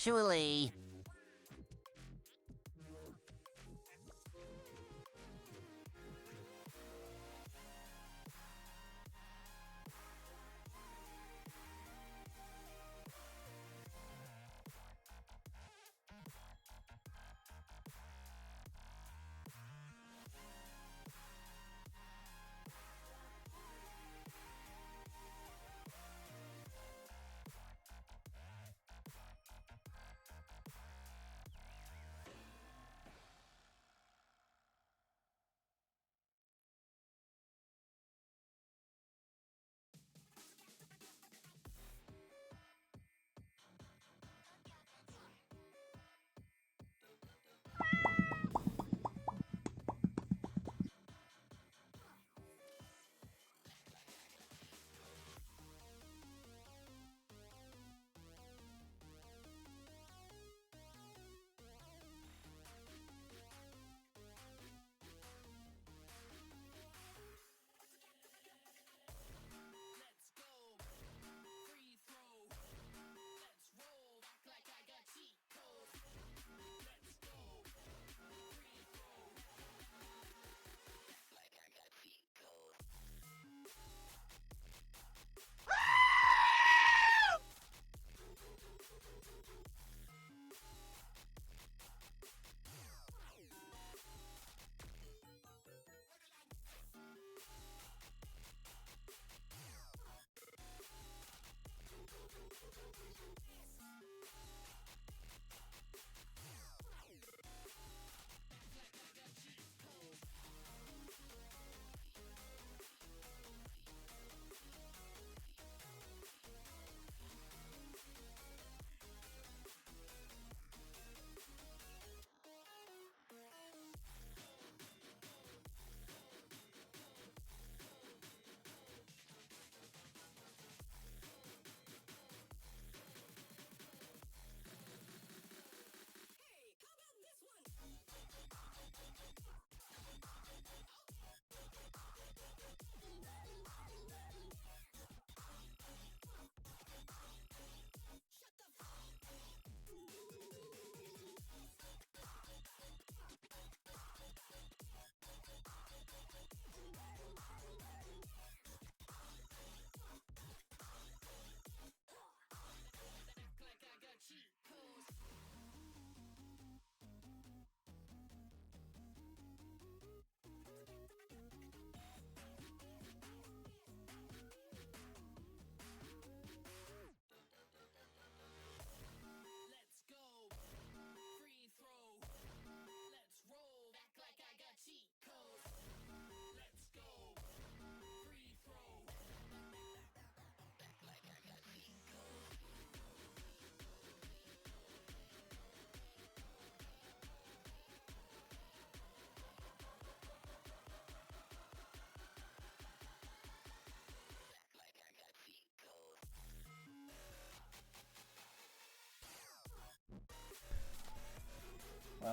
Actually...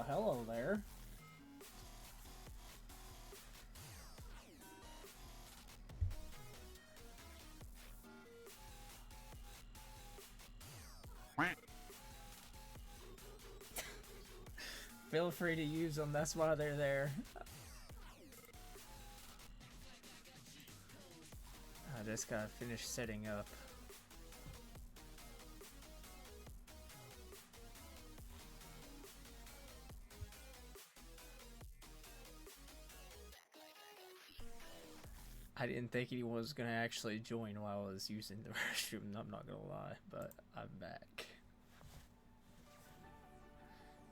Hello there. Feel free to use them, that's why they're there. I just gotta finish setting up. I didn't think anyone was gonna actually join while I was using the restroom, I'm not gonna lie, but I'm back.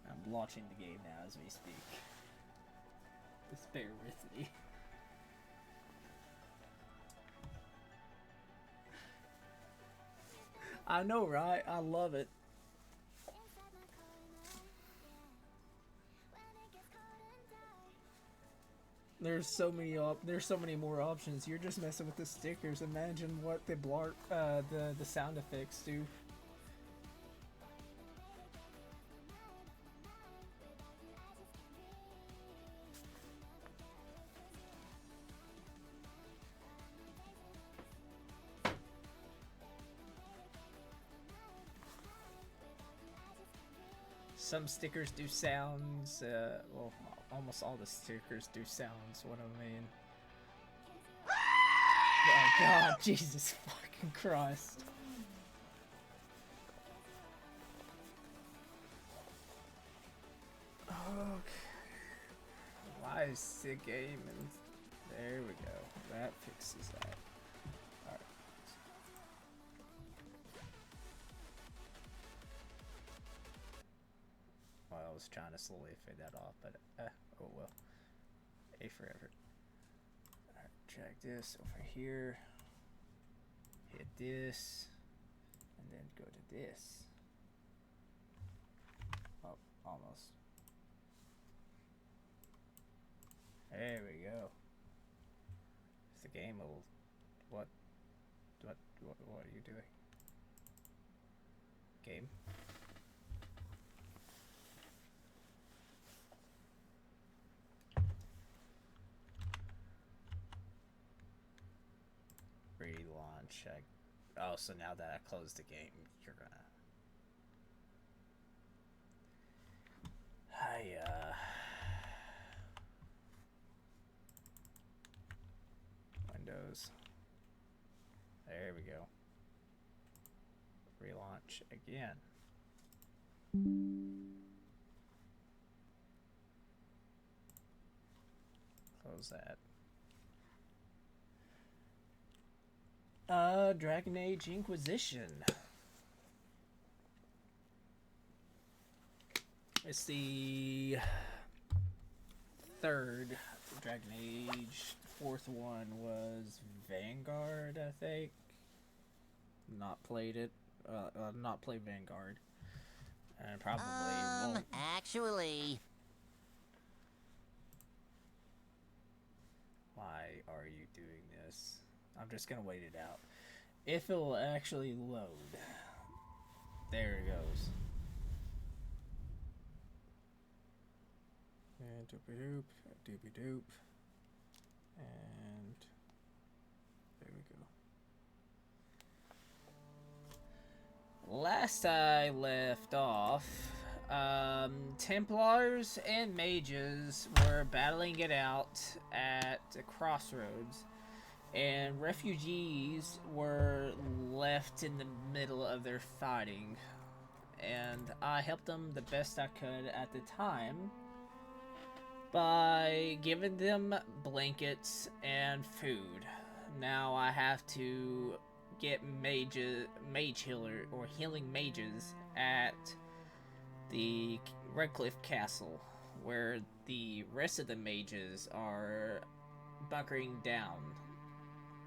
I'm launching the game now as we speak. Just bear with me. I know, right? I love it. There's so many more options. You're just messing with the stickers. Imagine what the the sound effects do. Some stickers do sounds, well, almost all the stickers do sounds, what I mean. Oh god, Jesus fucking Christ. Okay. Why is the game and there we go. That fixes that. Alright. Well, I was trying to slowly fade that off, but oh well. A forever. Alright, drag this over here. Hit this. And then go to this. Oh, almost. There we go. It's the game will. What are you doing? Game. Relaunch. Oh, so now that I closed the game, you're gonna. Windows. There we go. Relaunch again. Close that. Dragon Age Inquisition. It's the third Dragon Age. The fourth one was Vanguard, I think. Not played it. Not played Vanguard. And probably won't. Actually. Why are you doing this? I'm just gonna wait it out. If it will actually load. There it goes. And doopy doop, doopy doop. And there we go. Last I left off, Templars and mages were battling it out at the crossroads, and refugees were left in the middle of their fighting, and I helped them the best I could at the time by giving them blankets and food. Now I have to get mage healer or healing mages at the Redcliffe Castle, where the rest of the mages are bunkering down,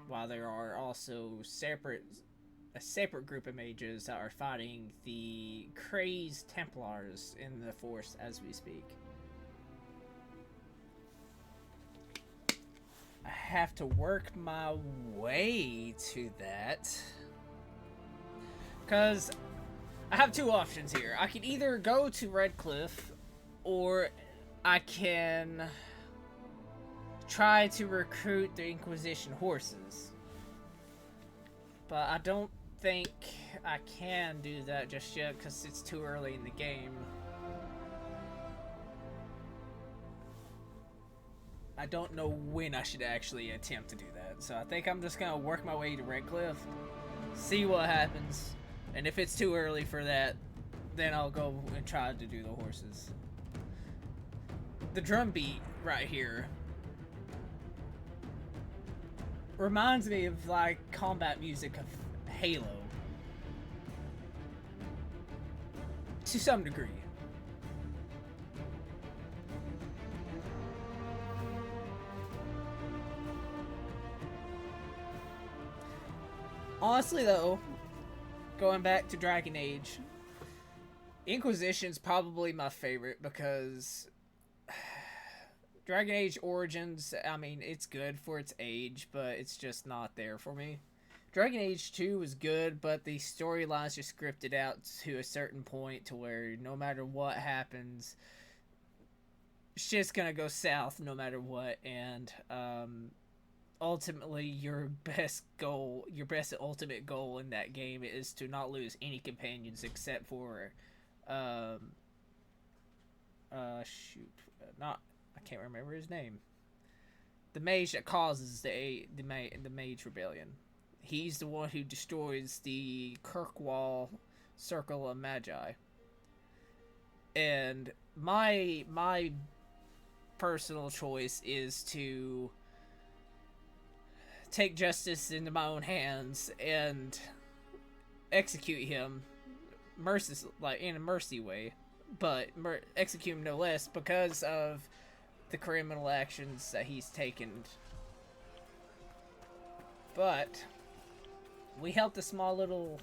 while there are also a separate group of mages that are fighting the crazed Templars in the forest as we speak. I have to work my way to that, because I have two options here. I can either go to Redcliffe or I can try to recruit the Inquisition horses. But I don't think I can do that just yet because it's too early in the game. I don't know when I should actually attempt to do that. So I think I'm just gonna work my way to Redcliffe, see what happens, and if it's too early for that, then I'll go and try to do the horses. The drum beat right here reminds me of like combat music of Halo. To some degree. Honestly though, going back to Dragon Age, Inquisition's probably my favorite because Dragon Age Origins, I mean, it's good for its age, but it's just not there for me. Dragon Age 2 was good, but the storylines just scripted out to a certain point to where no matter what happens, shit's gonna go south no matter what, and ultimately your best ultimate goal in that game is to not lose any companions except for I can't remember his name. The mage that causes the mage rebellion. He's the one who destroys the Kirkwall Circle of Magi. And my personal choice is to take justice into my own hands and execute him in a mercy way, but execute him no less because of the criminal actions that he's taken. But we helped a small little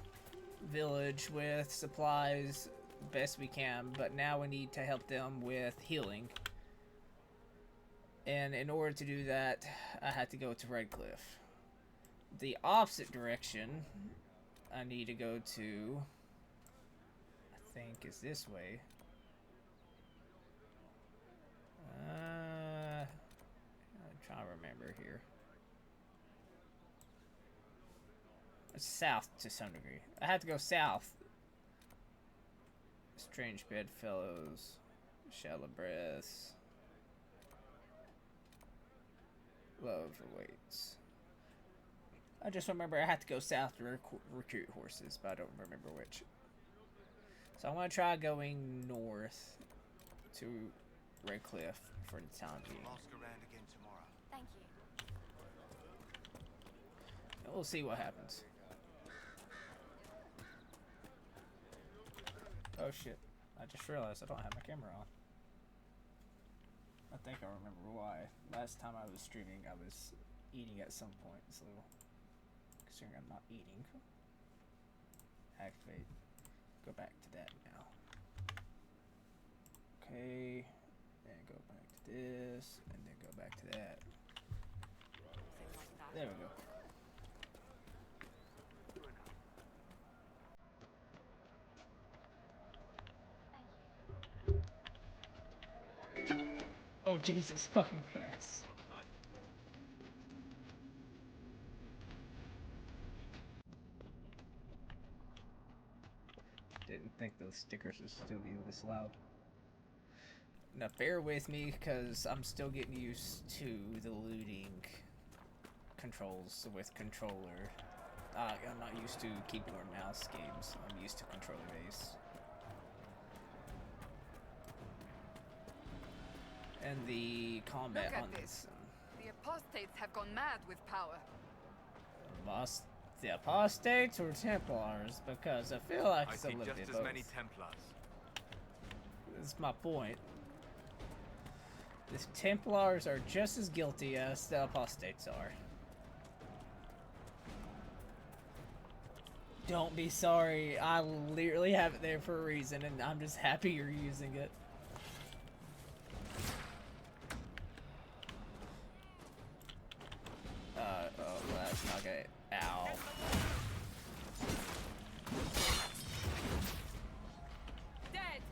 village with supplies best we can, but now we need to help them with healing. And in order to do that, I had to go to Redcliffe. The opposite direction I need to go to, I think, is this way. I'm trying to remember here. It's south to some degree. I had to go south. Strange bedfellows, shallow breaths. Love awaits. I just remember I had to go south to recruit horses, but I don't remember which. So I'm going to try going north to Redcliffe for the time being. Ask around again tomorrow. Thank you. And we'll see what happens. Oh shit. I just realized I don't have my camera on. I think I remember why. Last time I was streaming, I was eating at some point, so considering I'm not eating, activate. Go back to that now. Okay, then go back to this, and then go back to that. There we go. Oh Jesus fucking Christ. Didn't think those stickers would still be this loud. Now bear with me because I'm still getting used to the looting controls with controller. I'm not used to keyboard and mouse games. I'm used to controller based. And the combat Look at on this. The apostates have gone mad with power. The apostates or Templars? Because I feel like it's a I see little bit just both. as many Templars. That's my point. The Templars are just as guilty as the apostates are. Don't be sorry. I literally have it there for a reason, and I'm just happy you're using it. Oh, that's not good. Ow. Dead!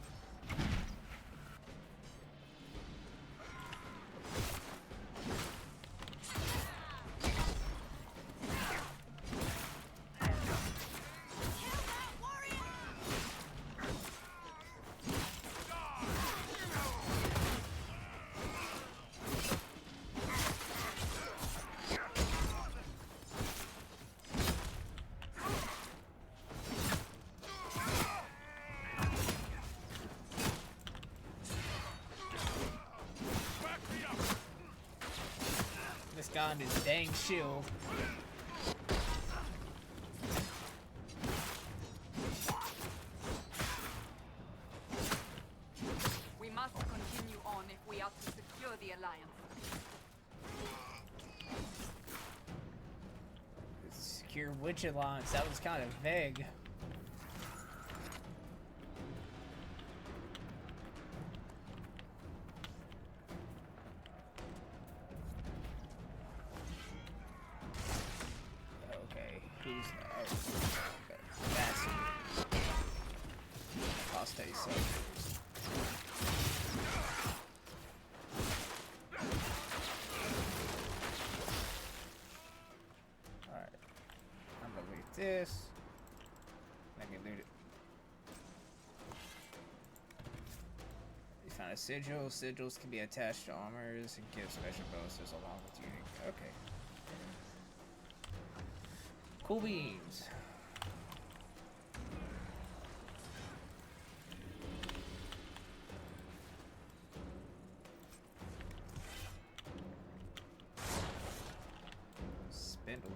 behind his dang shield. We must continue on if we are to secure the Alliance. Secure which alliance? That was kind of vague. Okay, who's okay, that's apostate soldiers. Alright. I'm gonna loot this. I can loot it. You found a sigil. Sigils can be attached to armors and give special bonuses along with unique. Okay. Cool beans. Spindleweed.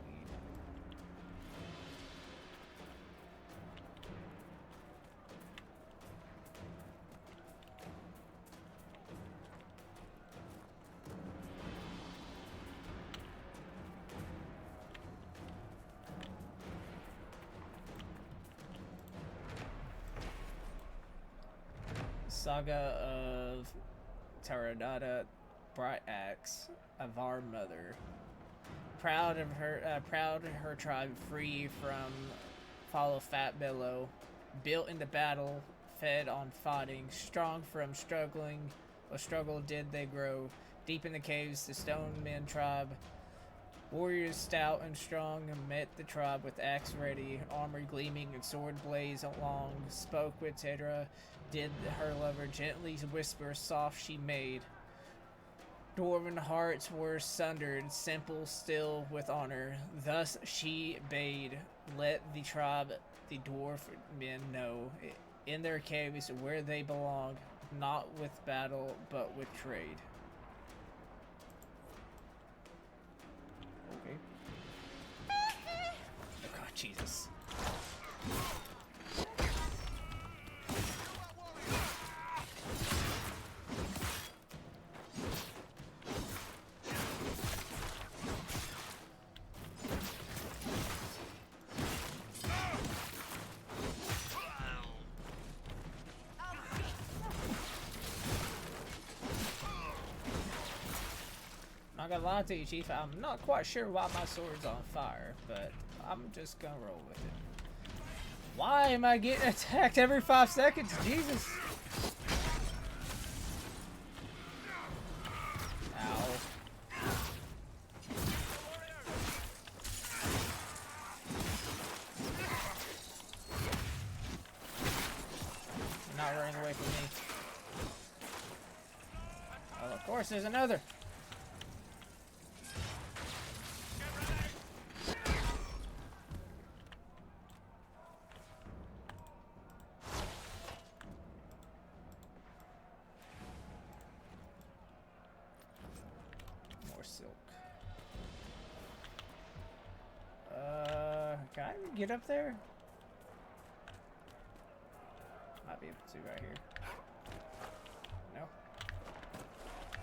Saga of Taradada Bright Axe of our mother. Proud of her tribe, free from follow fat billow, built in the battle, fed on fighting, strong from struggling, a struggle did they grow. Deep in the caves, the stone men tribe, warriors stout and strong, met the tribe with axe ready, armor gleaming and sword blaze along. Spoke with Tedra, did her lover gently whisper, soft she made. Dwarven hearts were sundered, simple still with honor. Thus she bade, let the tribe, the dwarf men know, in their caves where they belong, not with battle, but with trade. Okay. Oh god, Jesus. Not gonna lie to you, Chief, I'm not quite sure why my sword's on fire, but I'm just gonna roll with it. Why am I getting attacked every 5 seconds? Jesus! Ow. You're not running away from me. Oh, of course, there's another! Silk. Can I get up there? Might be able to right here. No?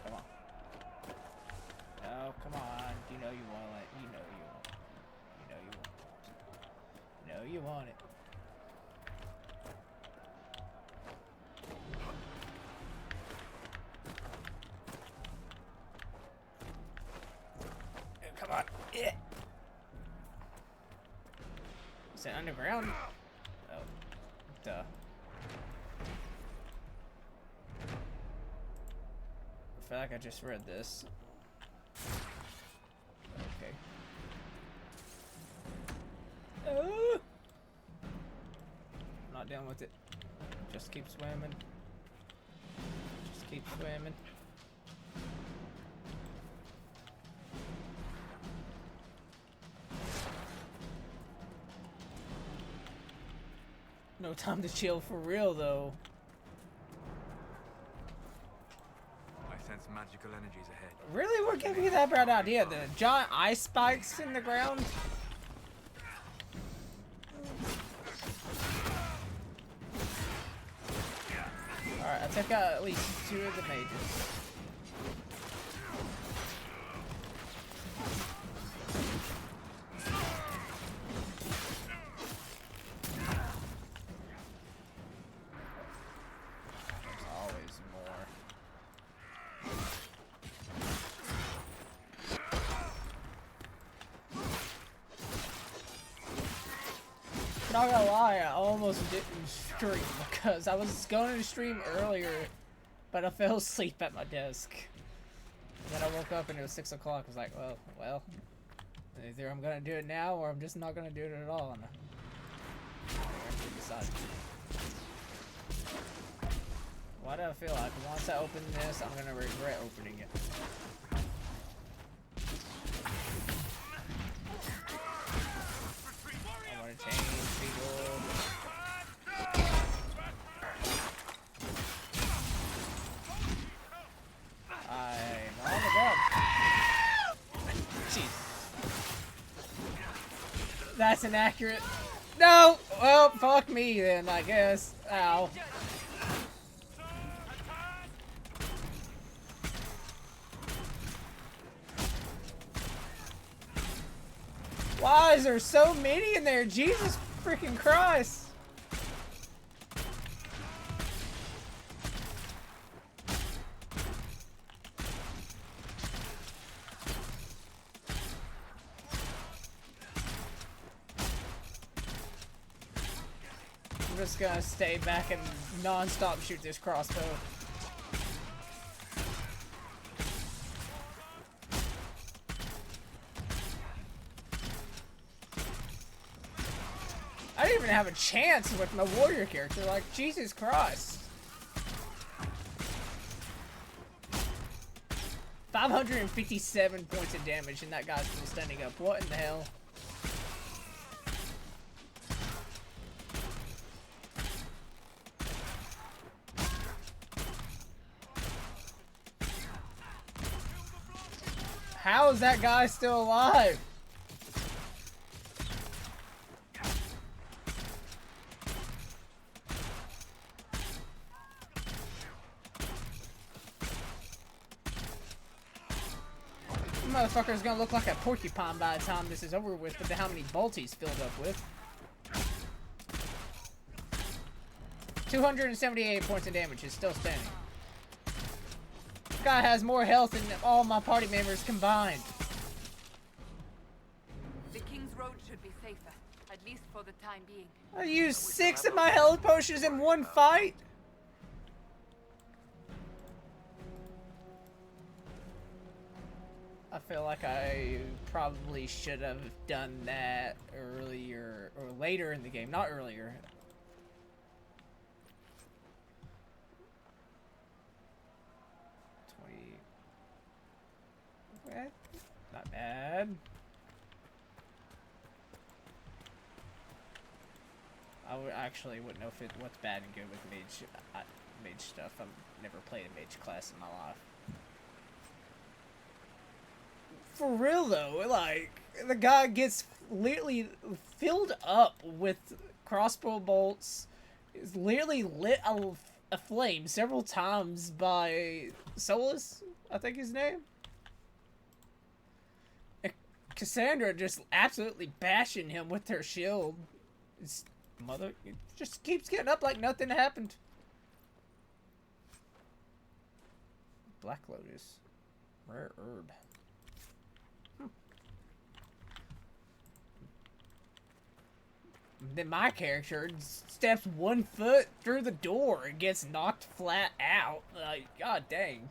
Come on. No, come on. You know you want it. You know you want it. You know you want it. You know you want it. Come on. Yeah. Is it underground? Oh. Duh. I feel like I just read this. Okay. I'm not dealing with it. Just keep swimming. Just keep swimming. No time to chill for real, though. I sense magical energies ahead. Really, what gave me that bad idea? The giant ice spikes in the ground? Alright, I took out at least 2 of the mages. There's always more. Not gonna lie, I almost didn't stream because I was going to stream earlier, but I fell asleep at my desk. Then I woke up and it was 6 o'clock. I was like, well, either I'm gonna do it now or I'm just not gonna do it at all. And I decided. Why do I feel like once I open this, I'm gonna regret opening it? I want to change people. I'm on the ground. Jeez. That's inaccurate. No! Well, fuck me then, I guess. Ow. Why is there so many in there? Jesus freaking Christ! I'm just gonna stay back and non-stop shoot this crossbow. I didn't even have a chance with my warrior character, like, Jesus Christ. 557 points of damage and that guy's still standing up. What in the hell? How is that guy still alive? Motherfucker's gonna look like a porcupine by the time this is over with, but how many bolts he's filled up with. 278 points of damage is still standing. This guy has more health than all my party members combined. The King's Road should be safer, at least for the time being. I used 6 of my health potions in one fight. I feel like I probably should have done that earlier or later in the game, not earlier. Okay, not bad. Actually wouldn't know what's bad and good with mage stuff. I've never played a mage class in my life. For real though, like, the guy gets literally filled up with crossbow bolts, is literally lit a flame several times by Solus, I think his name. And Cassandra just absolutely bashing him with her shield. It just keeps getting up like nothing happened. Black Lotus. Rare herb. Then my character steps 1 foot through the door and gets knocked flat out. Like, god dang.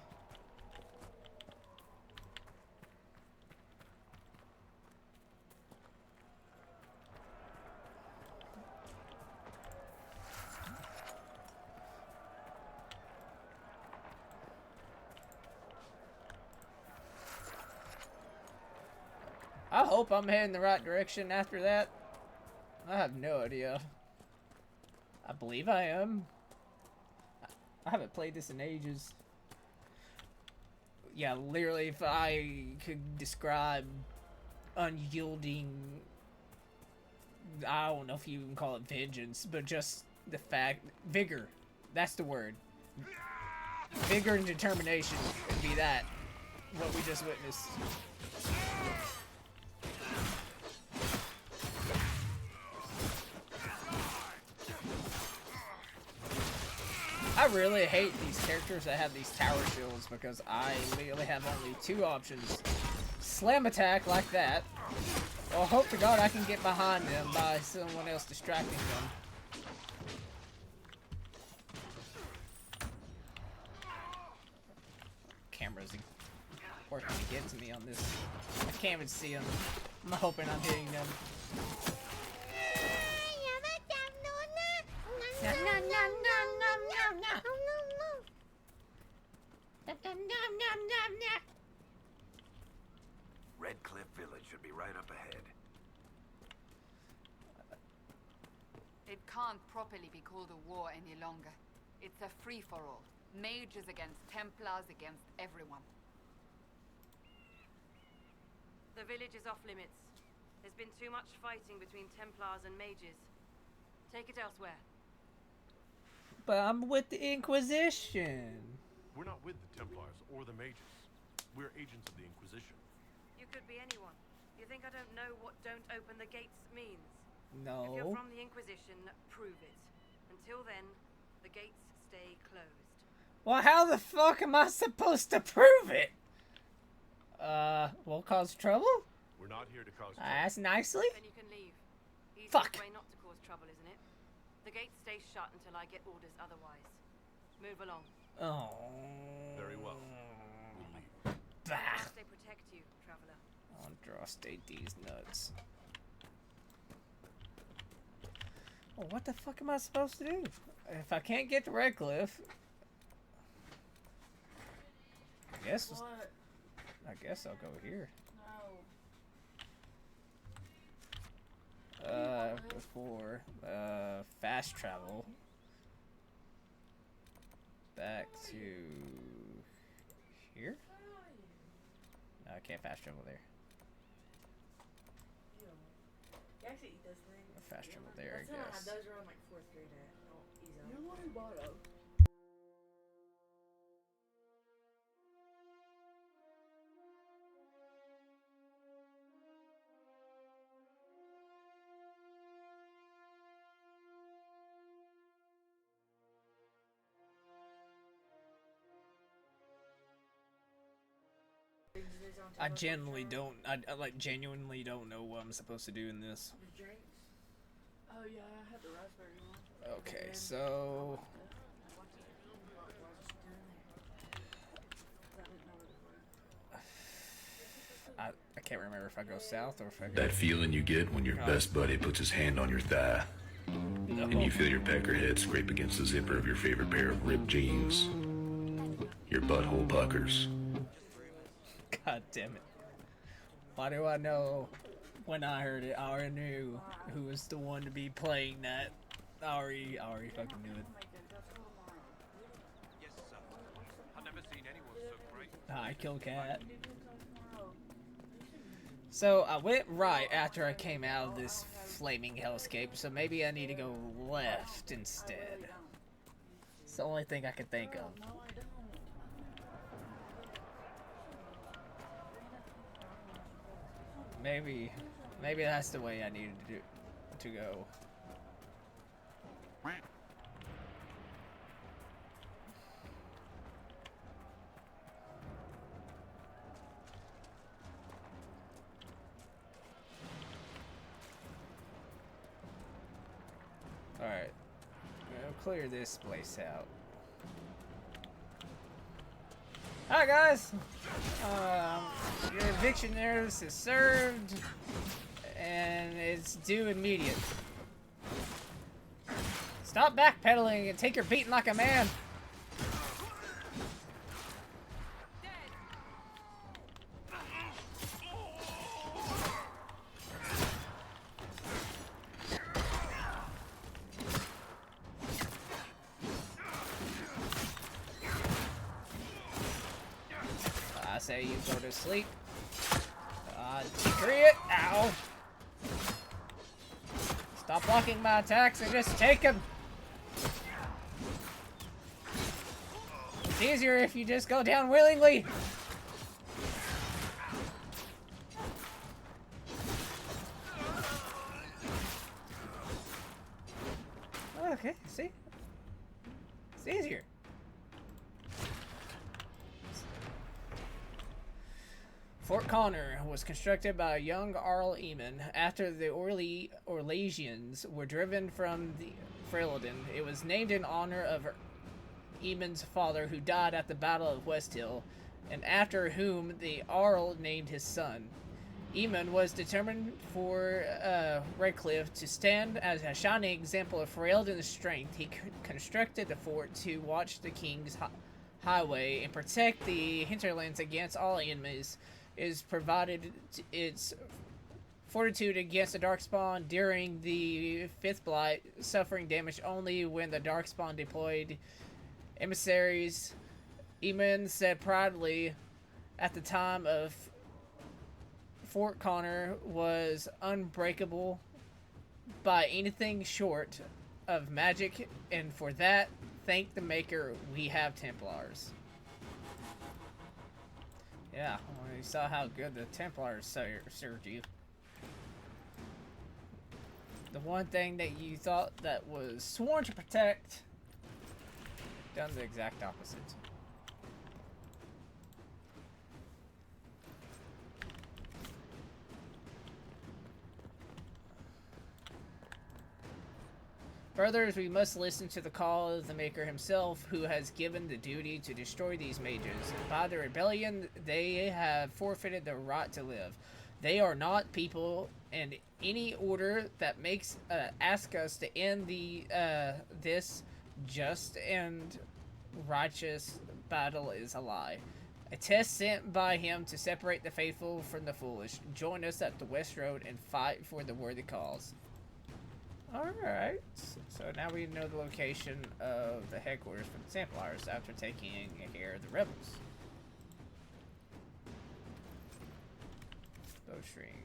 I hope I'm heading the right direction after that. I have no idea. I believe I am. I haven't played this in ages. Yeah, literally, if I could describe unyielding, I don't know if you even call it vengeance, but just the fact, vigor, that's the word. Vigor and determination would be that, what we just witnessed. I really hate these characters that have these tower shields because I literally have only two options. Slam attack like that, or hope to God I can get behind them by someone else distracting them. Cameras working to get to me on this. I can't even see them. I'm hoping I'm hitting them. Red Cliff Village should be right up ahead. It can't properly be called a war any longer. It's a free-for-all. Mages against Templars against everyone. The village is off limits. There's been too much fighting between Templars and mages. Take it elsewhere. But I'm with the Inquisition. We're not with the Templars or the mages. We're agents of the Inquisition. You could be anyone. You think I don't know what "don't open the gates" means? No. If you're from the Inquisition, prove it. Until then, the gates stay closed. Well, how the fuck am I supposed to prove it? Will cause trouble? We're not here to cause trouble. Ask nicely? Then you can leave. Easiest Fuck. way not to cause trouble, isn't it? The gates stay shut until I get orders otherwise. Move along. Oh. Very well. Bah. Must they protect you, traveler? I'll draw state these nuts. Well, what the fuck am I supposed to do? If I can't get to Red Cliff, I guess I'll go here. Before fast travel back to here. No, I can't fast travel there. You actually eat those things. Fast travel there, I guess. Those were on like 4th grade at Ezo. You're the one who bought them. I genuinely don't. I like genuinely don't know what I'm supposed to do in this. The drinks. Oh yeah, I had the raspberry one. Okay, so I can't remember if I go south or if I go. That feeling you get when your best buddy puts his hand on your thigh, and you feel your pecker head scrape against the zipper of your favorite pair of ripped jeans. Your butthole puckers. God damn it! Why do I know? When I heard it, I already knew who was the one to be playing that. I already fucking knew it. Yes, sir. I've never seen anyone so great. Hi, Kill Cat. So I went right after I came out of this flaming hellscape, so maybe I need to go left instead. It's the only thing I could think of. Maybe that's the way I needed to go. All right, we'll clear this place out. Hi guys, your eviction notice is served, and it's due immediate. Stop backpedaling and take your beating like a man. I say you go to sleep. Decree it. Ow. Stop blocking my attacks and just take them. It's easier if you just go down willingly. Okay, see? It's easier. Fort Connor was constructed by young Arl Eamon after the Orlesians were driven from the Freelandon. It was named in honor of Eamon's father, who died at the Battle of Westhill, and after whom the Arl named his son. Eamon was determined for Redcliffe to stand as a shining example of Freelandon's strength. He constructed the fort to watch the king's highway and protect the hinterlands against all enemies. Is provided its fortitude against the Darkspawn during the Fifth Blight, suffering damage only when the Darkspawn deployed emissaries. Eamon said proudly at the time of Fort Connor was unbreakable by anything short of magic, and for that, thank the Maker, we have Templars. Yeah, well, you saw how good the Templars served you. The one thing that you thought that was sworn to protect, done the exact opposite. Further, we must listen to the call of the Maker himself, who has given the duty to destroy these mages. By the rebellion, they have forfeited the right to live. They are not people, and any order that makes ask us to end this just and righteous battle is a lie. A test sent by him to separate the faithful from the foolish. Join us at the West Road and fight for the worthy cause. Alright, so now we know the location of the headquarters for the Templars after taking care of the rebels. Bowstring.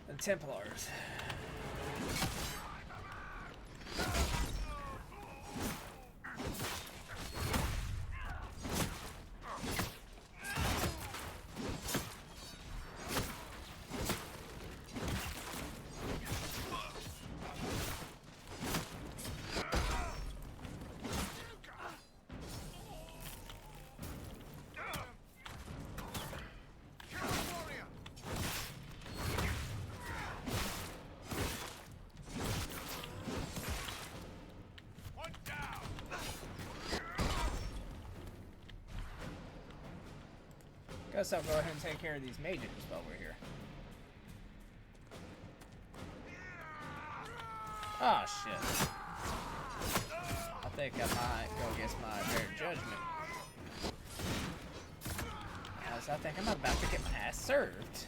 The Templars. Guess I'll go ahead and take care of these mages while we're here. Oh shit. I think I might go against my better judgment. As I think I'm about to get my ass served.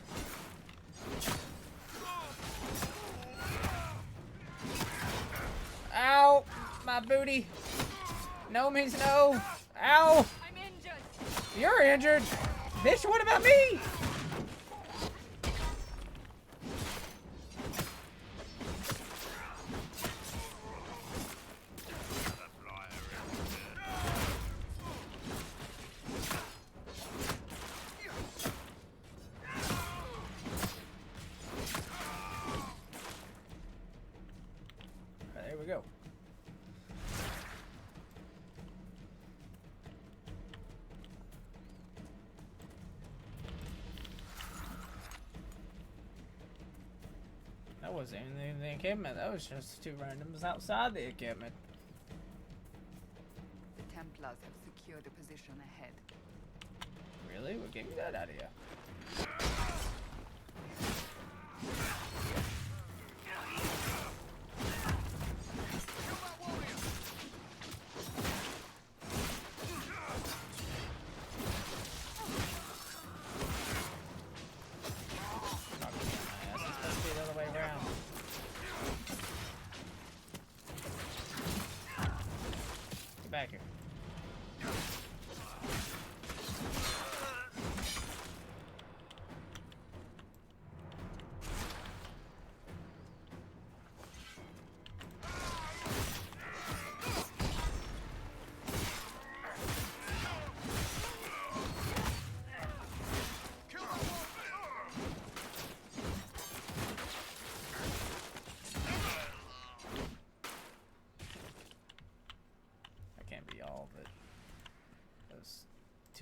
Ow! My booty! No means no! Ow! I'm injured. You're injured! Bitch, what about me? There we go. That wasn't anything in the encampment. That was just two randoms outside the encampment. The Templars have secured a position ahead. Really? What gave you that idea?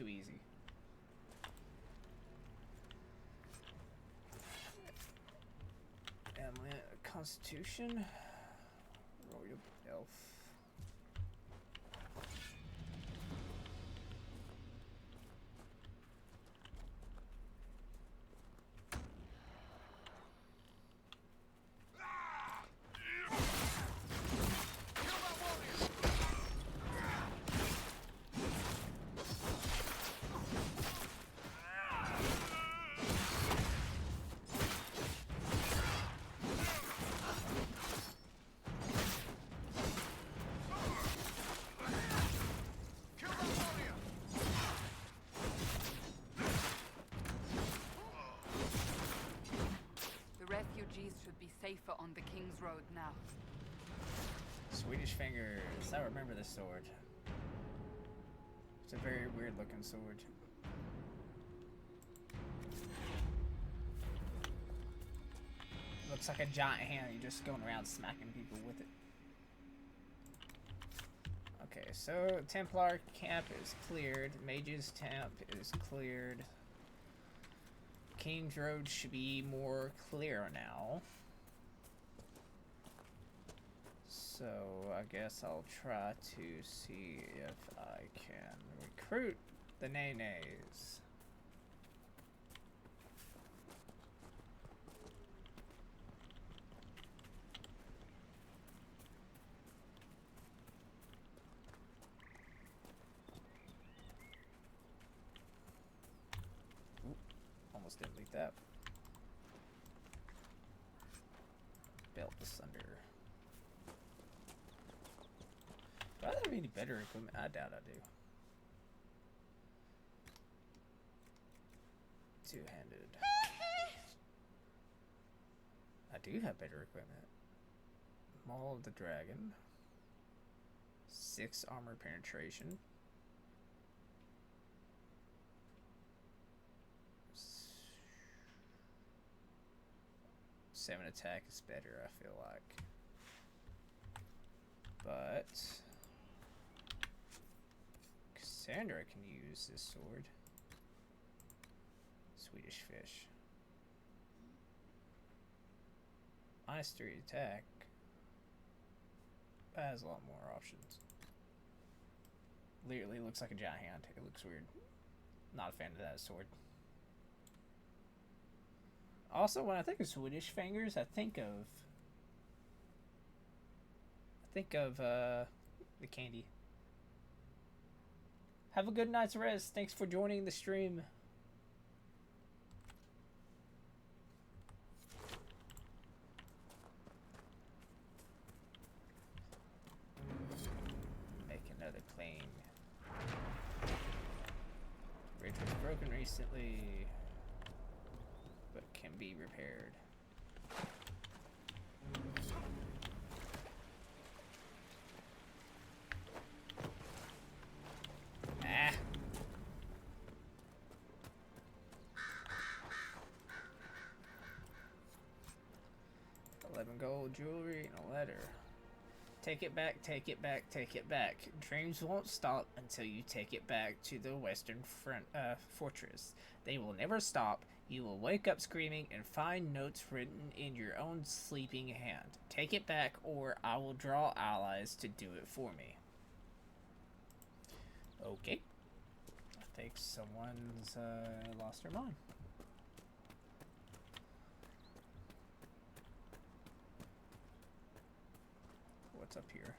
too easy. Emily, Constitution. Royal Elf. Refugees should be safer on the King's Road now. Swedish Fingers. I remember this sword. It's a very weird looking sword. Looks like a giant hand. You're just going around smacking people with it. Okay, so Templar camp is cleared. Mage's camp is cleared. King's Road should be more clear now. So I guess I'll try to see if I can recruit the Nenes. Almost didn't leak that. Belt asunder. Do I have any better equipment? I doubt I do. Two-handed. I do have better equipment. Maul of the Dragon. 6 armor penetration. 7 attack is better, I feel like. But Cassandra can use this sword. Swedish Fish. -3 attack. That has a lot more options. Literally looks like a giant hand. It looks weird. Not a fan of that sword. Also, when I think of Swedish Fingers, I think of the candy. Have a good night's rest. Thanks for joining the stream. Make another plane. Bridge was broken recently, but can be repaired. Ah. $11 gold jewelry and a letter. Take it back, take it back, take it back. Dreams won't stop until you take it back to the western fortress. They will never stop. You will wake up screaming and find notes written in your own sleeping hand. Take it back, or I will draw allies to do it for me. Okay. I think someone's lost their mind. What's up here?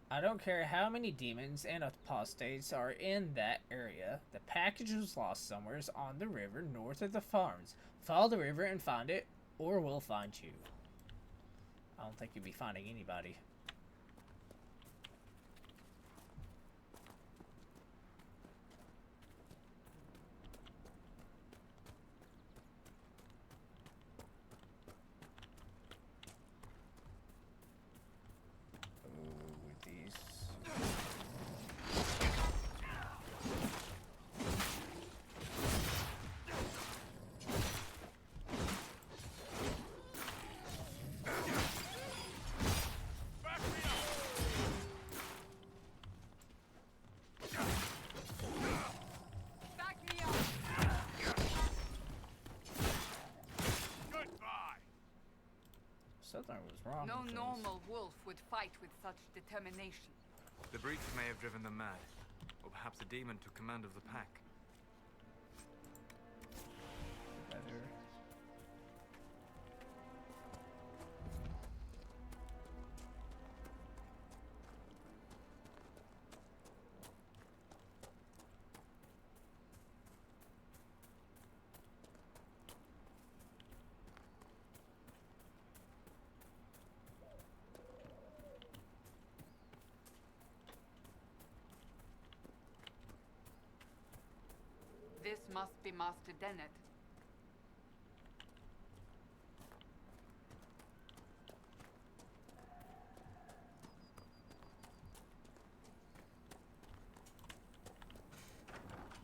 I don't care how many demons and apostates are in that area. The package was lost somewhere on the river north of the farms. Follow the river and find it, or we'll find you. I don't think you'll be finding anybody. Something was wrong No with this. normal wolf would fight with such determination. The breach may have driven them mad. Or perhaps a demon took command of the pack. Better. This must be Master Dennett.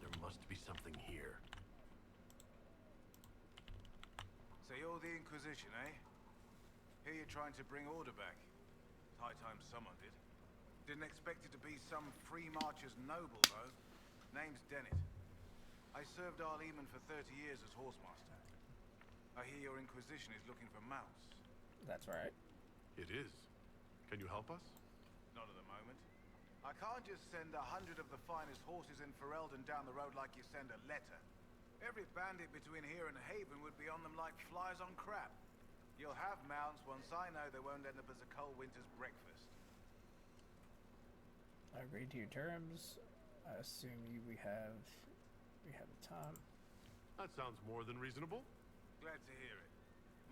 There must be something here. So you're the Inquisition, eh? Here you're trying to bring order back. It's high time someone did. Didn't expect it to be some free marcher's noble, though. Name's Dennett. I served Arleman for 30 years as horsemaster. I hear your Inquisition is looking for mounts. That's right. It is. Can you help us? Not at the moment. I can't just send 100 of the finest horses in Ferelden down the road like you send a letter. Every bandit between here and Haven would be on them like flies on crap. You'll have mounts once I know they won't end up as a cold winter's breakfast. I agree to your terms. I assume we have the time. That sounds more than reasonable. Glad to hear it.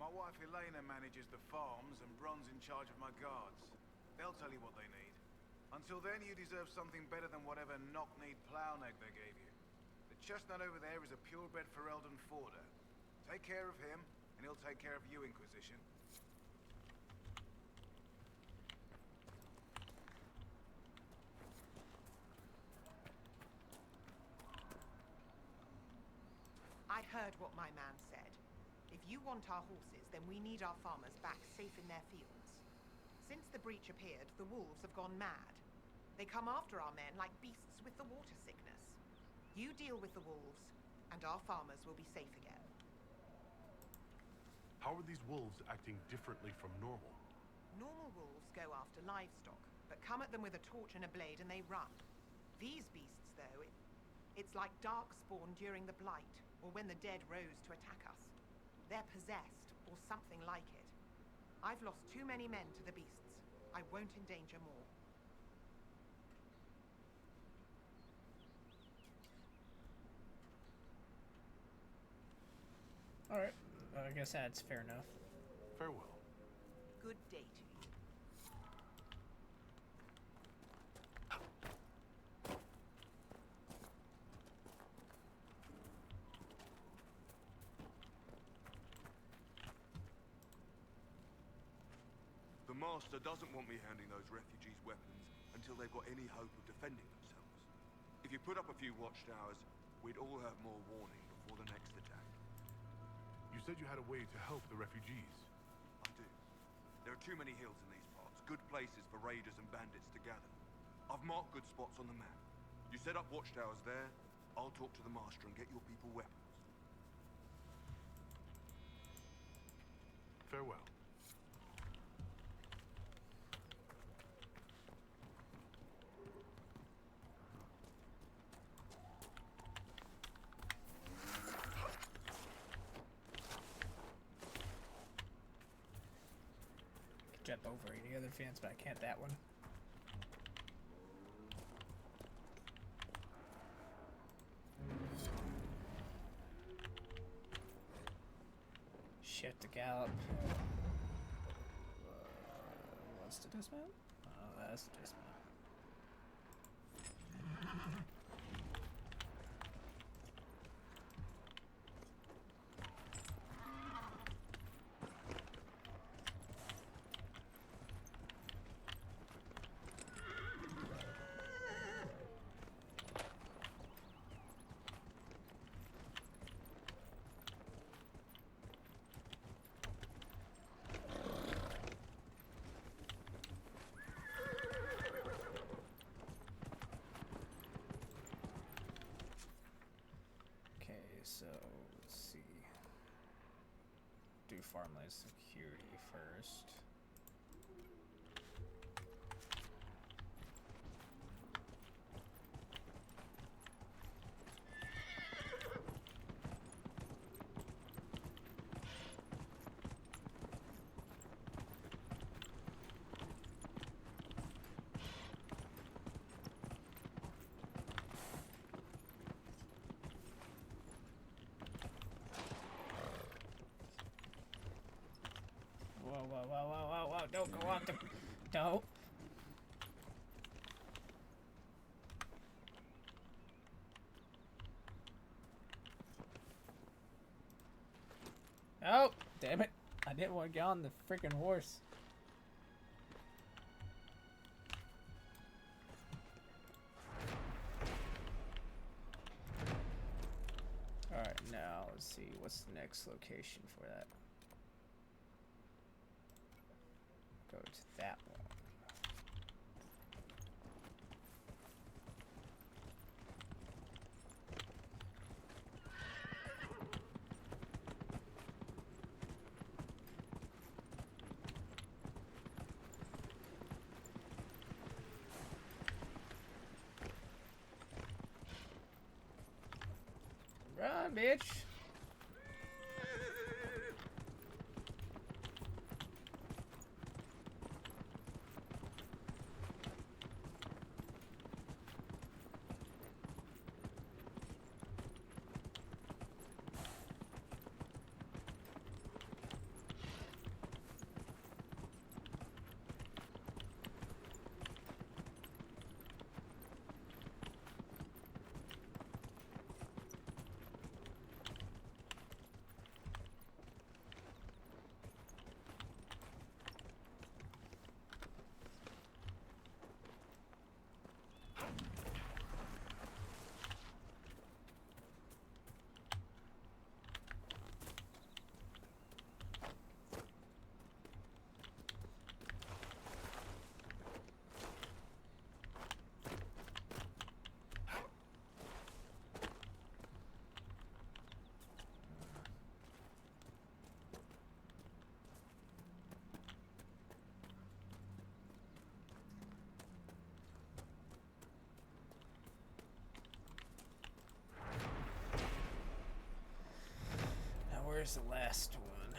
My wife Elena manages the farms and Bron's in charge of my guards. They'll tell you what they need. Until then, you deserve something better than whatever knock-kneed plow neck they gave you. The chestnut over there is a purebred Ferelden forder. Take care of him, and he'll take care of you, Inquisition. I heard what my man said. If you want our horses, then we need our farmers back safe in their fields. Since the breach appeared, the wolves have gone mad. They come after our men like beasts with the water sickness. You deal with the wolves, and our farmers will be safe again. How are these wolves acting differently from normal? Normal wolves go after livestock, but come at them with a torch and a blade and they run. These beasts, though, it's like darkspawn during the Blight, or when the dead rose to attack us. They're possessed, or something like it. I've lost too many men to the beasts. I won't endanger more. Alright, I guess that's fair enough. Farewell. Good day to you. The Master doesn't want me handing those refugees weapons until they've got any hope of defending themselves. If you put up a few watchtowers, we'd all have more warning before the next attack. You said you had a way to help the refugees. I do. There are too many hills in these parts, good places for raiders and bandits to gather. I've marked good spots on the map. You set up watchtowers there, I'll talk to the Master and get your people weapons. Farewell. Jump over any other fence, but I can't that one. Shit to gallop. What's the dismount? Oh, that's the dismount. So, let's see. do farmland security first. Whoa, don't go off the... Don't. Oh, damn it. I didn't want to get on the freaking horse. Alright, now let's see. What's the next location for that? Go to that one. Run, bitch! Where's the last one?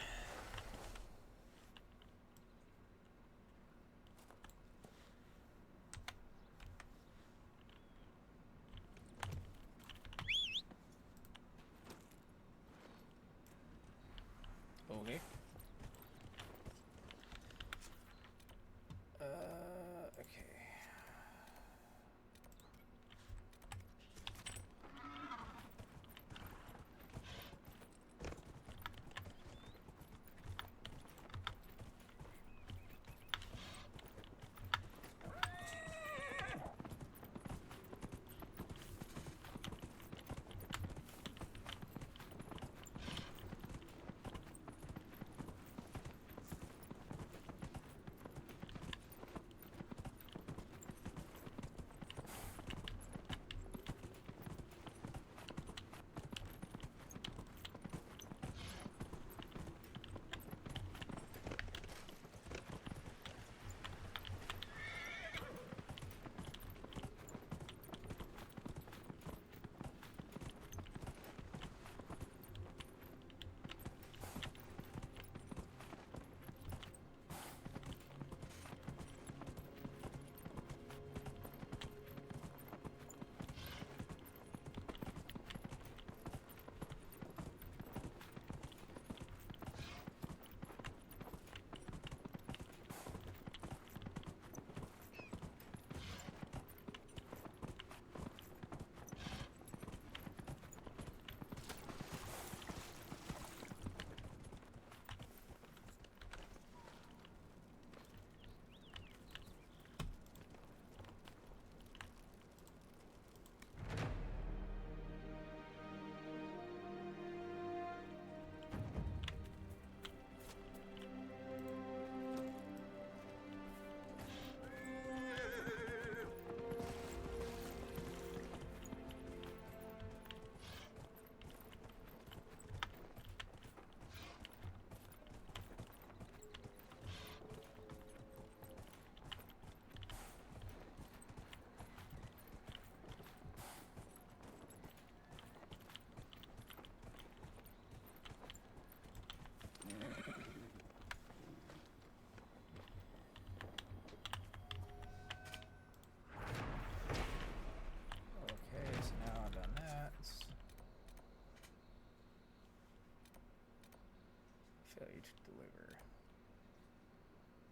Okay. Okay. tell you to deliver.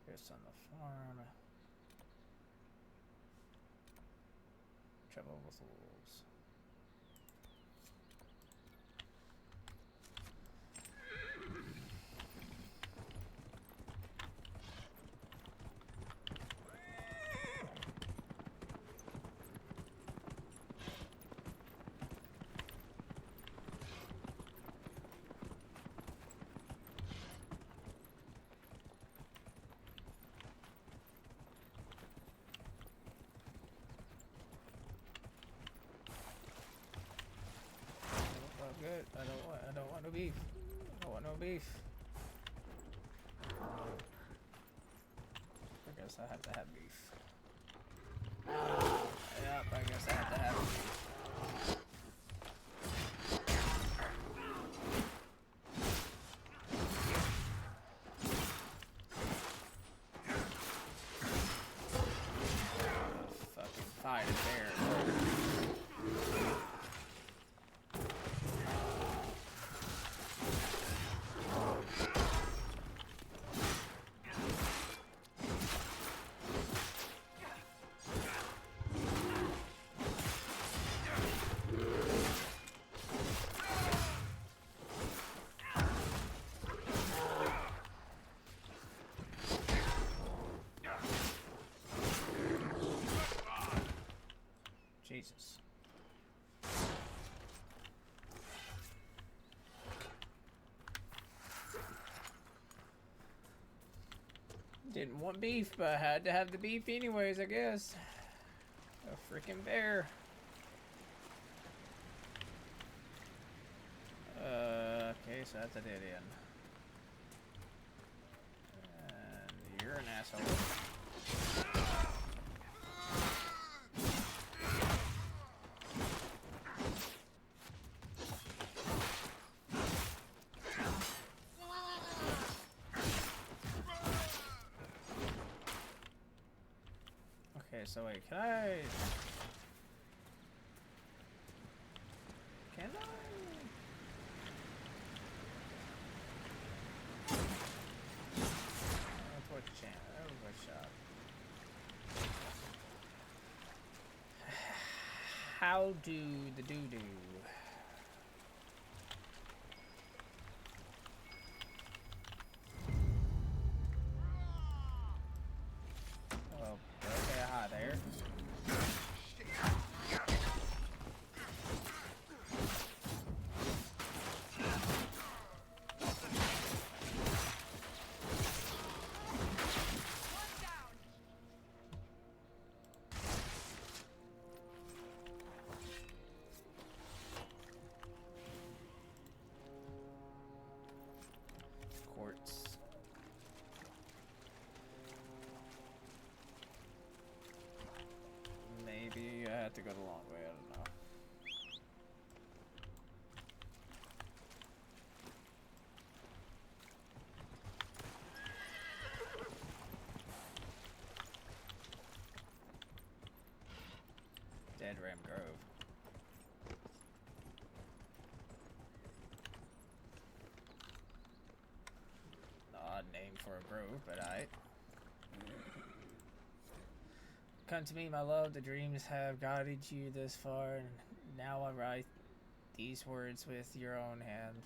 This on the farm. Trouble with the wolves. Good. I don't want no beef. I don't want no beef. I guess I have to have beef. Yep, I guess I have to have beef. Fucking fight it there. Jesus. Didn't want beef, but I had to have the beef anyways, I guess. A freaking bear. Okay, so that's a dead end. And you're an asshole. Okay, so wait, can I? What channel? Oh, what shot? How do the doo-doo? Oh, okay, hi there. Quartz. Maybe I have to go the long way, I don't know. Dead Ram Grove. Odd name for a grove, but alright. Come to me, my love, the dreams have guided you this far, and now I write these words with your own hand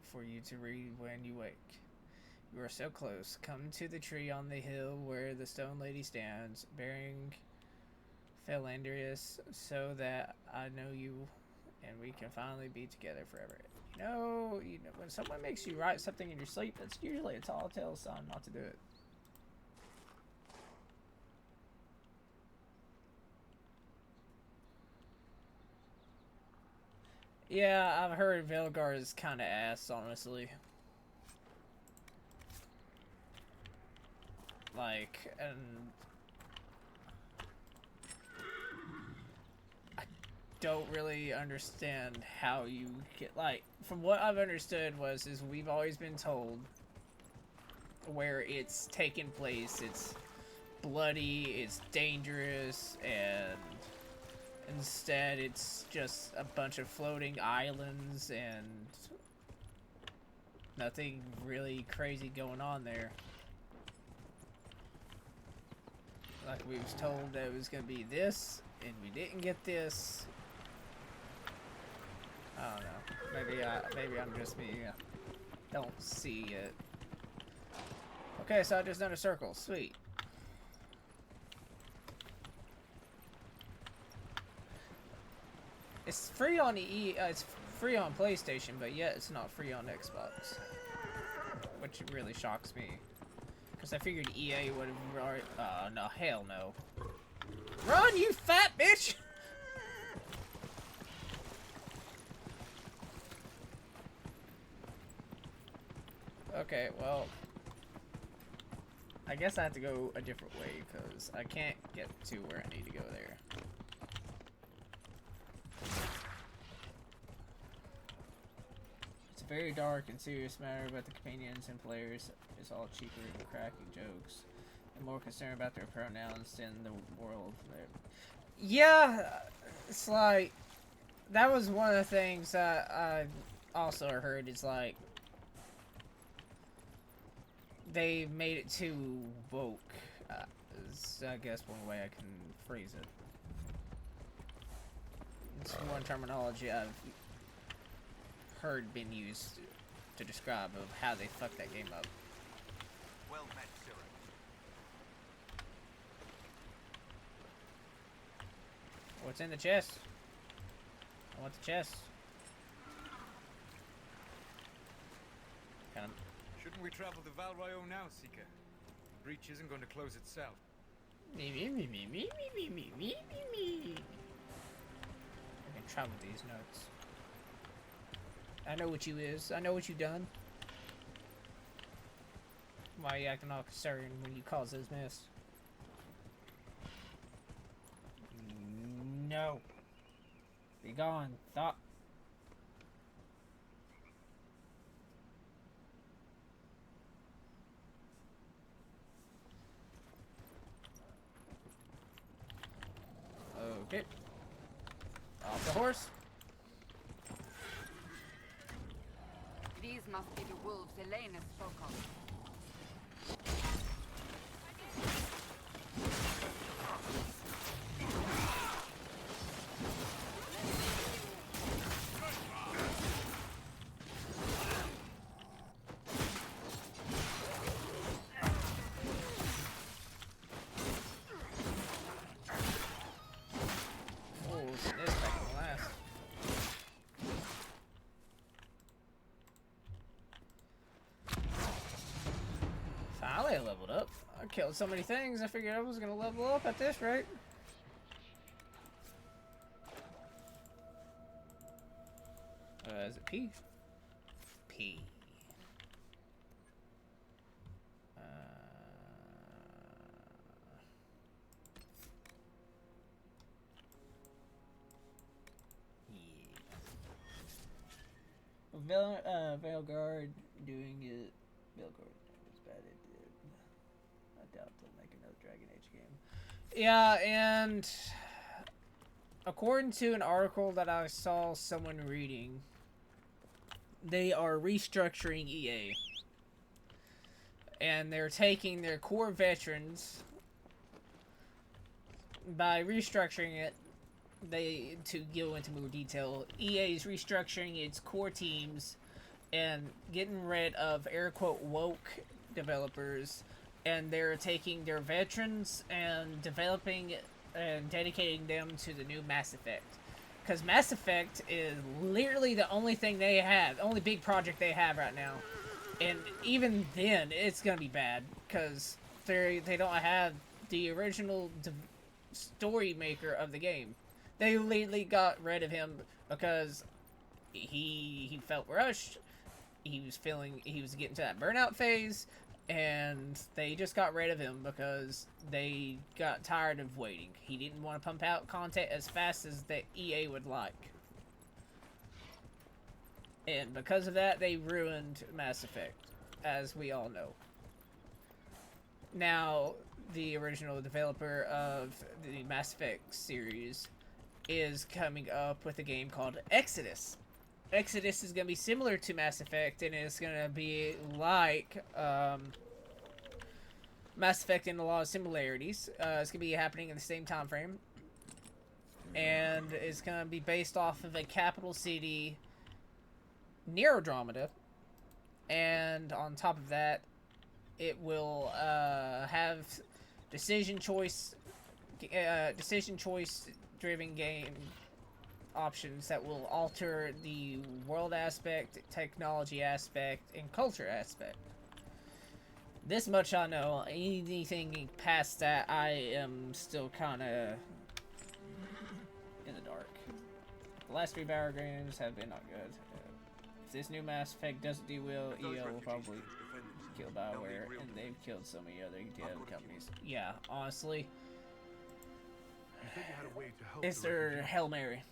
for you to read when you wake. You are so close. Come to the tree on the hill where the stone lady stands, bearing Philandrius, so that I know you and we can finally be together forever. You know, when someone makes you write something in your sleep, that's usually a tall tale sign not to do it. Yeah, I've heard Velgar is kind of ass, honestly. Like, and I don't really understand how you get, like, from what I've understood is we've always been told where it's taken place, it's bloody, it's dangerous, and instead it's just a bunch of floating islands and Nothing really crazy going on there. Like we was told that it was gonna be this, and we didn't get this. I don't know. Maybe I'm just me. Don't see it. Okay, so I just done a circle. Sweet. It's free on it's free on PlayStation, but yet it's not free on Xbox, which really shocks me. Because I figured EA would have already. No, hell no. Run, you fat bitch! Okay, well, I guess I have to go a different way because I can't get to where I need to go there. It's a very dark and serious matter, but the companions and players is all cheaper and cracking jokes and more concerned about their pronouns than the world. Yeah, it's like, that was one of the things that I also heard, is like, they made it too woke, is I guess one way I can phrase it. It's one terminology I've heard been used to describe of how they fucked that game up. Well met, Cyril. What's in the chest? I want the chest. Kind of. Shouldn't we travel to Valrayo now, Seeker? The breach isn't going to close itself. Me. I can travel these notes. I know what you is. I know what you done. Why are you acting all concerned when you cause this mess? No. Be gone. Thought. Okay. Off the horse. These must be the wolves Elena spoke of. I leveled up. I killed so many things, I figured I was gonna level up at this rate. Is it P? P. Yeah. Veilguard doing it. Veilguard is bad. It did. I doubt they'll make another Dragon Age game. Yeah, and according to an article that I saw someone reading, they are restructuring EA. And they're taking their core veterans, by restructuring it, to go into more detail, EA is restructuring its core teams and getting rid of air quote woke developers, and they're taking their veterans and developing and dedicating them to the new Mass Effect. Because Mass Effect is literally the only thing they have, the only big project they have right now. And even then, it's gonna be bad, because they don't have the original story maker of the game. They literally got rid of him because he felt rushed. He was getting to that burnout phase, and they just got rid of him because they got tired of waiting. He didn't want to pump out content as fast as the EA would like. And because of that, they ruined Mass Effect, as we all know. Now, the original developer of the Mass Effect series is coming up with a game called Exodus. Exodus is going to be similar to Mass Effect, and it's going to be like Mass Effect in a lot of similarities. It's going to be happening in the same time frame, and it's going to be based off of a capital city neurodramata, and on top of that, it will have decision choice driven game options that will alter the world aspect, technology aspect, and culture aspect. This much I know. Anything past that, I am still kind of in the dark. The last 3 Bioware games have been not good. If this new Mass Effect doesn't do well, EA will probably kill Bioware, and they've killed so many other dev companies. Yeah, honestly, it's their Hail Mary.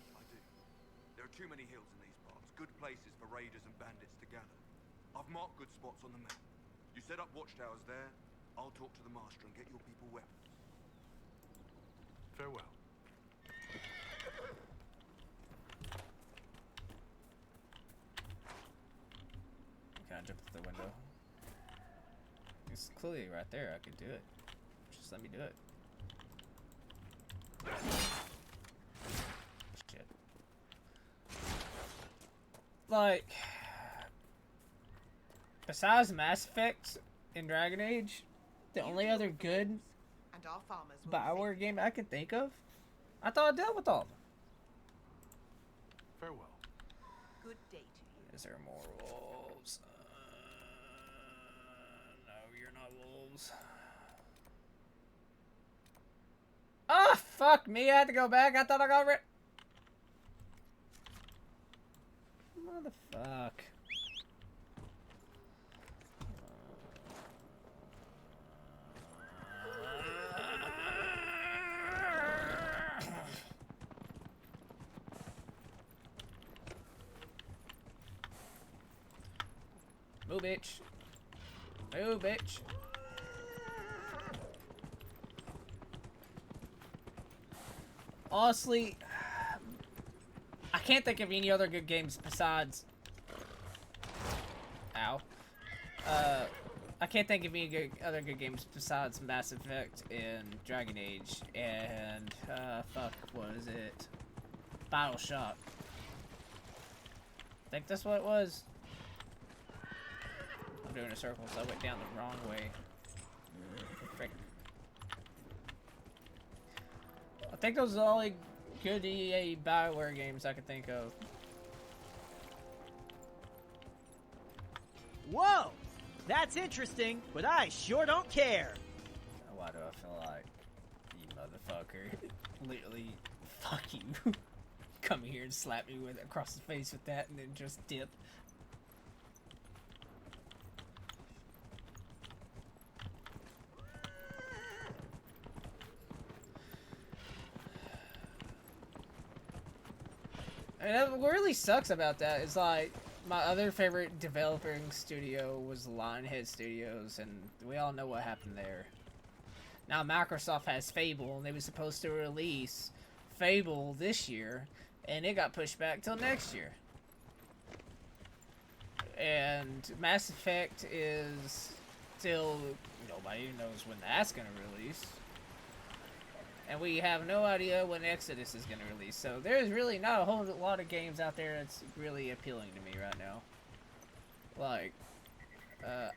There are too many hills in these parts. Good places for raiders and bandits to gather. I've marked good spots on the map. You set up watchtowers there. I'll talk to the master and get your people weapons. Farewell. Can I jump through the window? It's clearly right there. I could do it. Just let me do it. Shit. Like, besides Mass Effect and Dragon Age, the only other good And our farmers will Bioware game I can think of, I thought I dealt with all of them. Farewell. Good day to you. Is there more wolves? No, you're not wolves. Ah, fuck me! I had to go back. I thought I got rid. Motherfuck. Move, bitch. Move, bitch. Honestly, I can't think of any other good games besides... Ow. I can't think of any other good games besides Mass Effect and Dragon Age and, fuck, what is it? BioShock. I think that's what it was. I'm doing a circle, so I went down the wrong way. Frick. I think those are the only good EA Bioware games I could think of. Whoa! That's interesting, but I sure don't care. Why do I feel like you motherfucker? Literally, fuck you. Come here and slap me with it across the face with that and then just dip. And what really sucks about that is, like, my other favorite developing studio was Lionhead Studios, and we all know what happened there. Now Microsoft has Fable, and they were supposed to release Fable this year, and it got pushed back till next year. And Mass Effect is still, nobody knows when that's gonna release. And we have no idea when Exodus is going to release. So there's really not a whole lot of games out there that's really appealing to me right now. Like,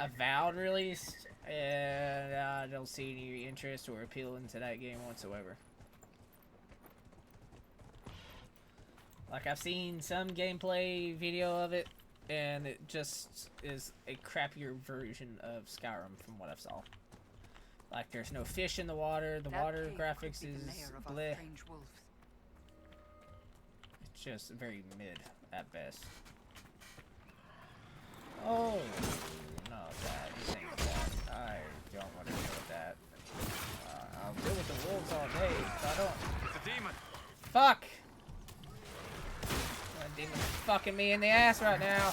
Avowed released, and I don't see any interest or appeal into that game whatsoever. Like, I've seen some gameplay video of it, and it just is a crappier version of Skyrim from what I saw. Like, there's no fish in the water, the water graphics is bleh. It's just very mid at best. Oh, no, that. This ain't that. I don't want to deal with that. I'll deal with the wolves all day, but I don't. It's a demon! Fuck! That demon's fucking me in the ass right now.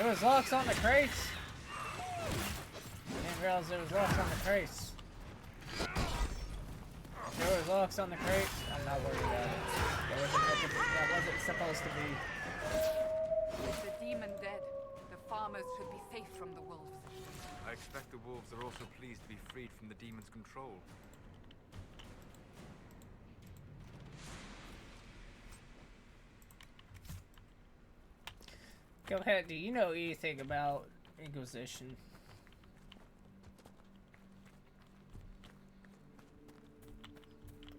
was locks on the crates. Didn't realize there was locks on the crates. There was locks on the crates. I'm not worried about it. That wasn't supposed to be. With the demon dead, the farmers should be safe from the wolves. I expect the wolves are also pleased to be freed from the demon's control. Go ahead, do you know anything about Inquisition?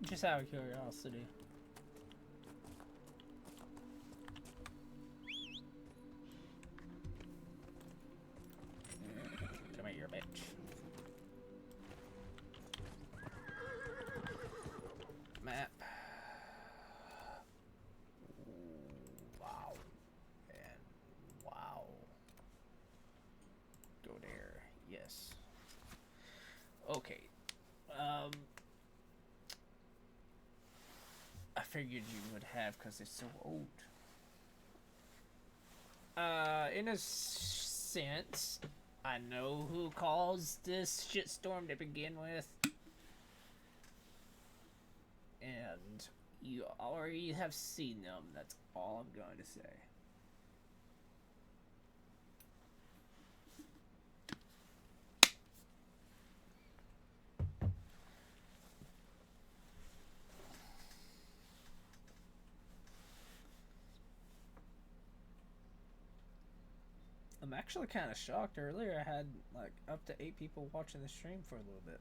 Just out of curiosity. Come here, bitch. Map. Wow. And wow. Go there. Yes. Okay. I figured you would have because it's so old. In a sense, I know who caused this shitstorm to begin with. And you already have seen them, that's all I'm going to say. I'm actually kind of shocked. Earlier I had like up to 8 people watching the stream for a little bit.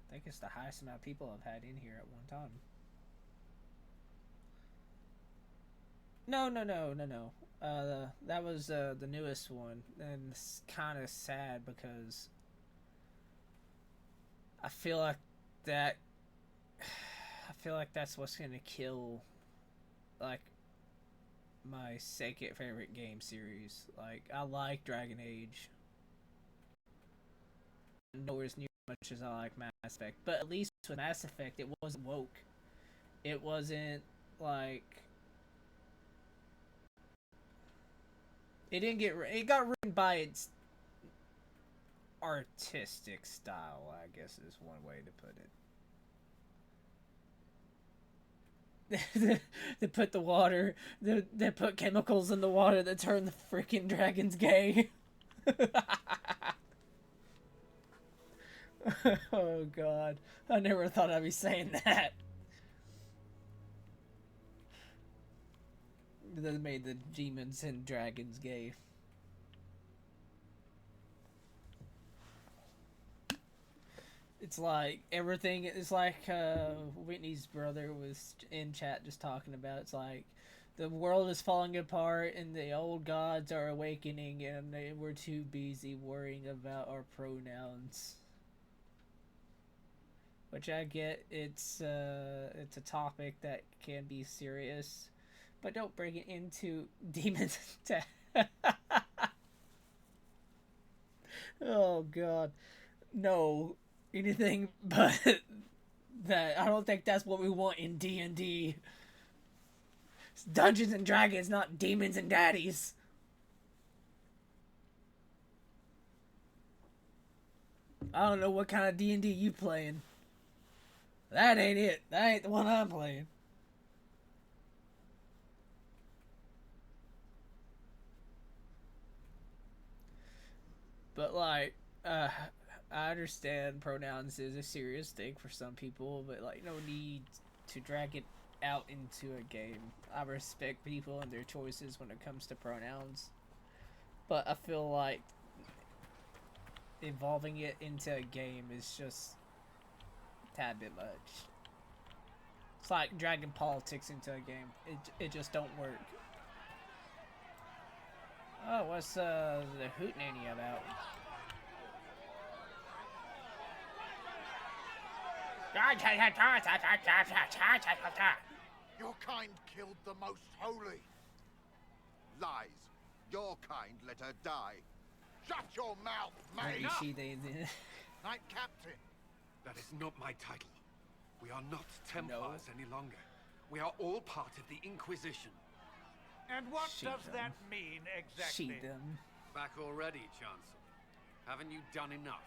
I think it's the highest amount of people I've had in here at one time. No. That was the newest one, and it's kind of sad because I feel like that's what's gonna kill like my second favorite game series. Like, I like Dragon Age nowhere as near as much as I like Mass Effect, but at least with Mass Effect it wasn't woke. It wasn't like it got ruined by its artistic style, I guess is one way to put it. They put the water, they put chemicals in the water that turn the freaking dragons gay. Oh god, I never thought I'd be saying that. They made the demons and dragons gay. It's like everything. It's like Whitney's brother was in chat just talking about. It's like the world is falling apart and the old gods are awakening, and we're too busy worrying about our pronouns. Which I get. It's a topic that can be serious, but don't bring it into demons. Oh god, no. Anything but that. I don't think that's what we want in D&D. It's Dungeons and Dragons, not demons and daddies. I don't know what kind of D&D you playing. That ain't it. That ain't the one I'm playing. But like, I understand pronouns is a serious thing for some people, but like, no need to drag it out into a game. I respect people and their choices when it comes to pronouns, but I feel like involving it into a game is just a tad bit much. It's like dragging politics into a game. It just don't work. Oh, what's the hootenanny about? Your kind killed the most holy. Lies. Your kind let her die. Shut your mouth, mate! She did. Knight Captain. That is not my title. We are not Templars any longer. We are all part of the Inquisition. And what Shoot does them. that mean exactly? Shoot them. Back already, Chancellor. Haven't you done enough?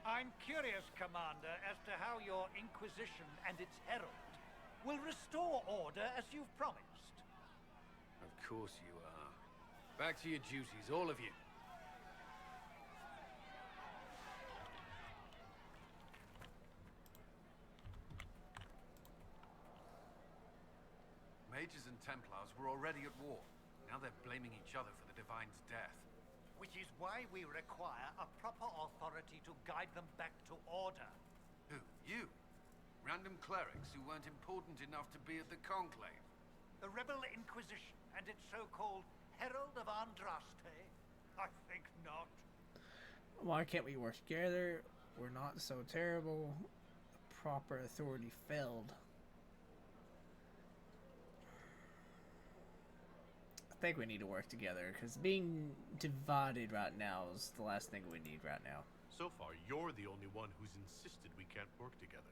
I'm curious, Commander, as to how your Inquisition and its herald will restore order as you've promised. Of course you are. Back to your duties, all of you. Mages and Templars were already at war. Now they're blaming each other for the Divine's death. Which is why we require a proper authority to guide them back to order. Who? You? Random clerics who weren't important enough to be at the Conclave? The Rebel Inquisition and its so-called Herald of Andraste? I think not. Why can't we work together? We're not so terrible. The proper authority failed. I think we need to work together, because being divided right now is the last thing we need right now. So far, you're the only one who's insisted we can't work together.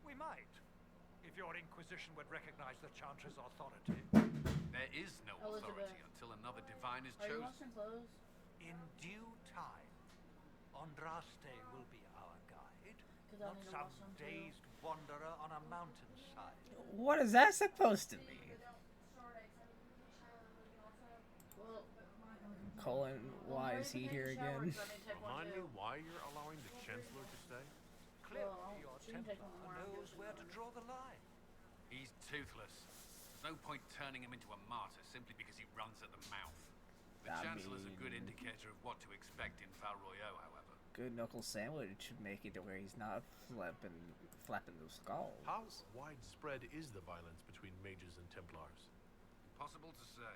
We might, if your Inquisition would recognize the Chancellor's authority. There is no authority until another Divine is chosen. In due time, Andraste will be our guide, not some dazed wanderer on a mountainside. What is that supposed to mean? Colin, why is he here again? Remind me why you're allowing the Chancellor to stay? Clearly, your Templar knows where to draw the line. He's toothless. There's no point turning him into a martyr simply because he runs at the mouth. The Chancellor's a good indicator of what to expect in Val Royeaux, however. Good knuckle sandwich should make it to where he's not flapping those skulls. How widespread is the violence between mages and Templars? Impossible to say.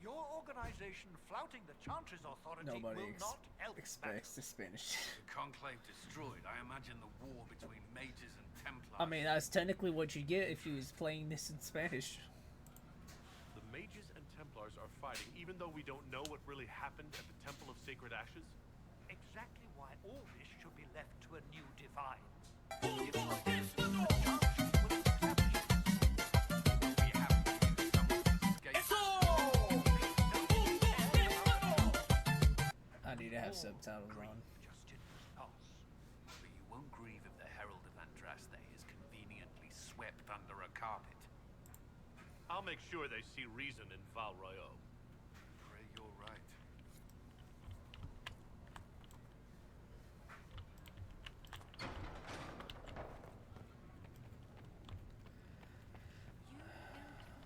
Your organization flouting the Chancellor's authority Nobody will not help expects the Spanish. The Conclave destroyed. I imagine the war between mages and Templars. I mean, that's technically what you get if you was playing this in Spanish. The mages and Templars are fighting, even though we don't know what really happened at the Temple of Sacred Ashes? Exactly why all this should be left to a new divine. I need to have subtitles on. But you won't grieve if the Herald of Andraste is conveniently swept under a carpet. I'll make sure they see reason in Val Royeaux. Pray you're right.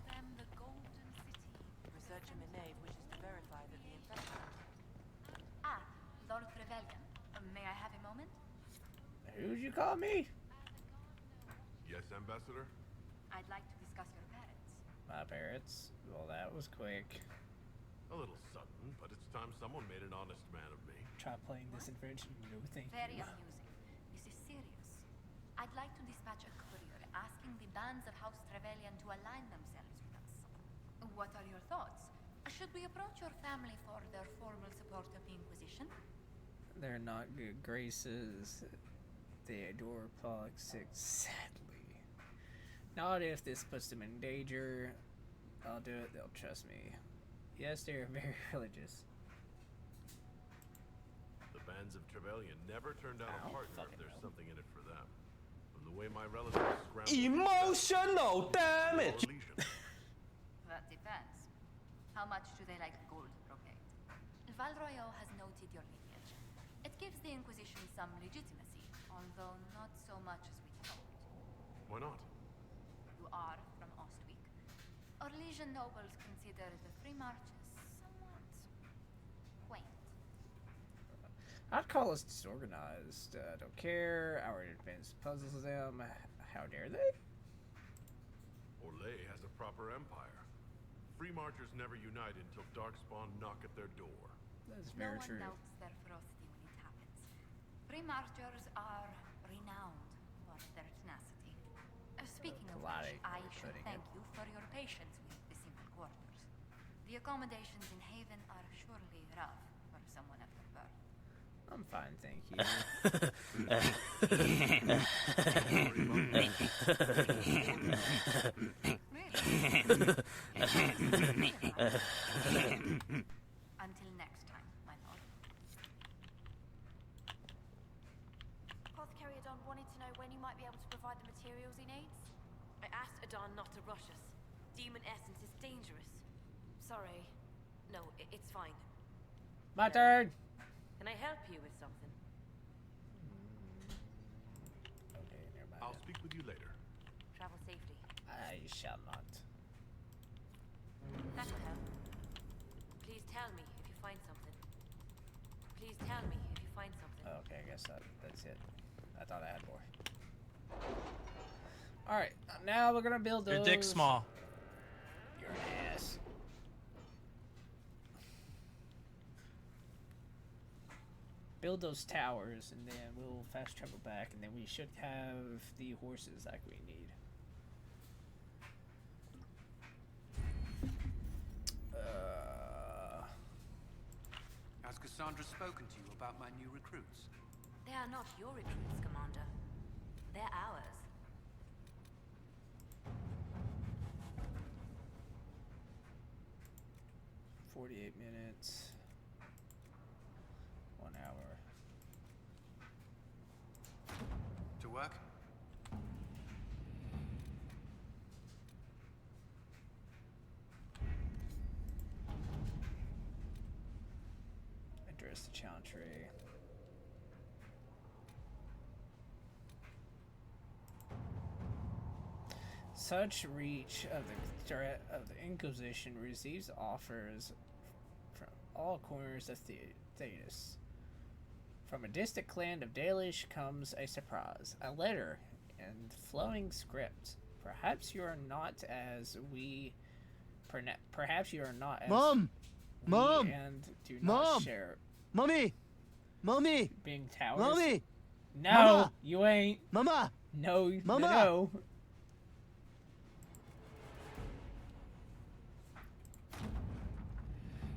Them the Golden City. Research in Minave wishes to verify that the infection... Ah, Lord Trevelyan. May I have a moment? Who'd you call me? Yes, Ambassador? I'd like to discuss your parents. My parents? Well, that was quick. A little sudden, but it's time someone made an honest man of me. Try playing this in French and no thank Very you. amusing. This is serious. I'd like to dispatch a courier asking the bands of House Trevelyan to align themselves with us. What are your thoughts? Should we approach your family for their formal support of the Inquisition? They're not good graces. They adore politics, sadly. Not if this puts them in danger. I'll do it, they'll trust me. Yes, they're very religious. The bands of Trevelyan never turned down a partner if there's something in it for them. From the way my relatives scrambled... Emotional damage! That depends. How much do they like gold brocade? Val Royeaux has noted your lineage. It gives the Inquisition some legitimacy, although not so much as we thought. Why not? You are from Ostwick. Orlesian nobles consider the free marches somewhat quaint. I'd call us disorganized. Don't care. Our advance puzzles them. How dare they? Orlais has a proper empire. Free marchers never unite until Darkspawn knock at their door. That's very true. No one doubts their ferocity when it happens. Free marchers are renowned for their tenacity. Speaking of which, I should thank you for your patience with the simple quarters. The accommodations in Haven are surely rough for someone of your birth. I'm fine, thank you. Until next time, my lord. Apothecary Adon wanted to know when you might be able to provide the materials he needs. I asked Adon not to rush us. Demon essence is dangerous. Sorry. No, it's fine. My turn! Can I help you with something? Okay, never mind. I'll speak with you later. Travel safely. I shall not. That'll help. Please tell me if you find something. Please tell me if you find something. Okay, I guess that's it. I thought I had more. Alright, now we're gonna build those. Your dick's small. Your ass. Build those towers, and then we'll fast travel back, and then we should have the horses like we need. Has Cassandra spoken to you about my new recruits? They are not your recruits, Commander. They're ours. $48 minutes. 1 hour. To work? Address the chantry. Such reach of the threat of the Inquisition receives offers from all corners of Thetis. From a distant clan of Dalish comes a surprise, a letter and flowing script. Perhaps you are not as we. Perhaps you are not as. Mom, we Mom, and do not Mom, share. Mommy, Mommy, Being towers. Mommy, No, Mama, you ain't. Mama, No, Mama. no.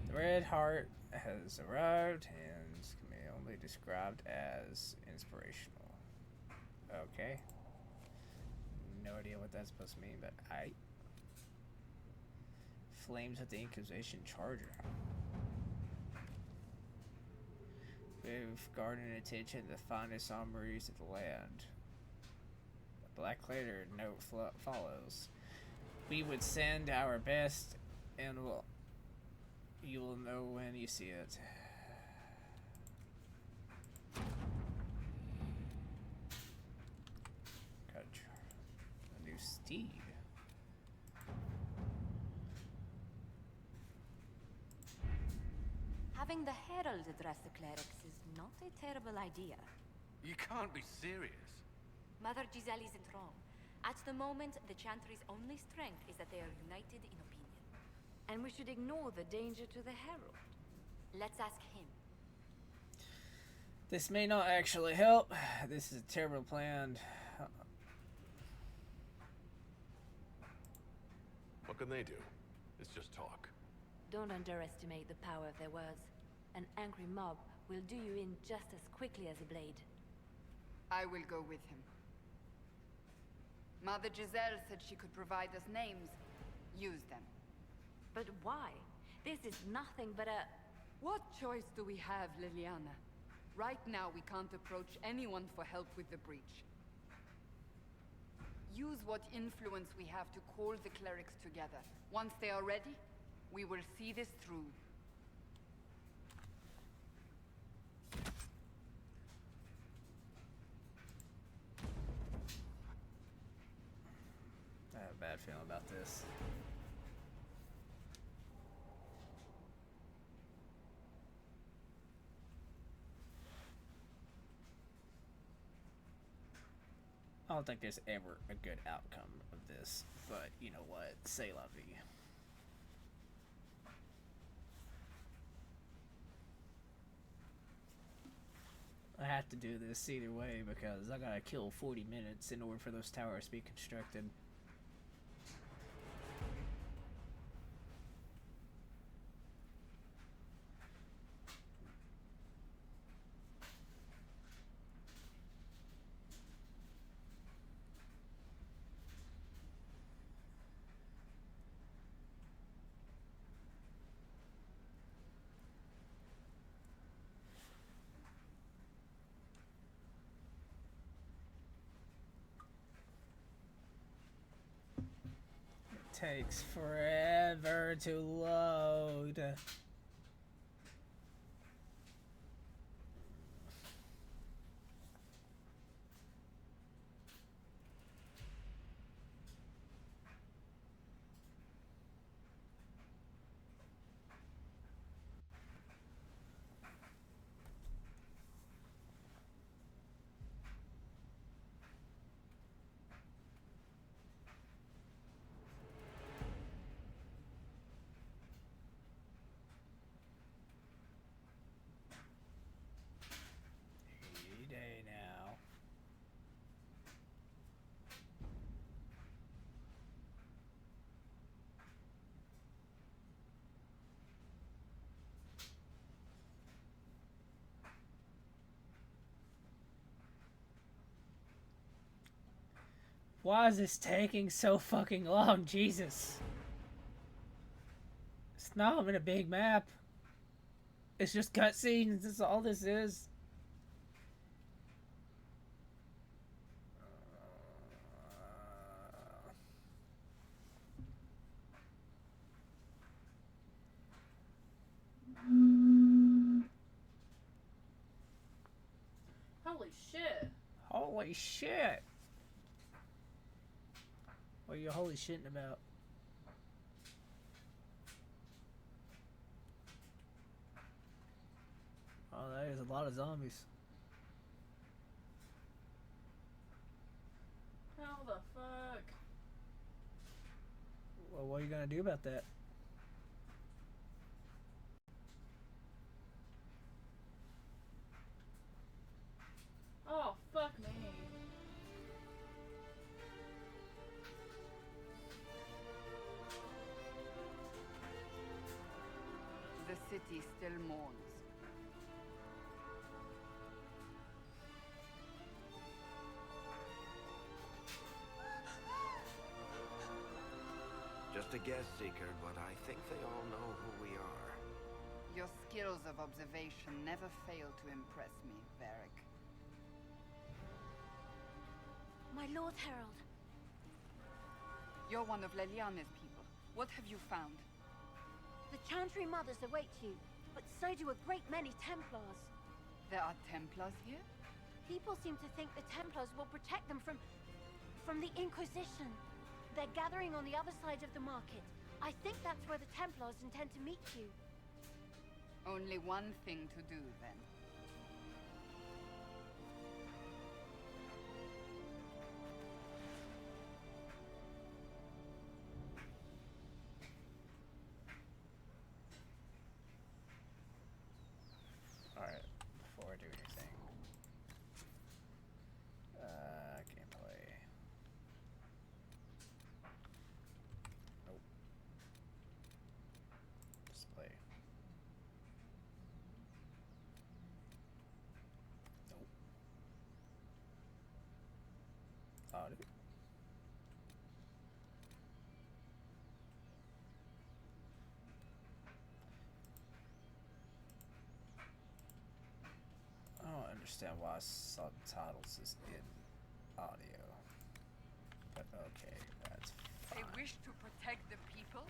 The Red Heart has arrived and can be only described as inspirational. Okay. No idea what that's supposed to mean, but Flames of the Inquisition Charger. We've garnered attention to the finest armories of the land. A black letter note follows. We would send our best, and you will know when you see it. Got a new steed. Having the Herald address the clerics is not a terrible idea. You can't be serious. Mother Giselle isn't wrong. At the moment, the Chantry's only strength is that they are united in opinion. And we should ignore the danger to the Herald. Let's ask him. This may not actually help. This is a terrible plan. What can they do? It's just talk. Don't underestimate the power of their words. An angry mob will do you in just as quickly as a blade. I will go with him. Mother Giselle said she could provide us names. Use them. But why? This is nothing but a... What choice do we have, Liliana? Right now, we can't approach anyone for help with the breach. Use what influence we have to call the clerics together. Once they are ready, we will see this through. I have a bad feeling about this. I don't think there's ever a good outcome of this, but you know what? C'est la vie. I have to do this either way because I gotta kill 40 minutes in order for those towers to be constructed. takes forever to load. Day now. Why is this taking so fucking long? Jesus. It's not even a big map. It's just cutscenes. That's all this is. Holy shit. Holy shit. What are you holy shitting about? Oh, that is a lot of zombies. How the fuck? Well, what are you gonna do about that? Oh, fuck me. The city still mourns. Just a guest seeker, but I think they all know who we are. Your skills of observation never fail to impress me, Varric. My Lord Herald. You're one of Leliane's people. What have you found? The Chantry Mothers await you, but so do a great many Templars. There are Templars here? People seem to think the Templars will protect them from the Inquisition. They're gathering on the other side of the market. I think that's where the Templars intend to meet you. Only one thing to do, then. Alright, before I do anything. Gameplay. Nope. Display. Nope. Audio. I don't understand why subtitles is in audio. But okay, that's fine. They wish to protect the people?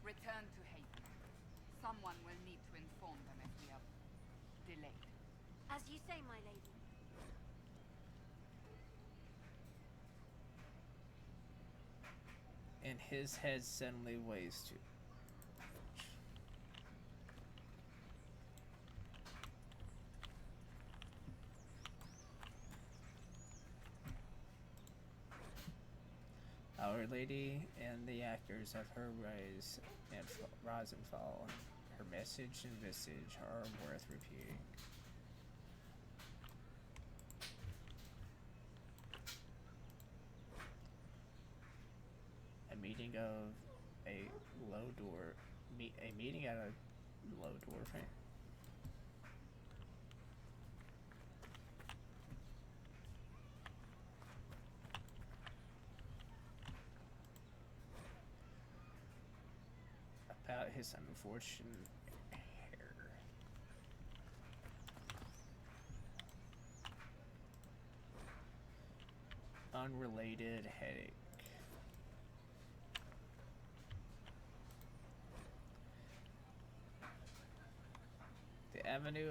Return to Haven. Someone will need to inform them if we are delayed. As you say, my lady. And his head suddenly weighs too. Our Lady and the actors of her rise and fall. Her message and visage are worth repeating. A meeting of a meeting at a low dwarf. About his unfortunate hair. Unrelated headache. avenue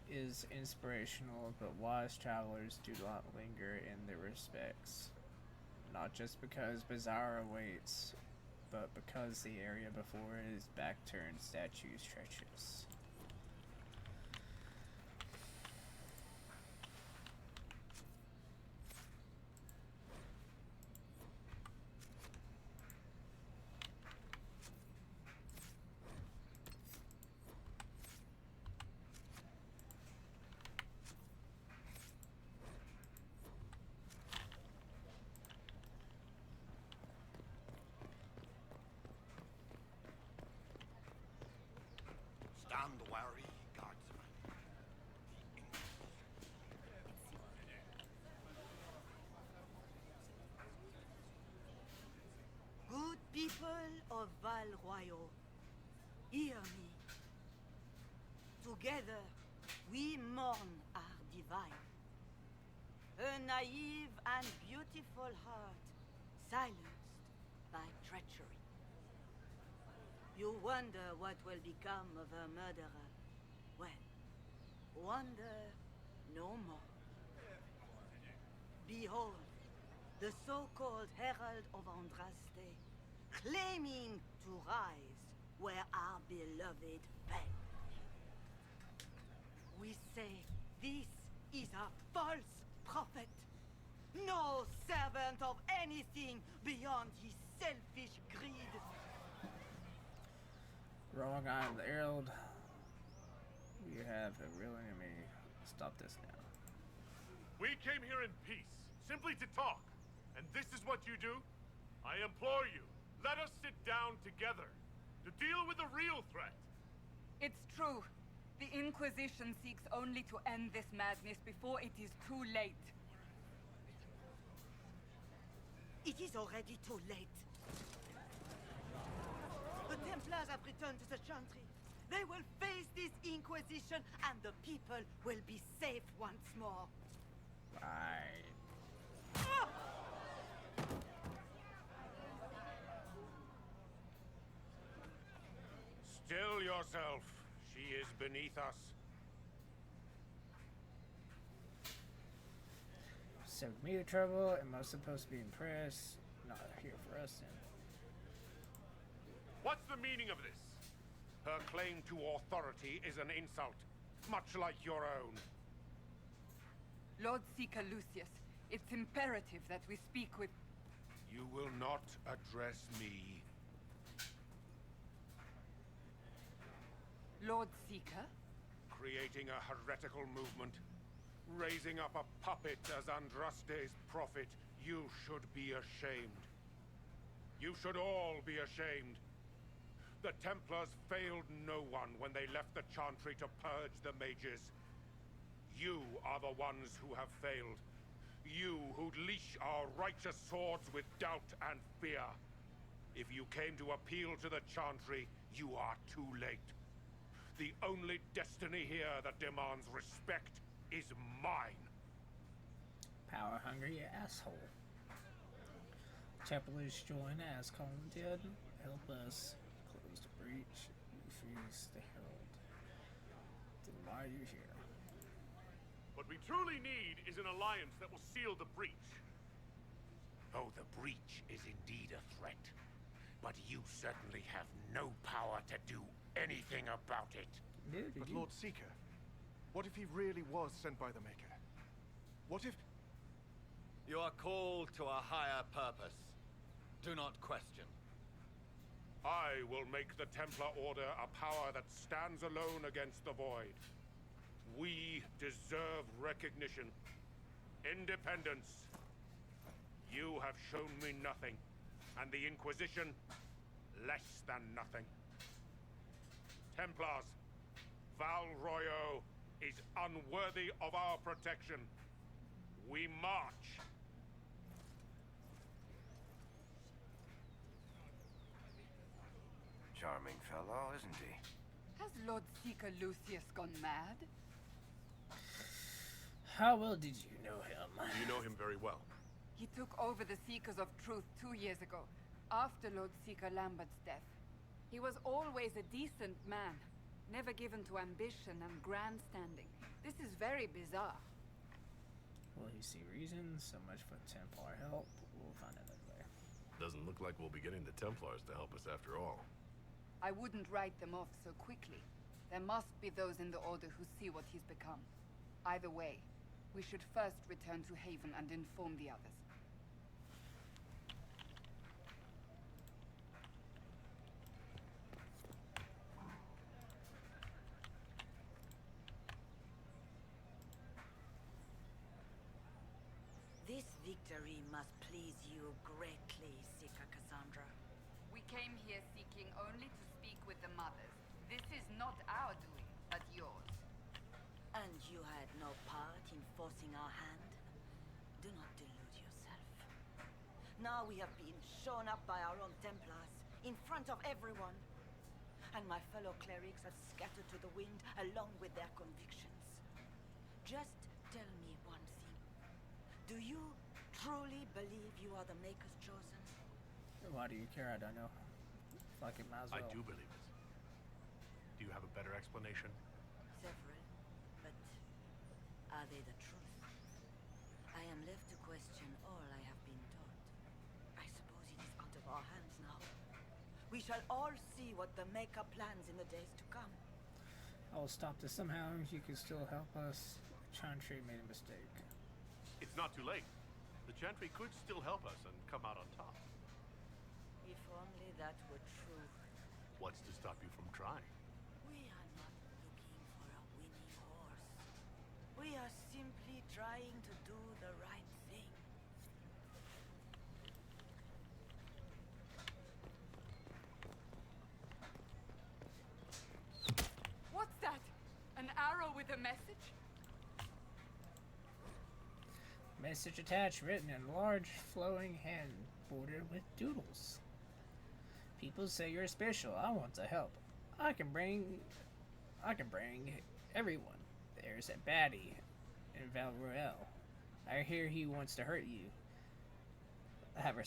is inspirational, but wise travelers do not linger in their respects. Not just because Bizarre awaits, but because the area before it is back-turned statues treacherous. Stand wary, guardsman. Good people of Val Royal, hear me. Together, we mourn our divine. A naive and beautiful heart, silenced by treachery. You wonder what will become of her murderer. Well, wonder no more. Behold, the so-called Herald of Andraste, claiming to rise where our beloved fell. We say this is a false prophet. No servant of anything beyond his selfish greed. Wrong Eye of the Herald. We have a real enemy. Stop this now. We came here in peace, simply to talk. And this is what you do? I implore you, let us sit down together to deal with the real threat. It's true. The Inquisition seeks only to end this madness before it is too late. It is already too late. The Templars have returned to the Chantry. They will face this Inquisition, and the people will be safe once more. Right. Still yourself. She is beneath us. So me to trouble. Am I supposed to be impressed? Not here for us then. What's the meaning of this? Her claim to authority is an insult, much like your own. Lord Seeker Lucius, it's imperative that we speak with... You will not address me. Lord Seeker? Creating a heretical movement, raising up a puppet as Andraste's prophet, you should be ashamed. You should all be ashamed. The Templars failed no one when they left the Chantry to purge the mages. You are the ones who have failed. You who'd leash our righteous swords with doubt and fear. If you came to appeal to the Chantry, you are too late. The only destiny here that demands respect is mine. Power hungry asshole. Chapelers join as Colin did. Help us close the breach. Refuse the Herald. Then why are you here? What we truly need is an alliance that will seal the breach. Oh, the breach is indeed a threat. But you certainly have no power to do anything about it. But Lord Seeker, what if he really was sent by the Maker? What if... You are called to a higher purpose. Do not question. I will make the Templar Order a power that stands alone against the Void. We deserve recognition. Independence. You have shown me nothing, and the Inquisition, less than nothing. Templars, Val Royo is unworthy of our protection. We march. Charming fellow, isn't he? Has Lord Seeker Lucius gone mad? How well did you know him? You know him very well. He took over the Seekers of Truth 2 years ago, after Lord Seeker Lambert's death. He was always a decent man, Never given to ambition and grandstanding. This is very bizarre. Will he see reason? So much for Templar help. We'll find out later. Doesn't look like we'll be getting the Templars to help us after all. I wouldn't write them off so quickly. There must be those in the Order who see what he's become. Either way, we should first return to Haven and inform the others. This victory must please you greatly, Sika Cassandra. We came here seeking only to speak with the mothers. This is not our doing, but yours. And you had no part in forcing our hand? Do not delude yourself. Now we have been shown up by our own Templars, in front of everyone. And my fellow clerics have scattered to the wind along with their convictions. Just tell me one thing. Do you truly believe you are the Maker's chosen? Why do you care? I don't know. Fuck it, might as well. I do believe it. Do you have a better explanation? Several, but are they the truth? I am left to question all I have been taught. I suppose it is out of our hands now. We shall all see what the Maker plans in the days to come. I will stop this somehow. You can still help us. Chantry made a mistake. It's not too late. The Chantry could still help us and come out on top. If only that were true. What's to stop you from trying? We are not looking for a winning horse. We are simply trying to do the right thing. What's that? An arrow with a message? Message attached, written in large, flowing hand, bordered with doodles. People say you're special. I want to help. I can bring everyone. There's a baddie in Val Royale. I hear he wants to hurt you. I have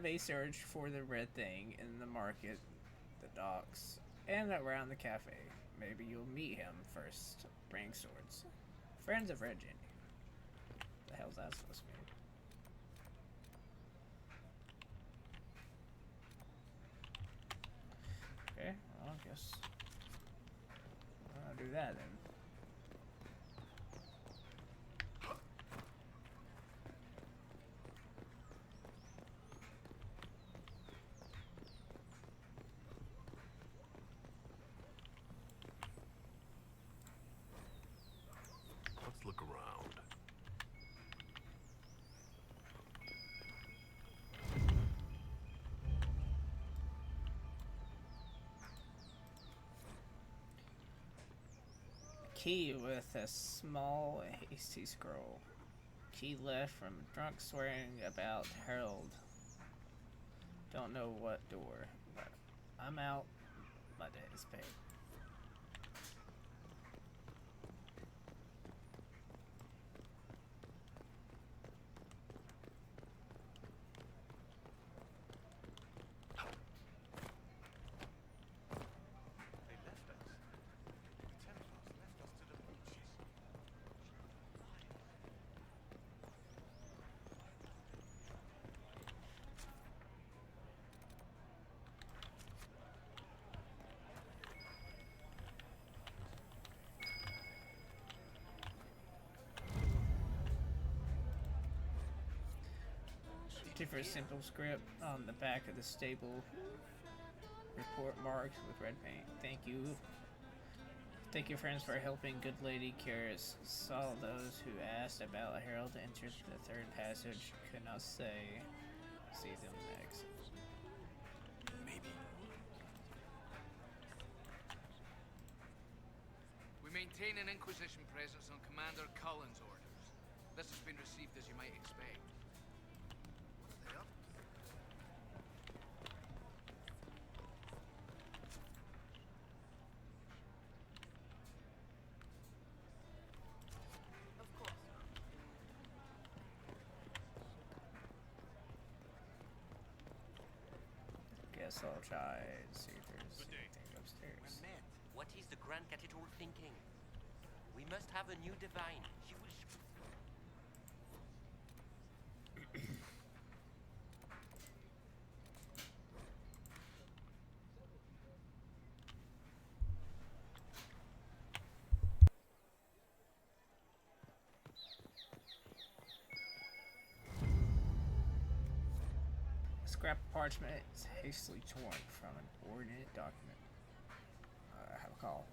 a search for the red thing in the market, the docks, and around the cafe. Maybe you'll meet him first. Bring swords. Friends of Red Jenny. The hell's that supposed to mean? Okay, well, I guess I'll do that then. Let's look around. Key with a small, hasty scroll. Key left from drunk swearing about Harold. Don't know what door, but I'm out. My day is paid. Different simple script on the back of the stable report marked with red paint. Thank you. Thank you, friends, for helping good lady Karis. Saw those who asked about Harold entered the third passage. Could not say. See them next. Maybe. We maintain an Inquisition presence on Commander Cullen's orders. This has been received as you might expect. Guess I'll try and see if there's anything upstairs. Grant get it all thinking. We must have a new divine. She will... Scrap parchment is hastily torn from an ordinate document. I have a call.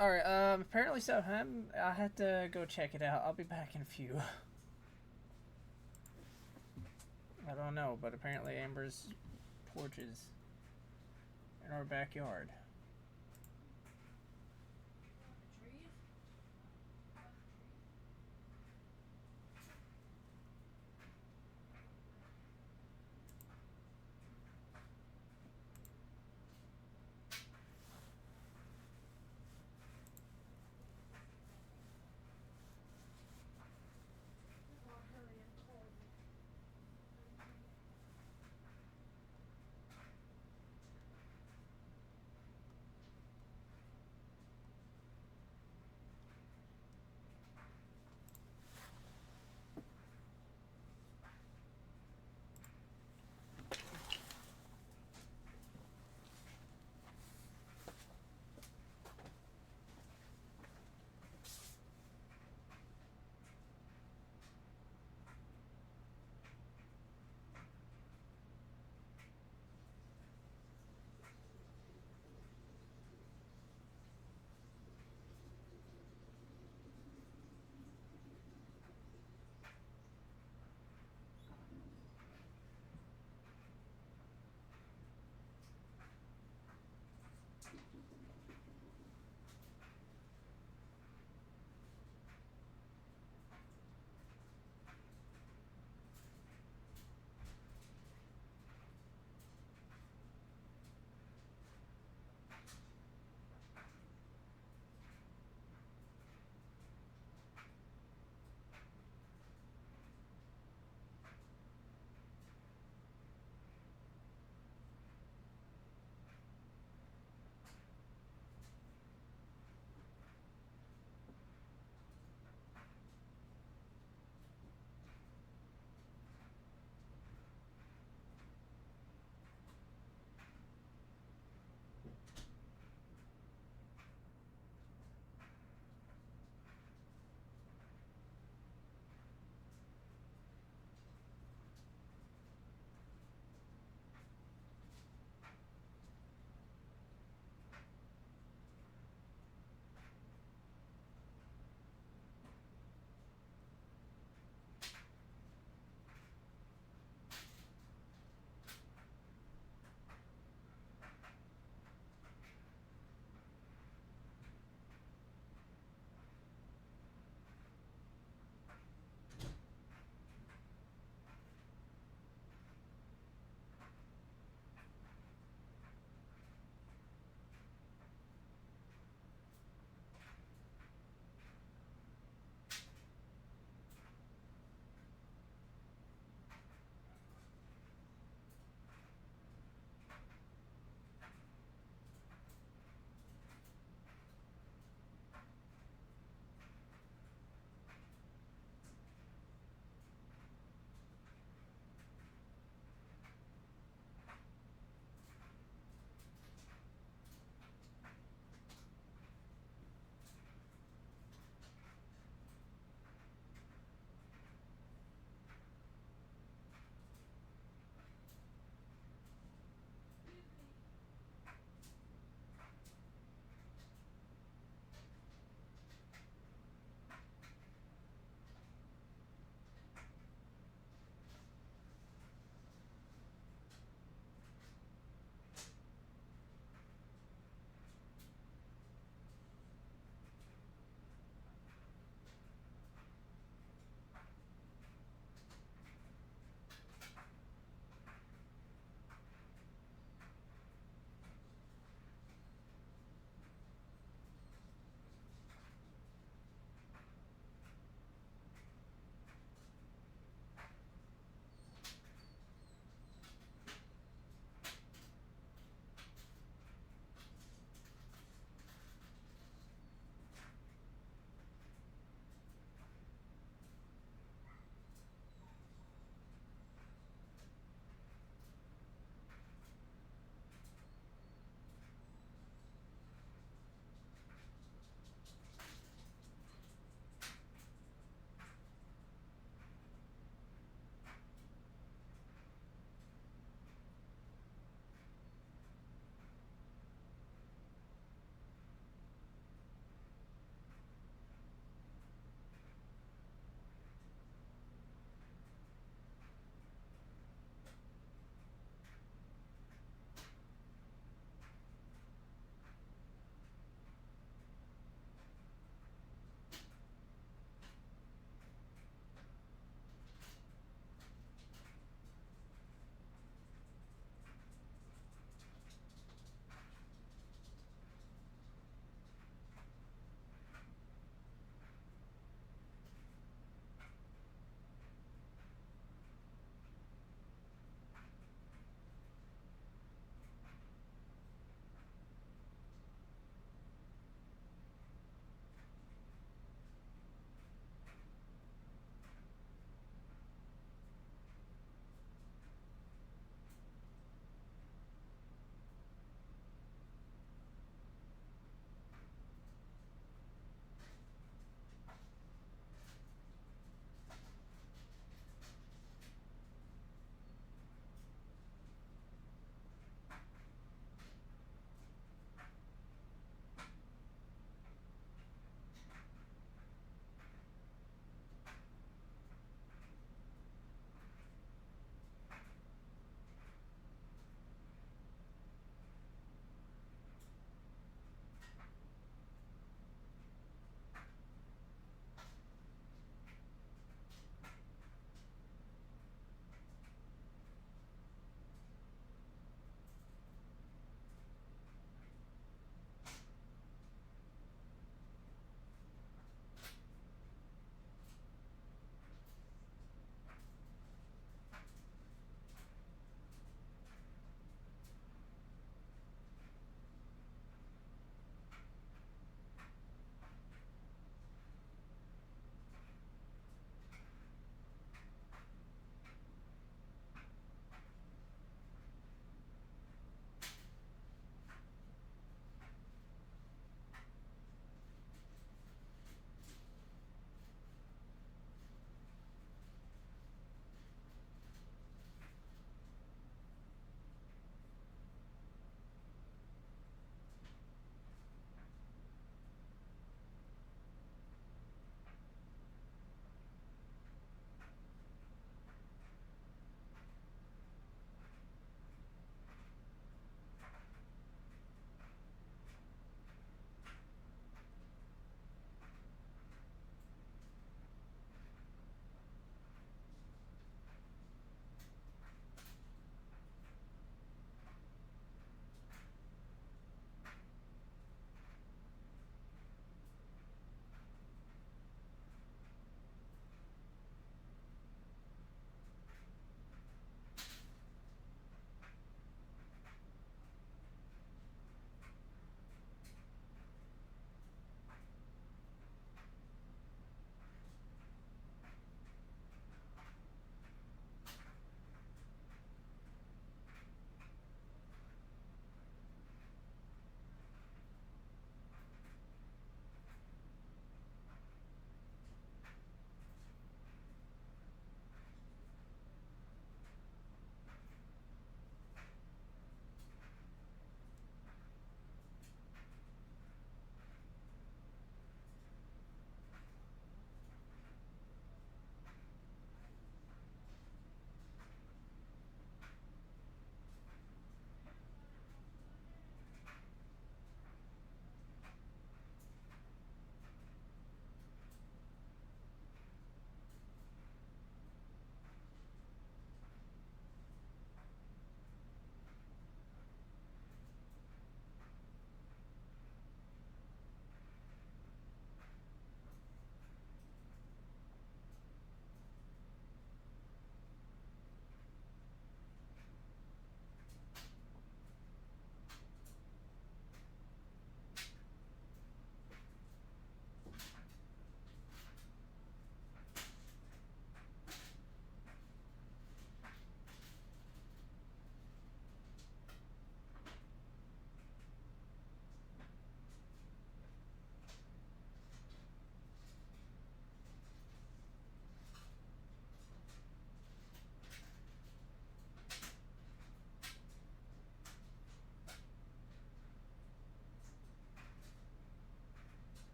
Alright, apparently so. I have to go check it out. I'll be back in a few. I don't know, but apparently Amber's porch is in our backyard.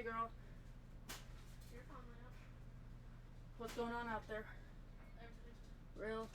girl. You're fine, man. What's going on out there? Real?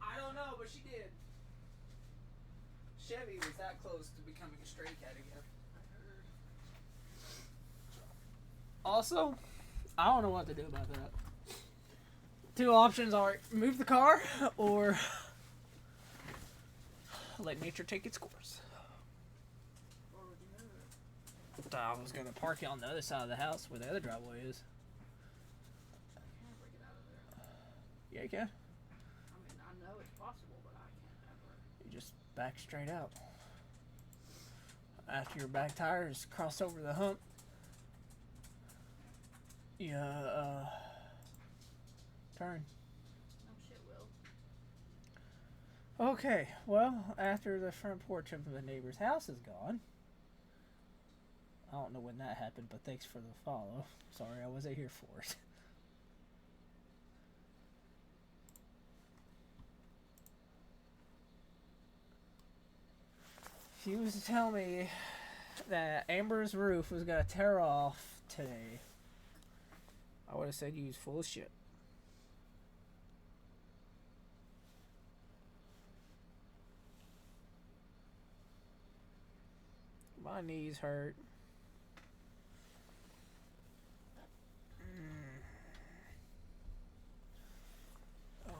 I don't know, but she did. Chevy was that close to becoming a stray cat again. Also, I don't know what to do about that. Two options are move the car or let nature take its course. Where would you move it? I was going to park it on the other side of the house where the other driveway is. I can't break it out of there. Yeah, you can. I mean, I know it's possible, but I can't ever. You just back straight out. After your back tires cross over the hump, you turn. No shit, Will. Okay, well, after the front porch of the neighbor's house is gone. I don't know when that happened, but thanks for the follow. Sorry, I wasn't here for it. If you was to tell me that Amber's roof was gonna tear off today, I would have said you was full of shit. My knees hurt. Okay.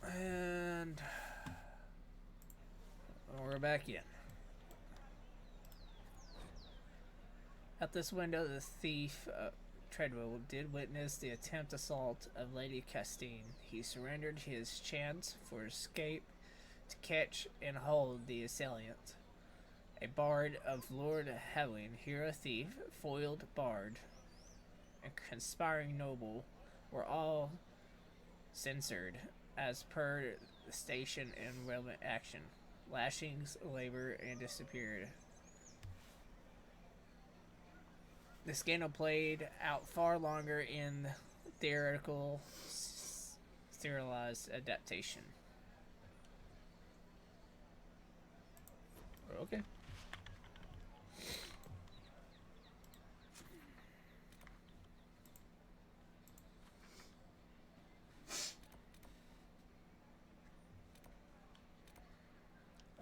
And we're back in. At this window, the thief, Treadwell, did witness the attempt assault of Lady Castine. He surrendered his chance for escape to catch and hold the assailant. A bard of Lord Helling, hero thief, foiled bard, and conspiring noble were all censored as per the station and relevant action. Lashings, labor, and disappeared. The scandal played out far longer in theoretical serialized adaptation. Okay.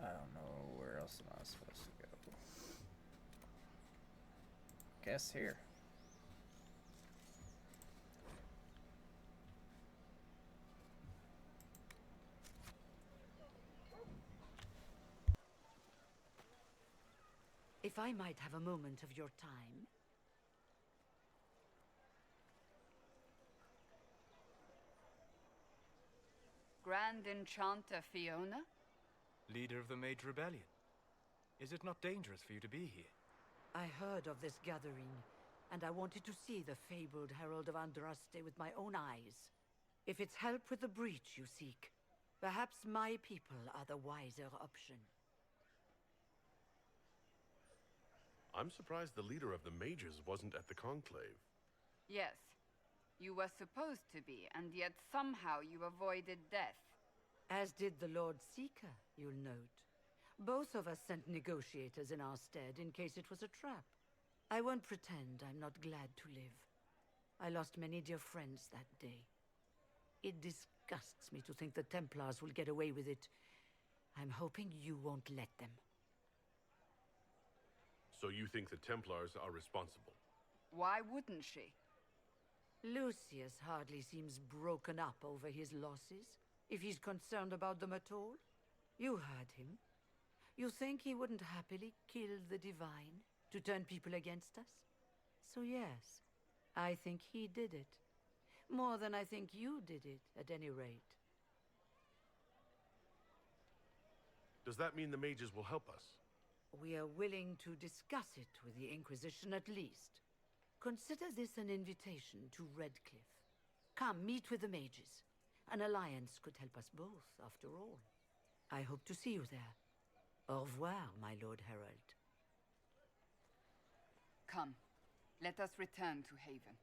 I don't know where else am I supposed to go. Guess here. If I might have a moment of your time. Grand Enchanter Fiona? Leader of the Mage Rebellion. Is it not dangerous for you to be here? I heard of this gathering, and I wanted to see the fabled Herald of Andraste with my own eyes. If it's help with the breach you seek, perhaps my people are the wiser option. I'm surprised the leader of the mages wasn't at the conclave. Yes. You were supposed to be, and yet somehow you avoided death. As did the Lord Seeker, you'll note. Both of us sent negotiators in our stead in case it was a trap. I won't pretend I'm not glad to live. I lost many dear friends that day. It disgusts me to think the Templars will get away with it. I'm hoping you won't let them. So you think the Templars are responsible? Why wouldn't she? Lucius hardly seems broken up over his losses, if he's concerned about them at all. You heard him. You think he wouldn't happily kill the Divine to turn people against us? So yes, I think he did it. More than I think you did it, at any rate. Does that mean the mages will help us? We are willing to discuss it with the Inquisition at least. Consider this an invitation to Redcliffe. Come, meet with the mages. An alliance could help us both, after all. I hope to see you there. Au revoir, my Lord Herald. Come, let us return to Haven.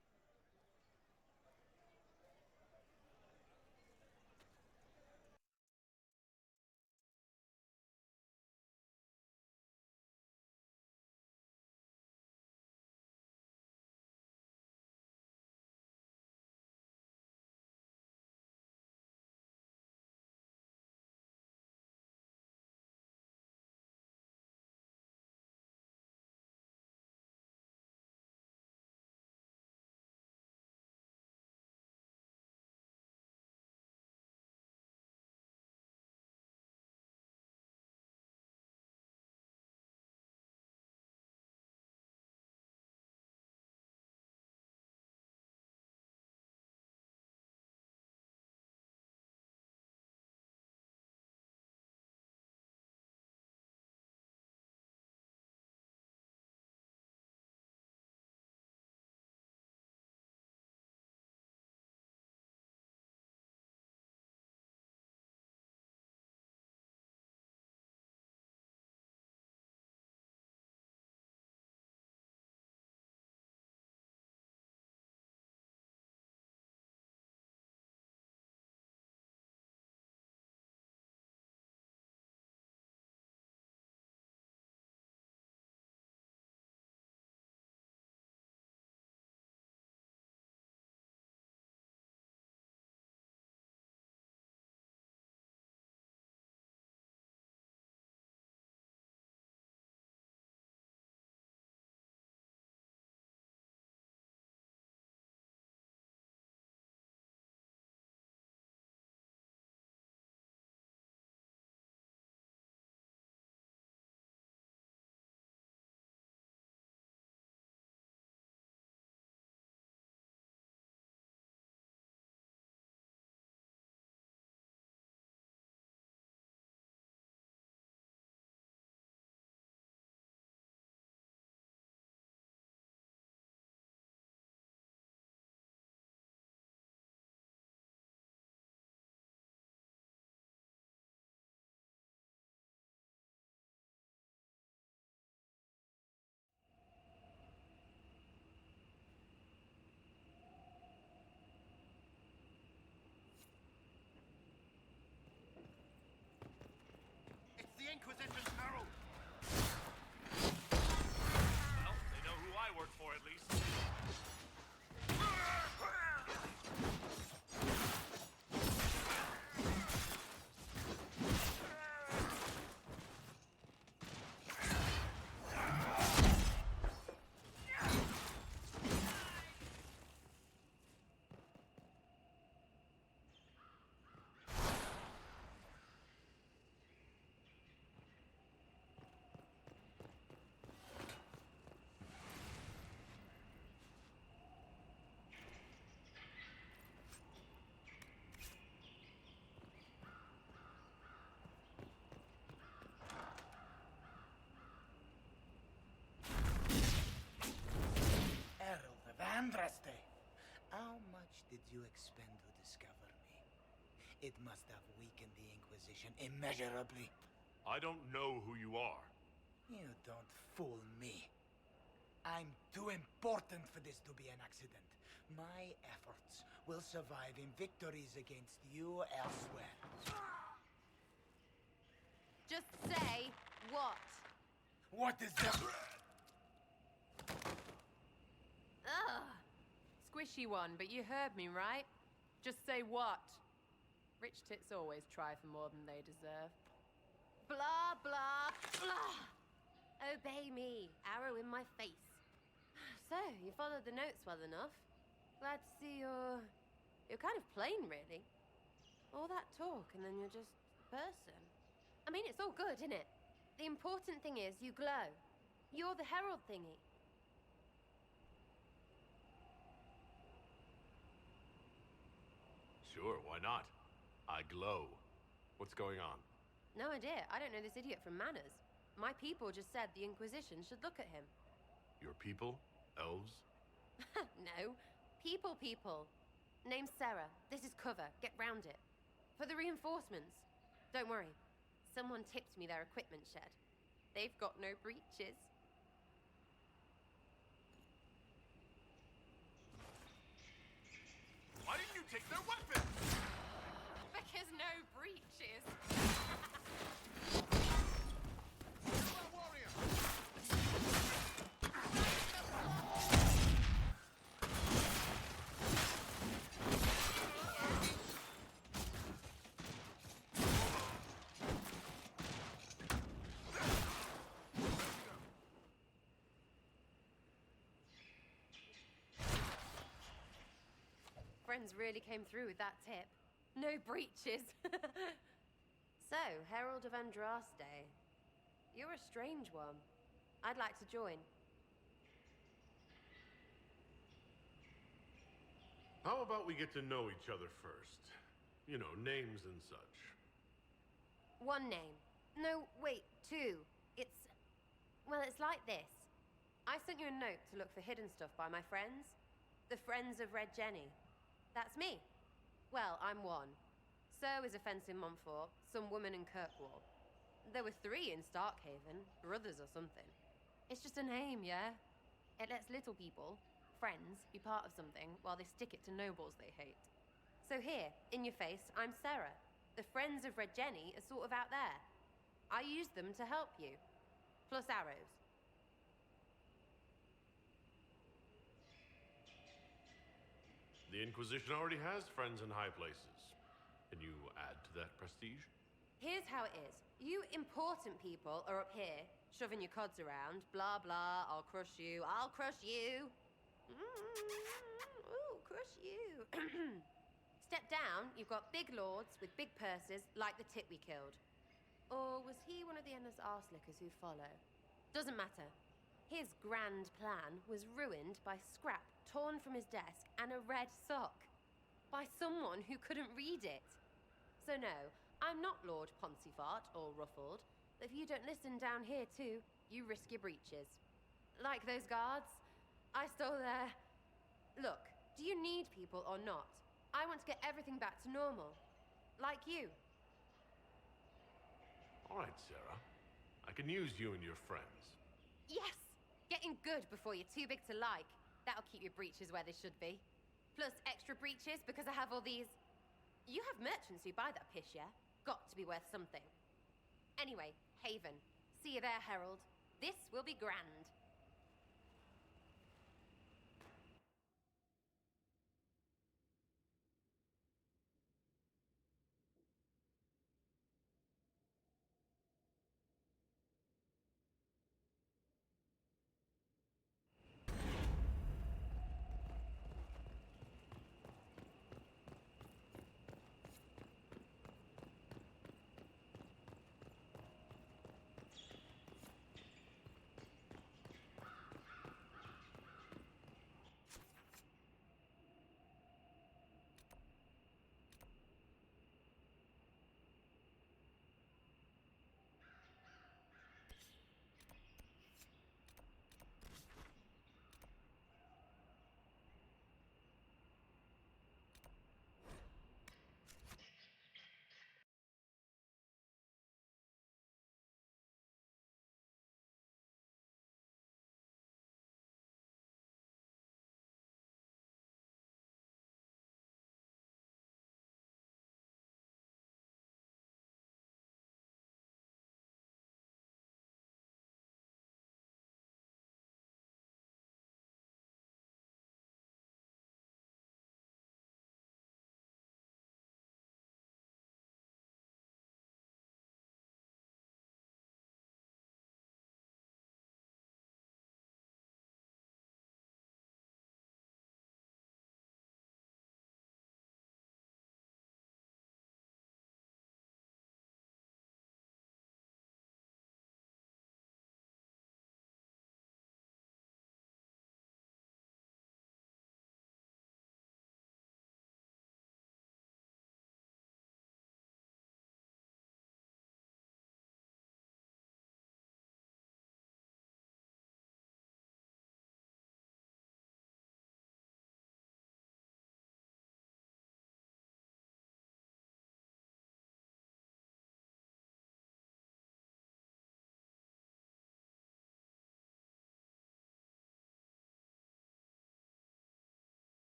you expend to discover me? It must have weakened the Inquisition immeasurably. I don't know who you are. You don't fool me. I'm too important for this to be an accident. My efforts will survive in victories against you elsewhere. Just say what? What is that? Ugh. Squishy one, but you heard me, right? Just say what? Rich tits always try for more than they deserve. Blah, blah, blah. Obey me. Arrow in my face. So, you followed the notes well enough. Glad to see you're kind of plain, really. All that talk, and then you're just a person. I mean, it's all good, isn't it? The important thing is you glow. You're the herald thingy. Sure, why not? I glow. What's going on? No idea. I don't know this idiot from Manners. My people just said the Inquisition should look at him. Your people? Elves? No. People. Name's Sarah. This is cover. Get round it. For the reinforcements. Don't worry. Someone tipped me their equipment shed. They've got no breaches. Why didn't you take their weapons? Because no breaches. Friends really came through with that tip. No breaches. So, Herald of Andraste. You're a strange one. I'd like to join. How about we get to know each other first? You know, names and such. One name. No, wait, two. Well, it's like this. I sent you a note to look for hidden stuff by my friends. The Friends of Red Jenny. That's me. Well, I'm one. So is a fence in Montfort, some woman in Kirkwall. There were 3 in Starkhaven, brothers or something. It's just a name, yeah? It lets little people, friends, be part of something while they stick it to nobles they hate. So here, in your face, I'm Sarah. The Friends of Red Jenny are sort of out there. I use them to help you. Plus arrows. The Inquisition already has friends in high places. Can you add to that prestige? Here's how it is. You important people are up here, shoving your cods around. Blah, blah, I'll crush you. Ooh, crush you. Step down, you've got big lords with big purses, like the tit we killed. Or was he one of the endless arse-lickers who follow? Doesn't matter. His grand plan was ruined by scrap torn from his desk and a red sock. By someone who couldn't read it. So no, I'm not Lord Poncyfart or Ruffled, but if you don't listen down here too, you risk your breeches. Like those guards, I stole their... Look, do you need people or not? I want to get everything back to normal. Like you. All right, Sarah. I can use you and your friends. Yes! Getting good before you're too big to like. That'll keep your breeches where they should be. Plus extra breeches because I have all these... You have merchants who buy that piss, yeah? Got to be worth something. Anyway, Haven. See you there, Herald. This will be grand.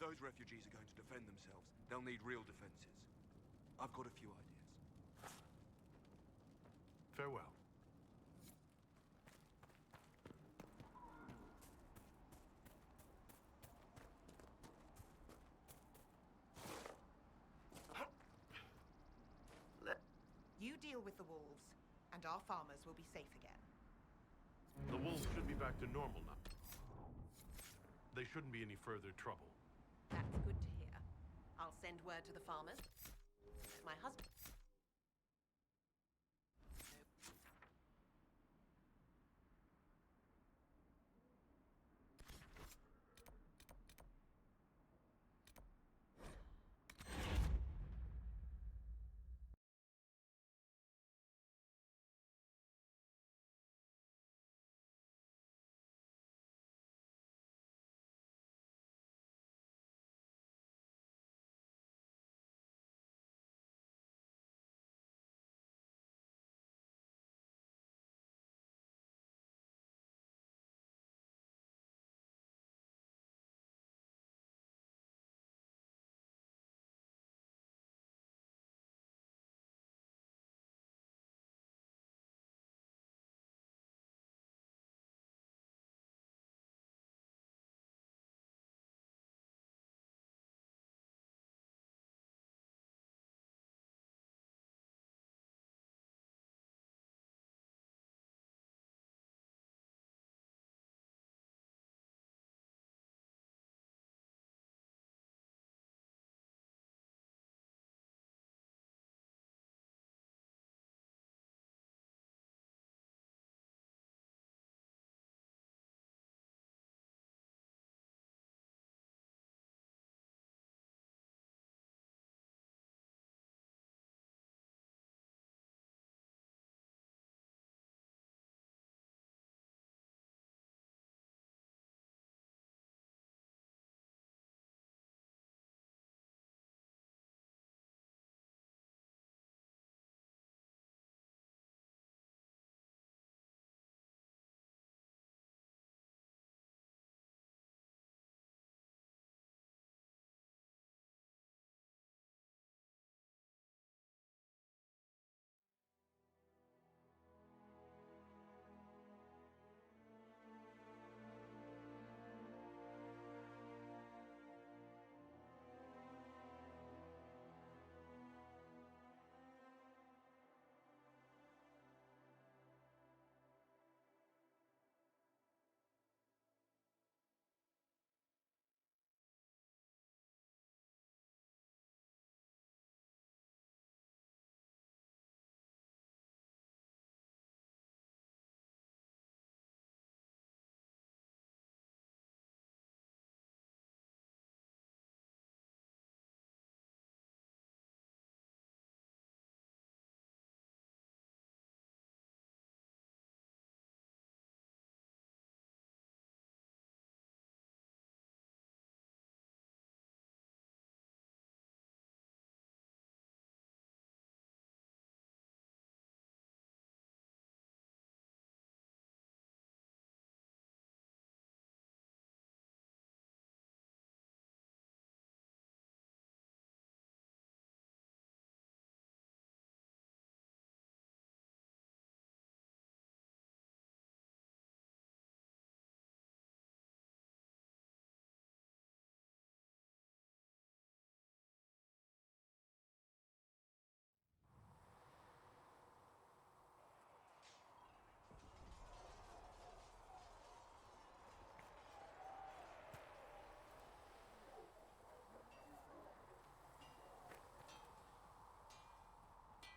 those refugees are going to defend themselves, they'll need real defenses. I've got a few ideas. Farewell. You deal with the wolves, and our farmers will be safe again. The wolves should be back to normal now. They shouldn't be any further trouble. That's good to hear. I'll send word to the farmers. My husband...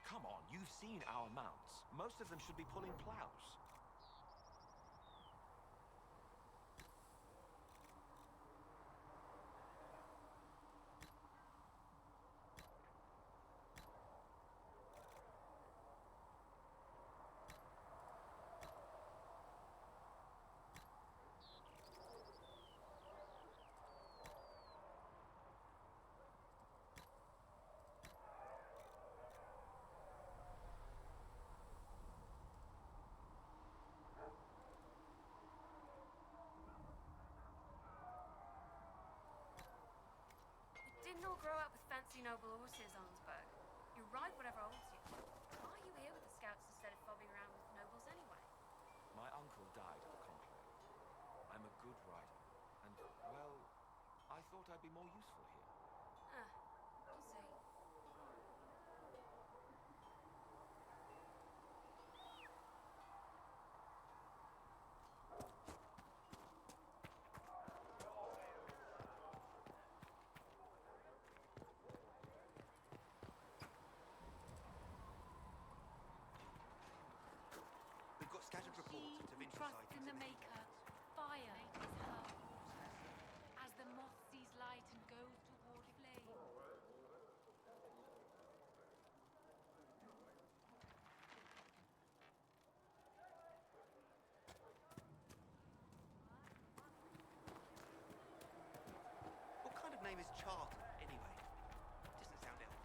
Come on, you've seen our mounts. Most of them should be pulling plows. didn't all grow up with fancy noble horses, Arnsberg. You ride whatever holds you. Why are you here with the scouts instead of fobbing around with nobles anyway? My uncle died at the conclave. I'm a good rider, and, well, I thought I'd be more useful here. Ah, we'll see. We've got scattered reports of interest Trust in the Maker. Fire is her. As the moth sees light and goes toward flame. What kind of name is Charter, anyway? Doesn't sound elven.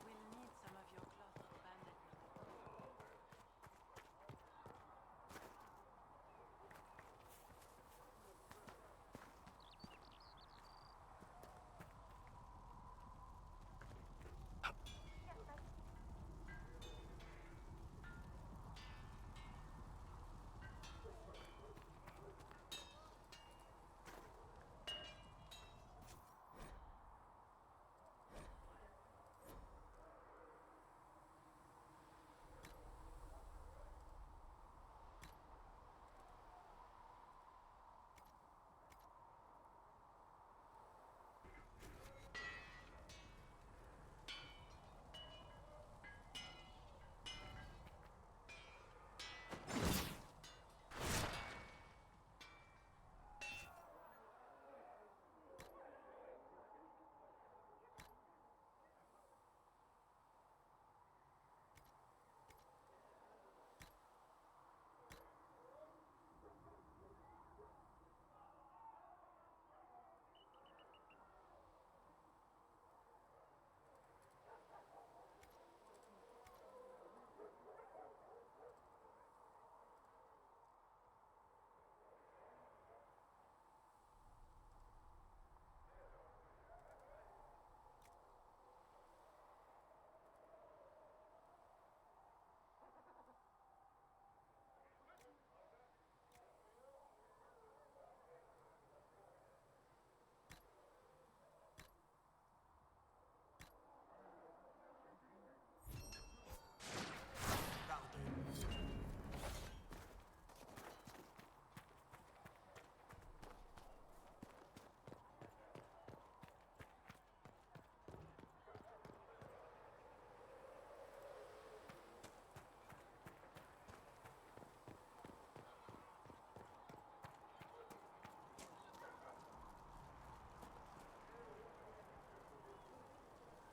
We'll need some of your cloth for bandit.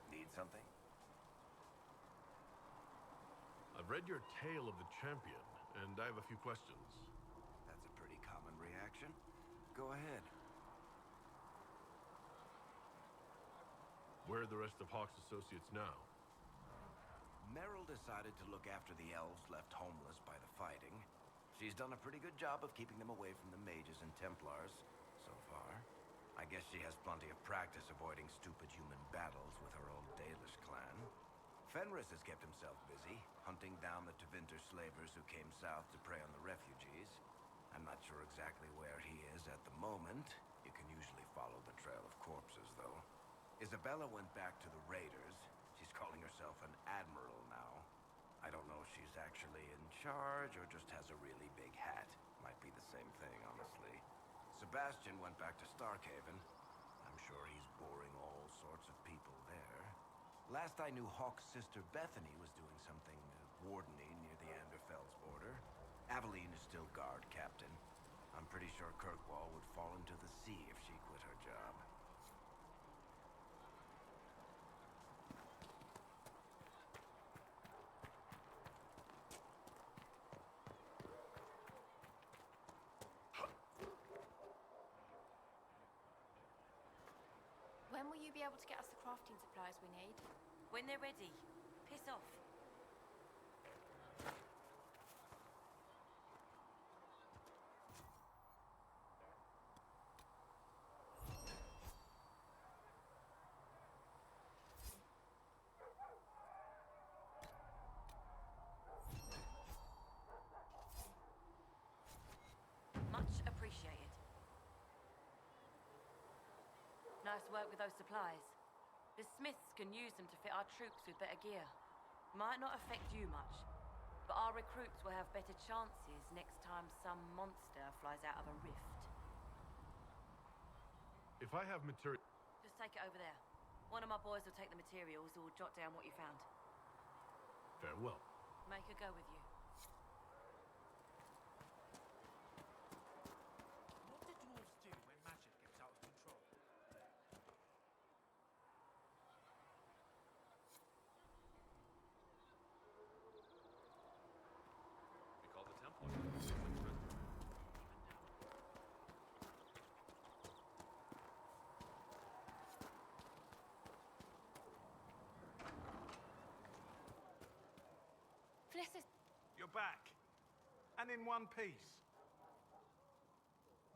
Need something? I've read your Tale of the Champion, and I have a few questions. That's a pretty common reaction. Go ahead. Where are the rest of Hawk's associates now? Merrill decided to look after the elves left homeless by the fighting. She's done a pretty good job of keeping them away from the mages and Templars, so far. I guess she has plenty of practice avoiding stupid human battles with her old Dalish clan. Fenris has kept himself busy, hunting down the Tevinter slavers who came south to prey on the refugees. I'm not sure exactly where he is at the moment. You can usually follow the trail of corpses, though. Isabella went back to the raiders. She's calling herself an admiral now. I don't know if she's actually in charge or just has a really big hat. Might be the same thing, honestly. Sebastian went back to Starkhaven. I'm sure he's boring all sorts of people there. Last I knew, Hawk's sister Bethany was doing something wardening near the Anderfell's border. Aveline is still guard captain. I'm pretty sure Kirkwall would fall into the sea if she quit her job. will you be able to get us the crafting supplies we need? When they're ready. Piss off. Much appreciated. Nice work with those supplies. The smiths can use them to fit our troops with better gear. Might not affect you much, but our recruits will have better chances next time some monster flies out of a rift. If I have material... Just take it over there. One of my boys will take the materials or jot down what you found. Farewell. Make her go with you. What do dwarves do when magic gets out of control? We call the Templars. You're back. And in one piece.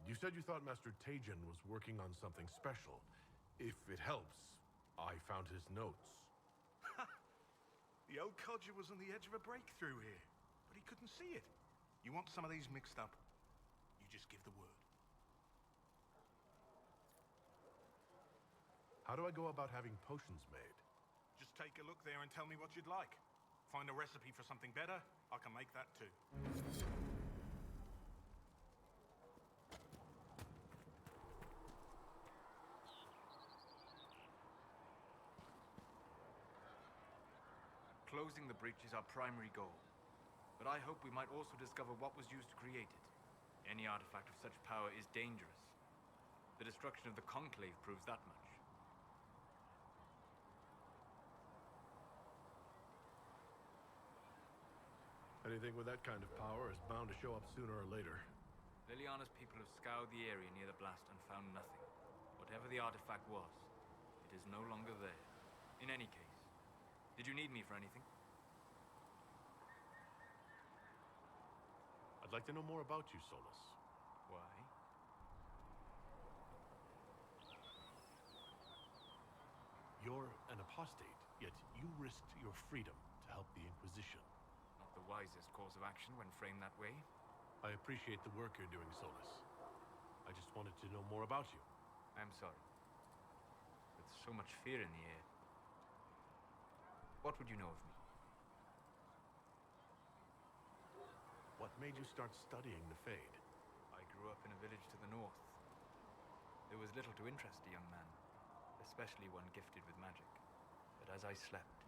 You said you thought Master Tejan was working on something special. If it helps, I found his notes. The old codger was on the edge of a breakthrough here, but he couldn't see it. You want some of these mixed up? You just give the word. How do I go about having potions made? Just take a look there and tell me what you'd like. Find a recipe for something better, I can make that too. Closing the breach is our primary goal. But I hope we might also discover what was used to create it. Any artifact of such power is dangerous. The destruction of the Conclave proves that much. Anything with that kind of power is bound to show up sooner or later. Liliana's people have scoured the area near the blast and found nothing. Whatever the artifact was, it is no longer there. In any case, did you need me for anything? I'd like to know more about you, Solus. Why? You're an apostate, yet you risked your freedom to help the Inquisition. Not the wisest course of action when framed that way. I appreciate the work you're doing, Solus. I just wanted to know more about you. I'm sorry. With so much fear in the air. What would you know of me? What made you start studying the Fade? I grew up in a village to the north. There was little to interest a young man, especially one gifted with magic. But as I slept,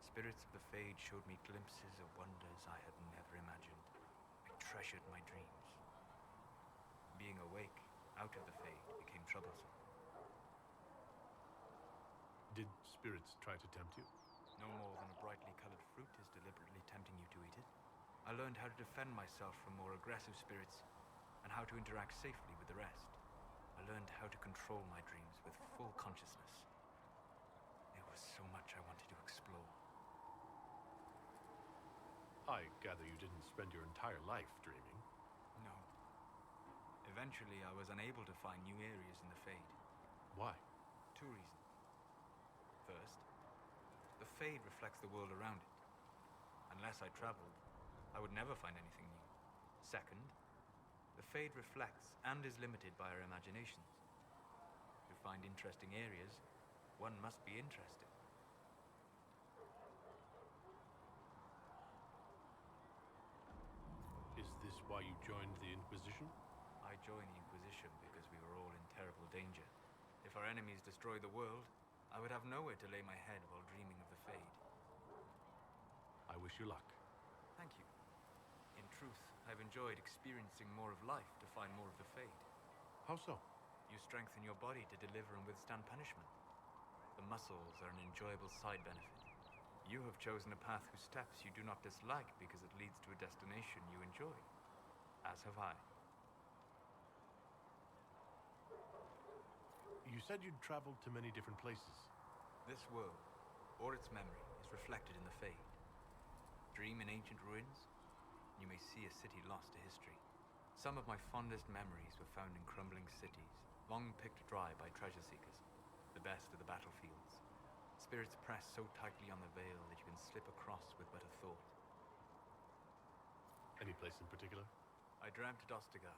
spirits of the Fade showed me glimpses of wonders I had never imagined. I treasured my dreams. Being awake, out of the Fade, became troublesome. Did spirits try to tempt you? No more than a brightly colored fruit is deliberately tempting you to eat it. I learned how to defend myself from more aggressive spirits, and how to interact safely with the rest. I learned how to control my dreams with full consciousness. There was so much I wanted to explore. I gather you didn't spend your entire life dreaming. No. Eventually, I was unable to find new areas in the Fade. Why? 2 reasons. First, the Fade reflects the world around it. Unless I traveled, I would never find anything new. Second, the Fade reflects and is limited by our imaginations. To find interesting areas, one must be interested. Is this why you joined the Inquisition? I joined the Inquisition because we were all in terrible danger. If our enemies destroyed the world, I would have nowhere to lay my head while dreaming of the Fade. I wish you luck. Thank you. In truth, I've enjoyed experiencing more of life to find more of the Fade. How so? You strengthen your body to deliver and withstand punishment. The muscles are an enjoyable side benefit. You have chosen a path whose steps you do not dislike because it leads to a destination you enjoy. As have I. You said you'd traveled to many different places. This world, or its memory, is reflected in the Fade. Dream in ancient ruins, you may see a city lost to history. Some of my fondest memories were found in crumbling cities, long picked dry by treasure seekers, the best of the battlefields. Spirits press so tightly on the veil that you can slip across with but a thought. Any place in particular? I dreamt at Ostagar.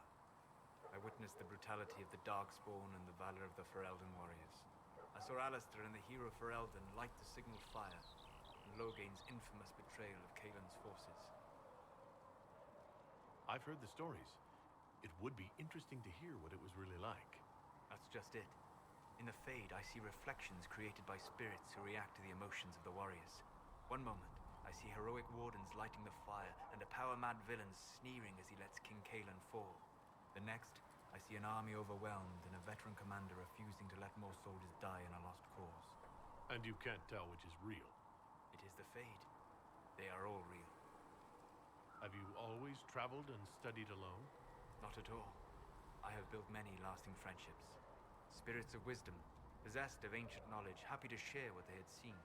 I witnessed the brutality of the Darkspawn and the valor of the Ferelden warriors. I saw Alistair and the hero Ferelden light the signal fire, and Logain's infamous betrayal of Caelan's forces. I've heard the stories. It would be interesting to hear what it was really like. That's just it. In the Fade, I see reflections created by spirits who react to the emotions of the warriors. One moment, I see heroic wardens lighting the fire, and a power-mad villain sneering as he lets King Caelan fall. The next, I see an army overwhelmed and a veteran commander refusing to let more soldiers die in a lost cause. And you can't tell which is real. It is the Fade. They are all real. Have you always traveled and studied alone? Not at all. I have built many lasting friendships. Spirits of wisdom, possessed of ancient knowledge, happy to share what they had seen.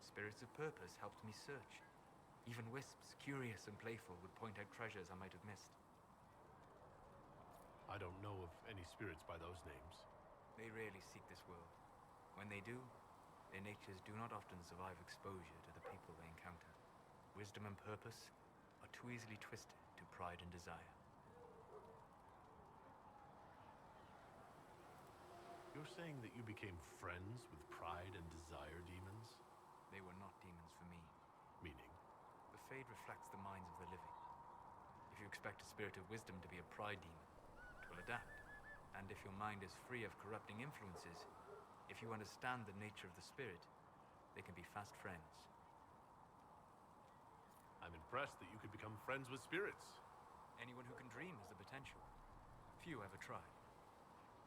Spirits of purpose helped me search. Even wisps, curious and playful, would point out treasures I might have missed. I don't know of any spirits by those names. They rarely seek this world. When they do, their natures do not often survive exposure to the people they encounter. Wisdom and purpose are too easily twisted to pride and desire. You're saying that you became friends with pride and desire demons? They were not demons for me. Meaning? The Fade reflects the minds of the living. If you expect a spirit of wisdom to be a pride demon, it will adapt. And if your mind is free of corrupting influences, if you understand the nature of the spirit, they can be fast friends. I'm impressed that you could become friends with spirits. Anyone who can dream has the potential. Few ever try.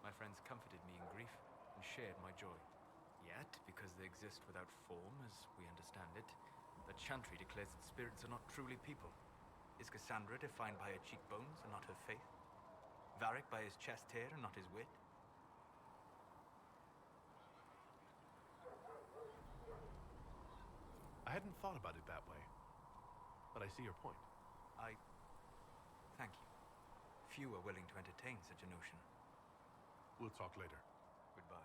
My friends comforted me in grief and shared my joy. Yet, because they exist without form, as we understand it, the Chantry declares that spirits are not truly people. Is Cassandra defined by her cheekbones and not her faith? Varric by his chest hair and not his wit? I hadn't thought about it that way, but I see your point. Thank you. Few are willing to entertain such a notion. We'll talk later. Goodbye.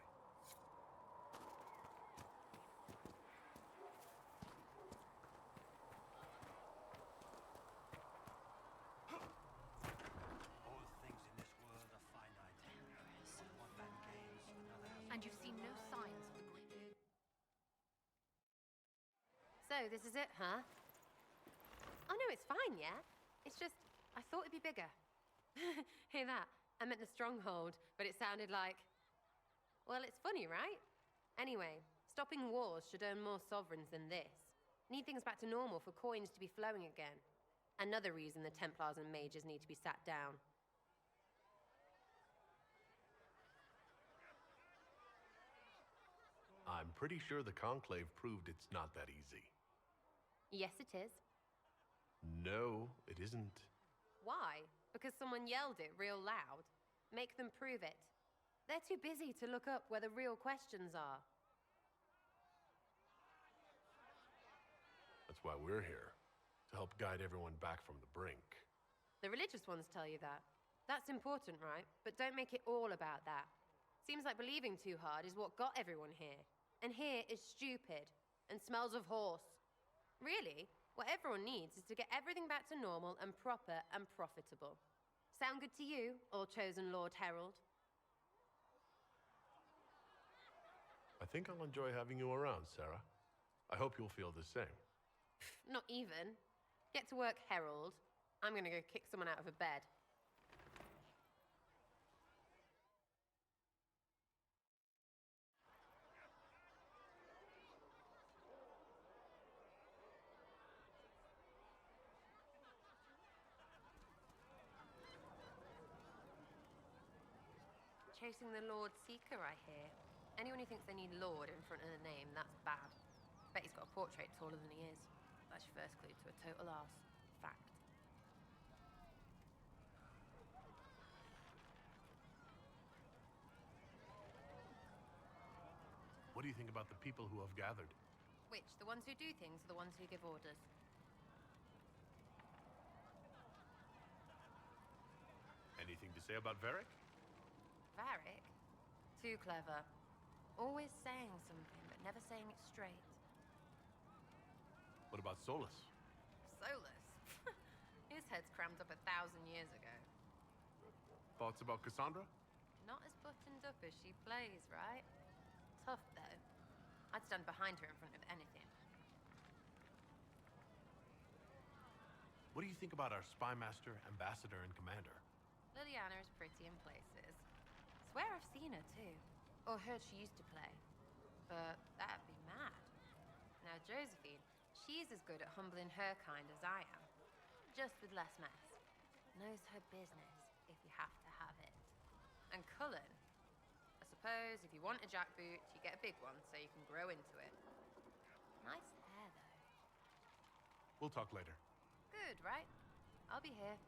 All things in this world are finite. One man gains, another has... And you've seen no signs of the great... So, this is it, huh? Oh no, it's fine, yeah? It's just, I thought it'd be bigger. Hear that? I meant the stronghold, but it sounded like... Well, it's funny, right? Anyway, stopping wars should earn more sovereigns than this. Need things back to normal for coins to be flowing again. Another reason the Templars and mages need to be sat down. I'm pretty sure the Conclave proved it's not that easy. Yes, it is. No, it isn't. Why? Because someone yelled it real loud? Make them prove it. They're too busy to look up where the real questions are. That's why we're here. To help guide everyone back from the brink. The religious ones tell you that. That's important, right? But don't make it all about that. Seems like believing too hard is what got everyone here. And here is stupid. And smells of horse. Really, what everyone needs is to get everything back to normal and proper and profitable. Sound good to you, all chosen Lord Herald? I think I'll enjoy having you around, Sarah. I hope you'll feel the same. Not even. Get to work, Herald. I'm gonna go kick someone out of a bed. Chasing the Lord Seeker, I hear. Anyone who thinks they need Lord in front of the name, that's bad. Bet he's got a portrait taller than he is. That's your first clue to a total arse. Fact. you think about the people who have gathered? Which, the ones who do things or the ones who give orders? Anything to say about Varric? Varric? Too clever. Always saying something, but never saying it straight. What about Solus? Solus? His head's crammed up 1,000 years ago. Thoughts about Cassandra? Not as buttoned up as she plays, right? Tough, though. I'd stand behind her in front of anything. What do you think about our spy master, ambassador, and commander? Liliana is pretty in places. Swear I've seen her, too. Or heard she used to play. But that'd be mad. Now, Josephine, she's as good at humbling her kind as I am. Just with less mess. Knows her business, if you have to have it. And Cullen, I suppose if you want a jackboot, you get a big one so you can grow into it. Nice hair, though. We'll talk later. Good, right? I'll be here.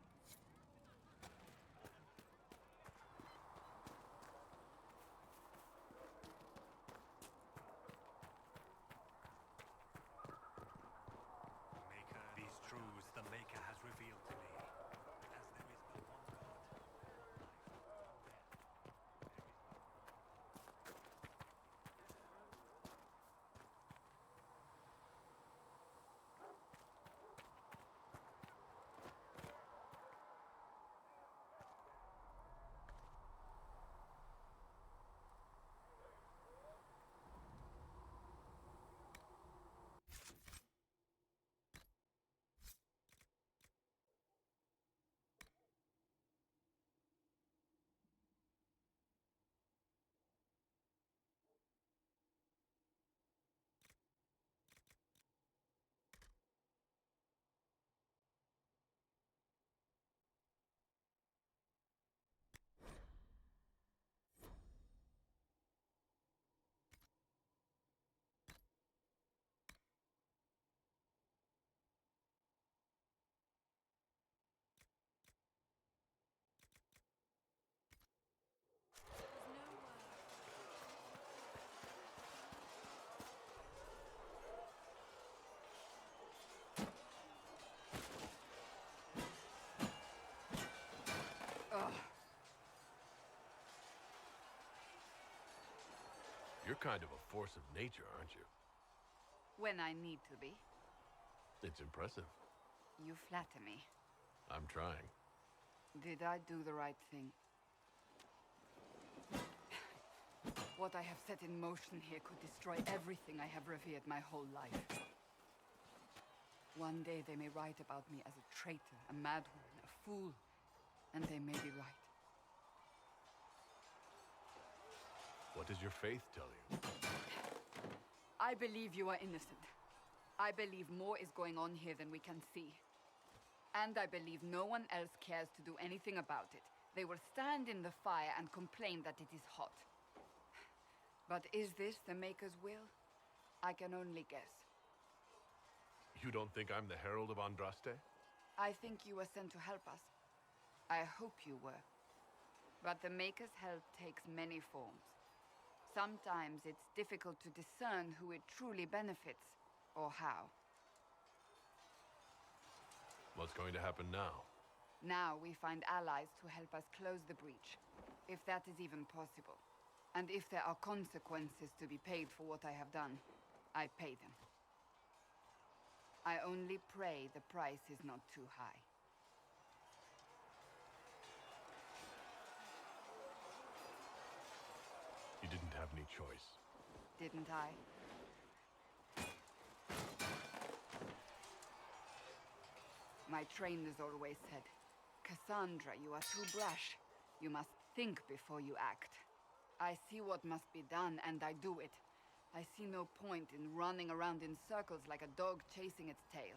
These truths the Maker has revealed to me. As there is but one God. You're kind of a force of nature, aren't you? When I need to be. It's impressive. You flatter me. I'm trying. Did I do the right thing? What I have set in motion here could destroy everything I have revered my whole life. One day they may write about me as a traitor, a madwoman, a fool, and they may be right. What does your faith tell you? I believe you are innocent. I believe more is going on here than we can see. And I believe no one else cares to do anything about it. They will stand in the fire and complain that it is hot. But is this the Maker's will? I can only guess. You don't think I'm the Herald of Andraste? I think you were sent to help us. I hope you were. But the Maker's help takes many forms. Sometimes it's difficult to discern who it truly benefits, or how. What's going to happen now? Now we find allies to help us close the breach, if that is even possible. And if there are consequences to be paid for what I have done, I pay them. I only pray the price is not too high. You didn't have any choice. Didn't I? My trainers always said, Cassandra, you are too brash. You must think before you act. I see what must be done, and I do it. I see no point in running around in circles like a dog chasing its tail.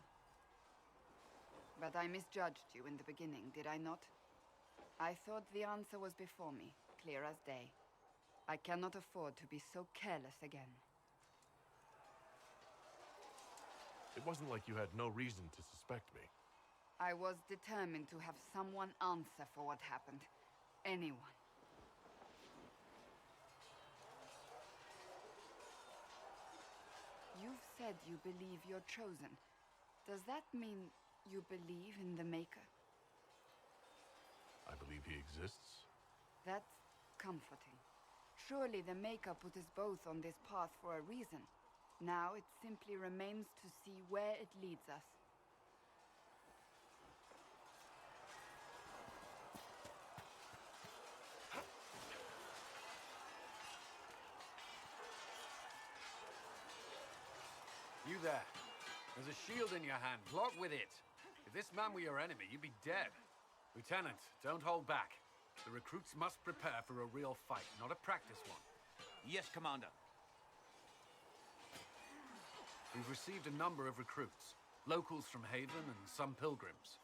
But I misjudged you in the beginning, did I not? I thought the answer was before me, clear as day. I cannot afford to be so careless again. It wasn't like you had no reason to suspect me. I was determined to have someone answer for what happened. Anyone. You've said you believe you're chosen. Does that mean you believe in the Maker? I believe he exists. That's comforting. Surely the Maker put us both on this path for a reason. Now it simply remains to see where it leads us. You there. There's a shield in your hand. Block with it. If this man were your enemy, you'd be dead. Lieutenant, don't hold back. The recruits must prepare for a real fight, not a practice one. Yes, Commander. We've received a number of recruits. Locals from Haven and some pilgrims.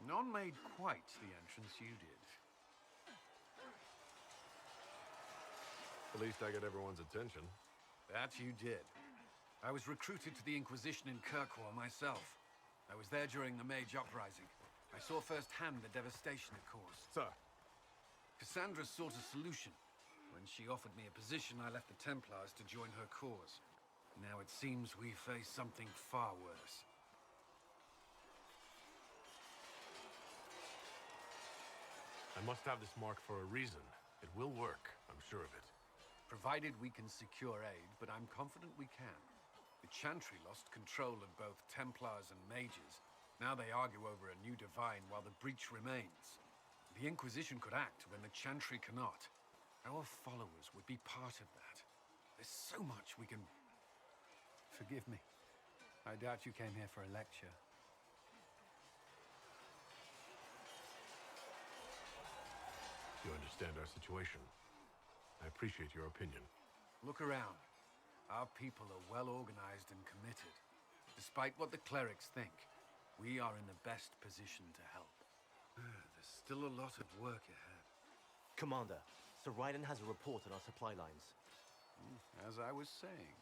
None made quite the entrance you did. At least I got everyone's attention. That you did. I was recruited to the Inquisition in Kirkwall myself. I was there during the Mage Uprising. I saw firsthand the devastation it caused. Sir. Cassandra sought a solution. When she offered me a position, I left the Templars to join her cause. Now it seems we face something far worse. I must have this mark for a reason. It will work, I'm sure of it. Provided we can secure aid, but I'm confident we can. The Chantry lost control of both Templars and Mages. Now they argue over a new divine while the breach remains. The Inquisition could act when the Chantry cannot. Our followers would be part of that. There's so much we can... Forgive me. I doubt you came here for a lecture. You understand our situation. I appreciate your opinion. Look around. Our people are well organized and committed. Despite what the clerics think, we are in the best position to help. There's still a lot of work ahead. Commander, Sir Raiden has a report on our supply lines. As I was saying.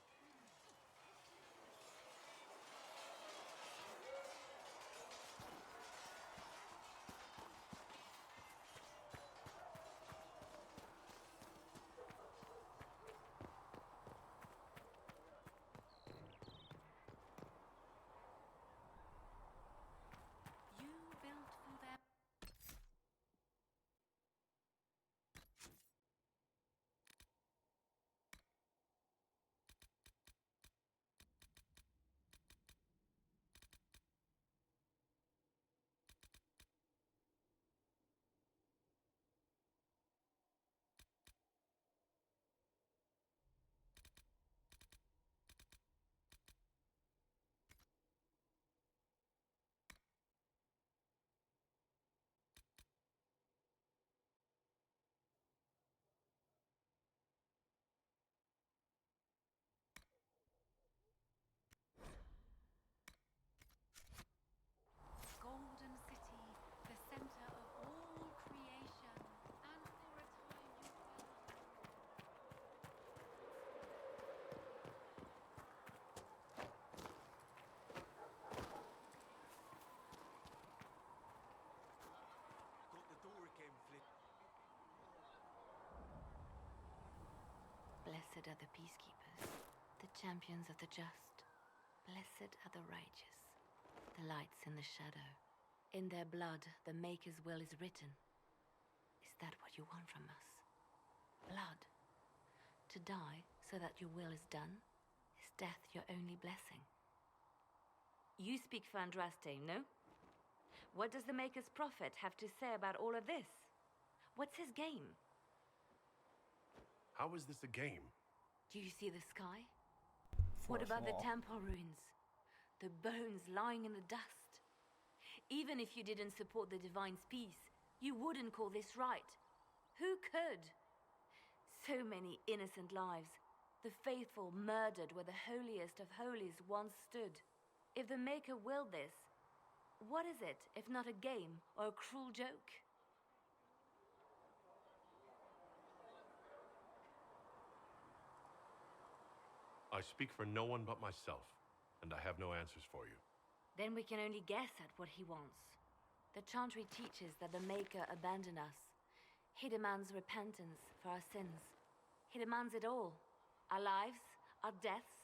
Golden City, the center of all creation, and for a time you Got the door again, Flint. Blessed are the peacekeepers, the champions of the just. Blessed are the righteous, the lights in the shadow. In their blood, the Maker's will is written. Is that what you want from us? Blood. To die so that your will is done? Is death your only blessing? You speak for Andraste, no? What does the Maker's prophet have to say about all of this? What's his game? How is this a game? Do you see the sky? What about the temple ruins? The bones lying in the dust? Even if you didn't support the Divine's peace, you wouldn't call this right. Who could? So many innocent lives. The faithful murdered where the holiest of holies once stood. If the Maker willed this, what is it if not a game or a cruel joke? I speak for no one but myself, and I have no answers for you. Then we can only guess at what he wants. The Chantry teaches that the Maker abandoned us. He demands repentance for our sins. He demands it all. Our lives, our deaths.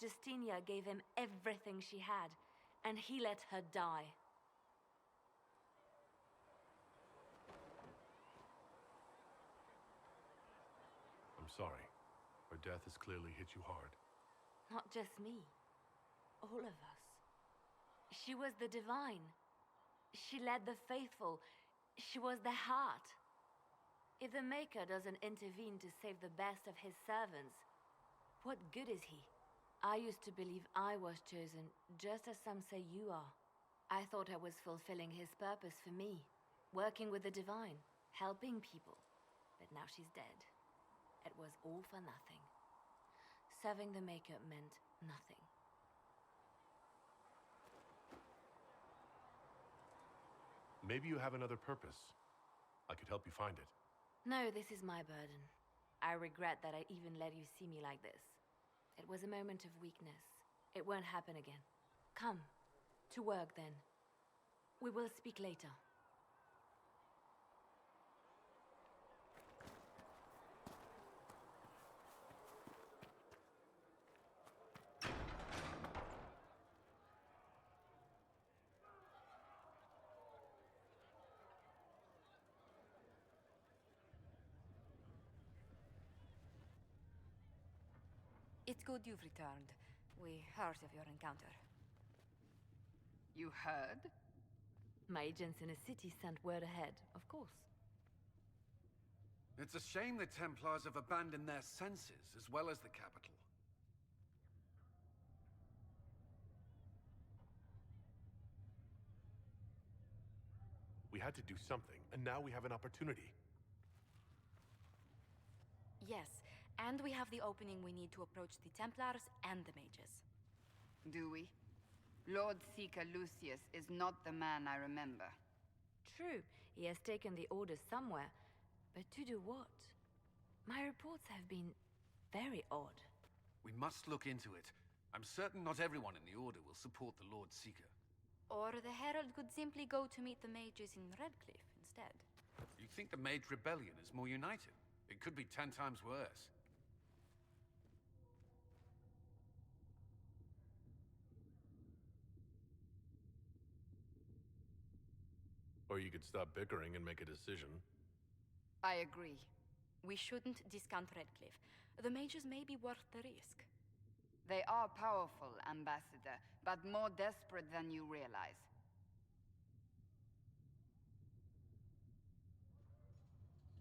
Justinia gave him everything she had, and he let her die. I'm sorry. Her death has clearly hit you hard. Not just me. All of us. She was the divine. She led the faithful. She was the heart. If the Maker doesn't intervene to save the best of his servants, what good is he? I used to believe I was chosen, just as some say you are. I thought I was fulfilling his purpose for me, working with the divine, helping people. But now she's dead. It was all for nothing. Serving the Maker meant nothing. Maybe you have another purpose. I could help you find it. No, this is my burden. I regret that I even let you see me like this. It was a moment of weakness. It won't happen again. Come, to work then. We will speak later. It's good you've returned. We heard of your encounter. You heard? My agents in a city sent word ahead, of course. It's a shame the Templars have abandoned their senses, as well as the capital. We had to do something, and now we have an opportunity. Yes, and we have the opening we need to approach the Templars and the mages. Do we? Lord Seeker Lucius is not the man I remember. True, he has taken the Order somewhere, but to do what? My reports have been very odd. We must look into it. I'm certain not everyone in the Order will support the Lord Seeker. Or the Herald could simply go to meet the mages in Redcliffe instead. You think the Mage Rebellion is more united? It could be 10 times worse. Or you could stop bickering and make a decision. I agree. We shouldn't discount Redcliffe. The mages may be worth the risk. They are powerful, Ambassador, but more desperate than you realize.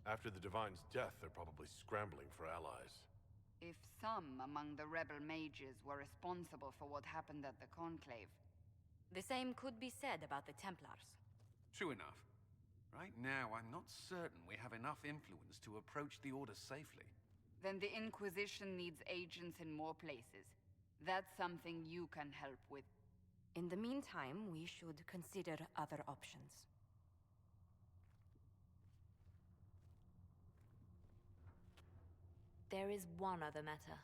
After the Divine's death, they're probably scrambling for allies. If some among the rebel mages were responsible for what happened at the Conclave... The same could be said about the Templars. True enough. Right now, I'm not certain we have enough influence to approach the Order safely. Then the Inquisition needs agents in more places. That's something you can help with. In the meantime, we should consider other options. There is one other matter.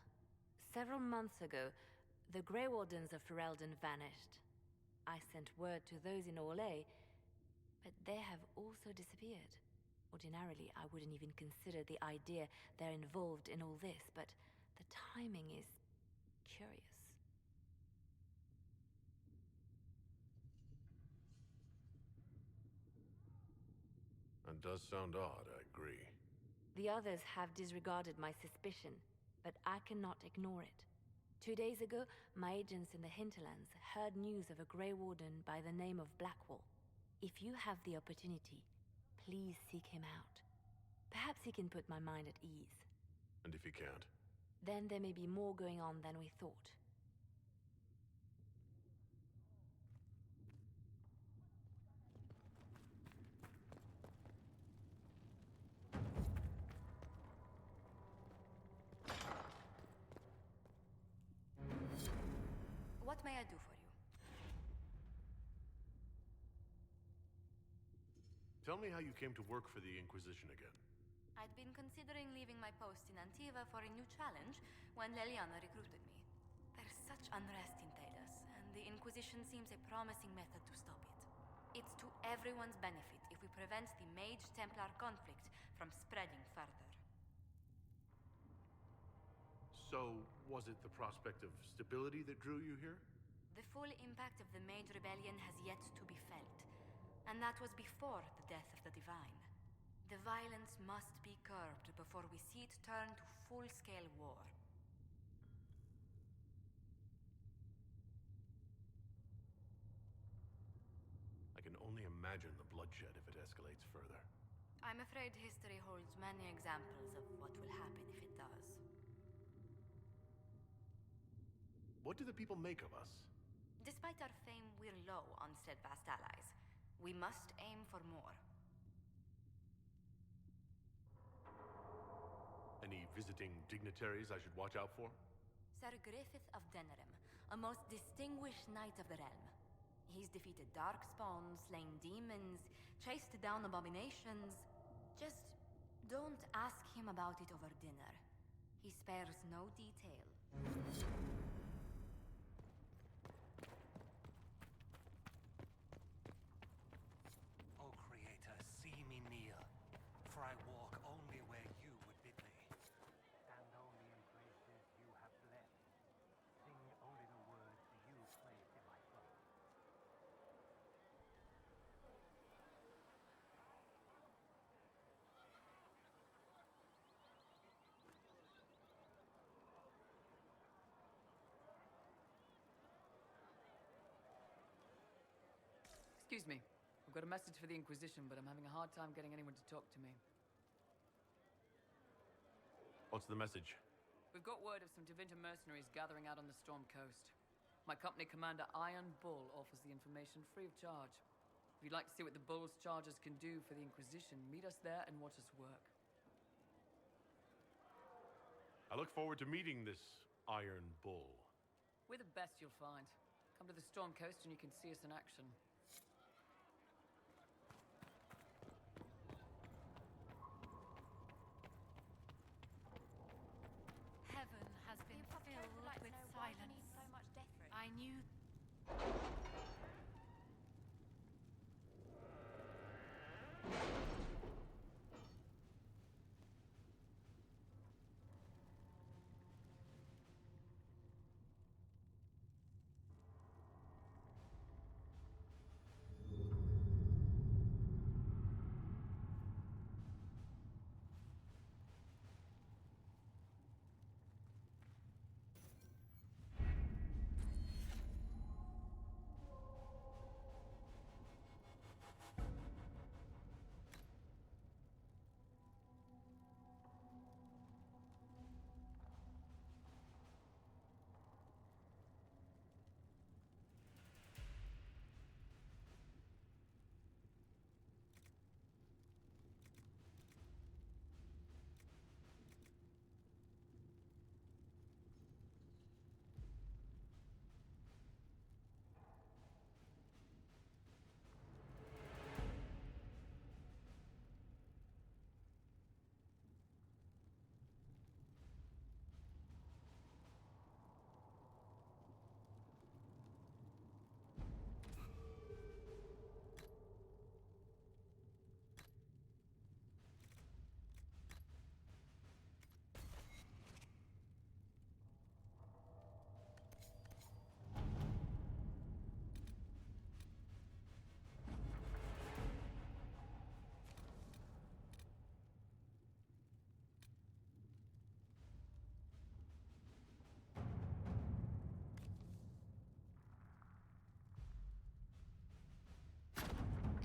Several months ago, the Grey Wardens of Ferelden vanished. I sent word to those in Orlais, but they have also disappeared. Ordinarily, I wouldn't even consider the idea they're involved in all this, but the timing is curious. That does sound odd, I agree. The others have disregarded my suspicion, but I cannot ignore it. 2 days ago, my agents in the hinterlands heard news of a Grey Warden by the name of Blackwall. If you have the opportunity, please seek him out. Perhaps he can put my mind at ease. And if he can't? Then there may be more going on than we thought. What may I do for you? Tell me how you came to work for the Inquisition again. I'd been considering leaving my post in Antiva for a new challenge when Leliana recruited me. There's such unrest in Talos, and the Inquisition seems a promising method to stop it. It's to everyone's benefit if we prevent the Mage-Templar conflict from spreading further. So, Was it the prospect of stability that drew you here? The full impact of the Mage Rebellion has yet to be felt, and that was before the death of the Divine. The violence must be curbed before we see it turn to full-scale war. I can only imagine the bloodshed if it escalates further. I'm afraid history holds many examples of what will happen if it does. What do the people make of us? Despite our fame, we're low on steadfast allies. We must aim for more. Any visiting dignitaries I should watch out for? Sir Griffith of Denerim, a most distinguished knight of the realm. He's defeated darkspawn, slain demons, chased down abominations. Just don't ask him about it over dinner. He spares no detail. O Creator, see me kneel, for I walk only where you would bid me. Stand only in places you have blessed. Sing only the words you place in my throat. Excuse me. I've got a message for the Inquisition, but I'm having a hard time getting anyone to talk to me. What's the message? We've got word of some Tevinter mercenaries gathering out on the Storm Coast. My company commander, Iron Bull, offers the information free of charge. If you'd like to see what the Bull's charges can do for the Inquisition, meet us there and watch us work. I look forward to meeting this Iron Bull. We're the best you'll find. Come to the Storm Coast and you can see us in action. Heaven has been filled with silence. So much death through. I knew.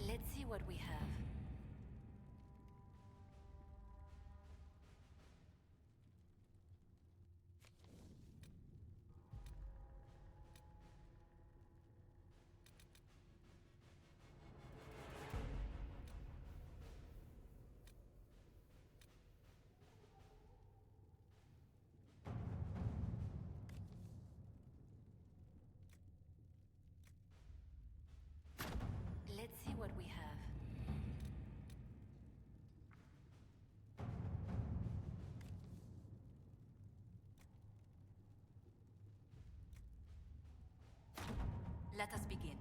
Let's see what we have. Let's see what we have. Let us begin.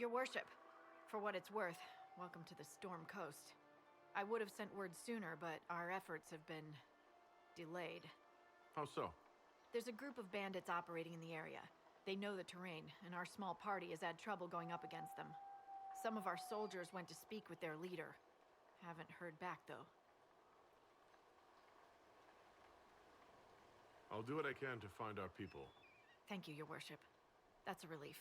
Your worship, for what it's worth, welcome to the Storm Coast. I would have sent word sooner, but our efforts have been delayed. How so? There's a group of bandits operating in the area. They know the terrain, and our small party has had trouble going up against them. Some of our soldiers went to speak with their leader. Haven't heard back, though. I'll do what I can to find our people. Thank you, Your Worship. That's a relief.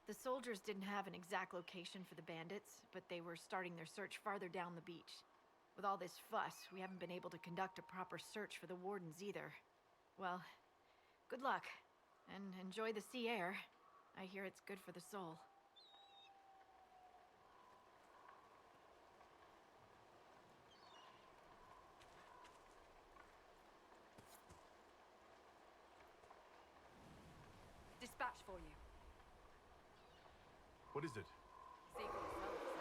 The soldiers didn't have an exact location for the bandits, but they were starting their search farther down the beach. With all this fuss, we haven't been able to conduct a proper search for the wardens either. Well, good luck, and enjoy the sea air. I hear it's good for the soul. Dispatch for you. What is it? See for yourself, sir.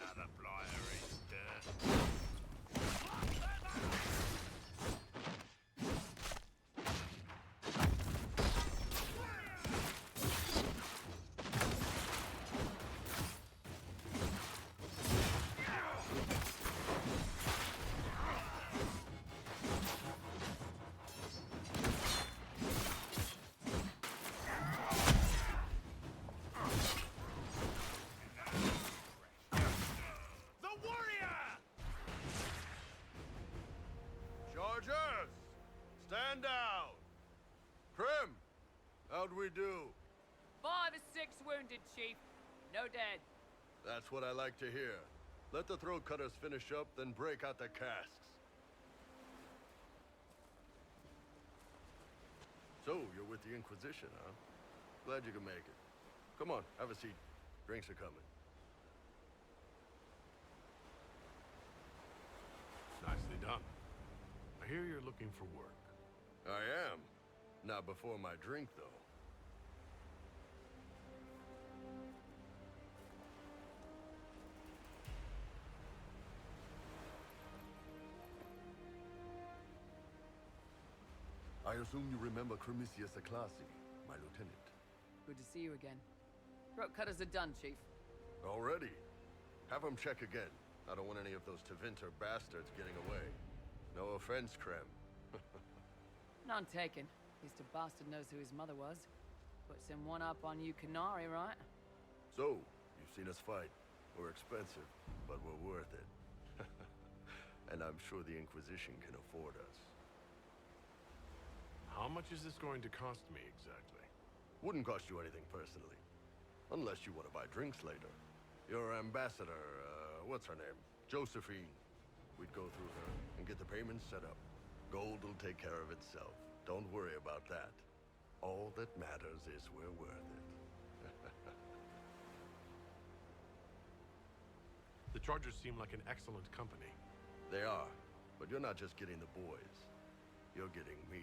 Another flyer is dead. The warrior! Chargers! Stand down! Prim! How'd we do? 5 or 6 wounded, Chief. No dead. That's what I like to hear. Let the throat cutters finish up, then break out the casks. So, you're with the Inquisition, huh? Glad you could make it. Come on, have a seat. Drinks are coming. Nicely done. I hear you're looking for work. I am. Not before my drink, though. I assume you remember Cremisius Aclassi, my lieutenant. Good to see you again. Throat cutters are done, Chief. Already? Have him check again. I don't want any of those Tevinter bastards getting away. No offense, Krem. None taken. At least a bastard knows who his mother was. Puts him one up on you Canary, right? So, you've seen us fight. We're expensive, but we're worth it. And I'm sure the Inquisition can afford us. How much is this going to cost me exactly? Wouldn't cost you anything personally. Unless you want to buy drinks later. Your ambassador, what's her name? Josephine. We'd go through her and get the payments set up. Gold will take care of itself. Don't worry about that. All that matters is we're worth it. The Chargers seem like an excellent company. They are, but you're not just getting the boys. You're getting me.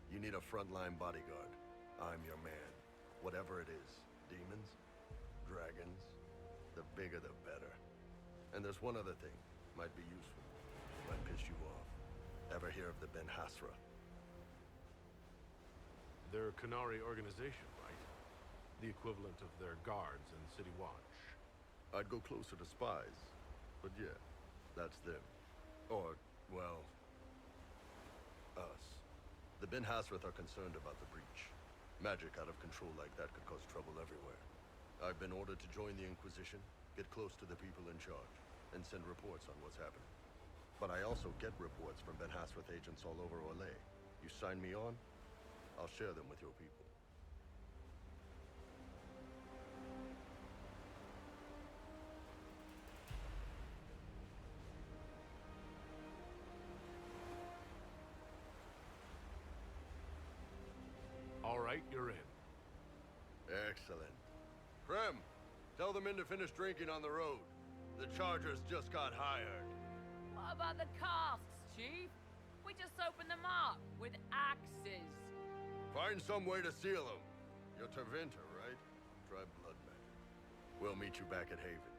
You need a frontline bodyguard. I'm your man. Whatever it is. Demons? Dragons? The bigger the better. And there's one other thing. Might be useful. Might piss you off. Ever hear of the Ben Hasra? They're a Canary organization, right? The equivalent of their guards and City Watch. I'd go closer to spies. But yeah, that's them. Or, well, us. The Ben Hasrath are concerned about the breach. Magic out of control like that could cause trouble everywhere. I've been ordered to join the Inquisition, get close to the people in charge, and send reports on what's happening. But I also get reports from Ben Hasrath agents all over Orlais. You sign me on, I'll share them with your people. All right, you're in. Excellent. Krem, tell the men to finish drinking on the road. The Chargers just got hired. What about the casks, Chief? We just opened them up with axes. Find some way to seal them. You're Tervinter, right? Try blood matter. We'll meet you back at Haven.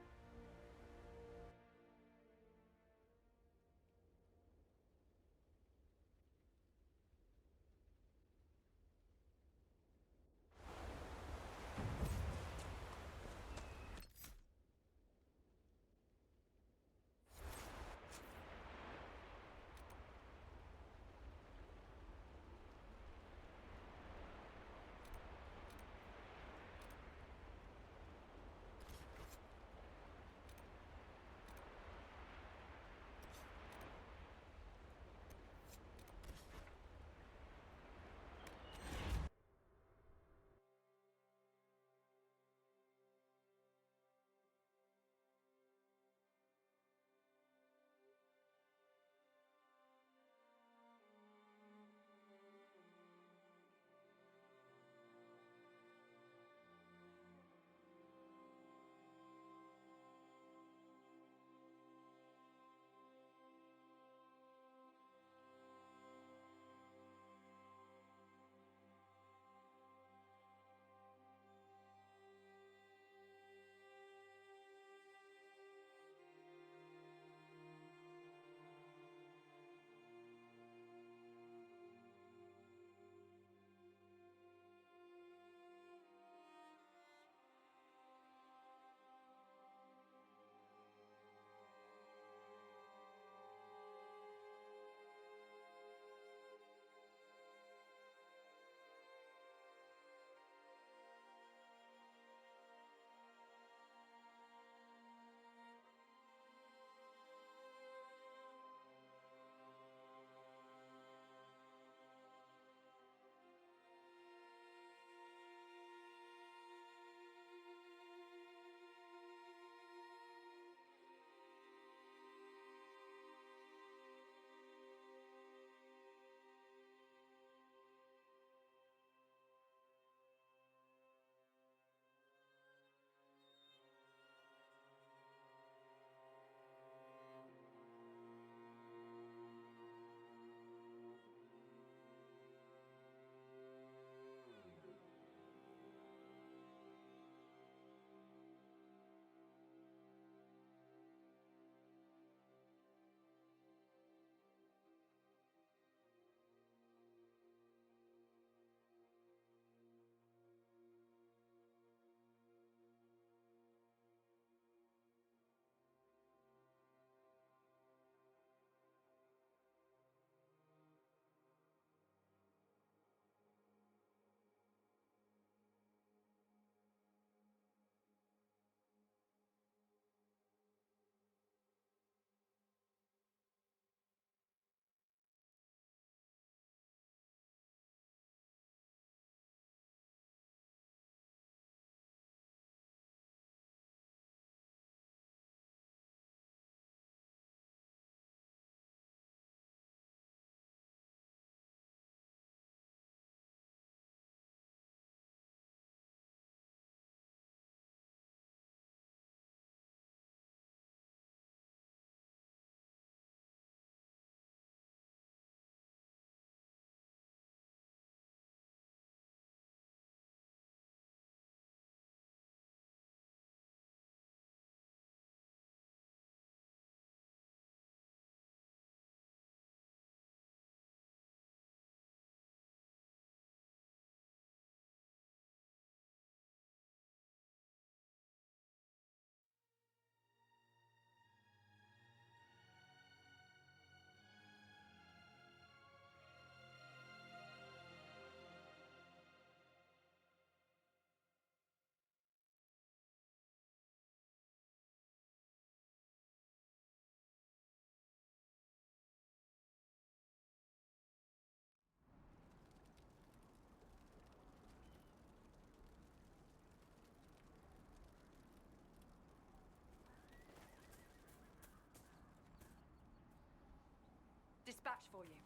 Dispatch for you.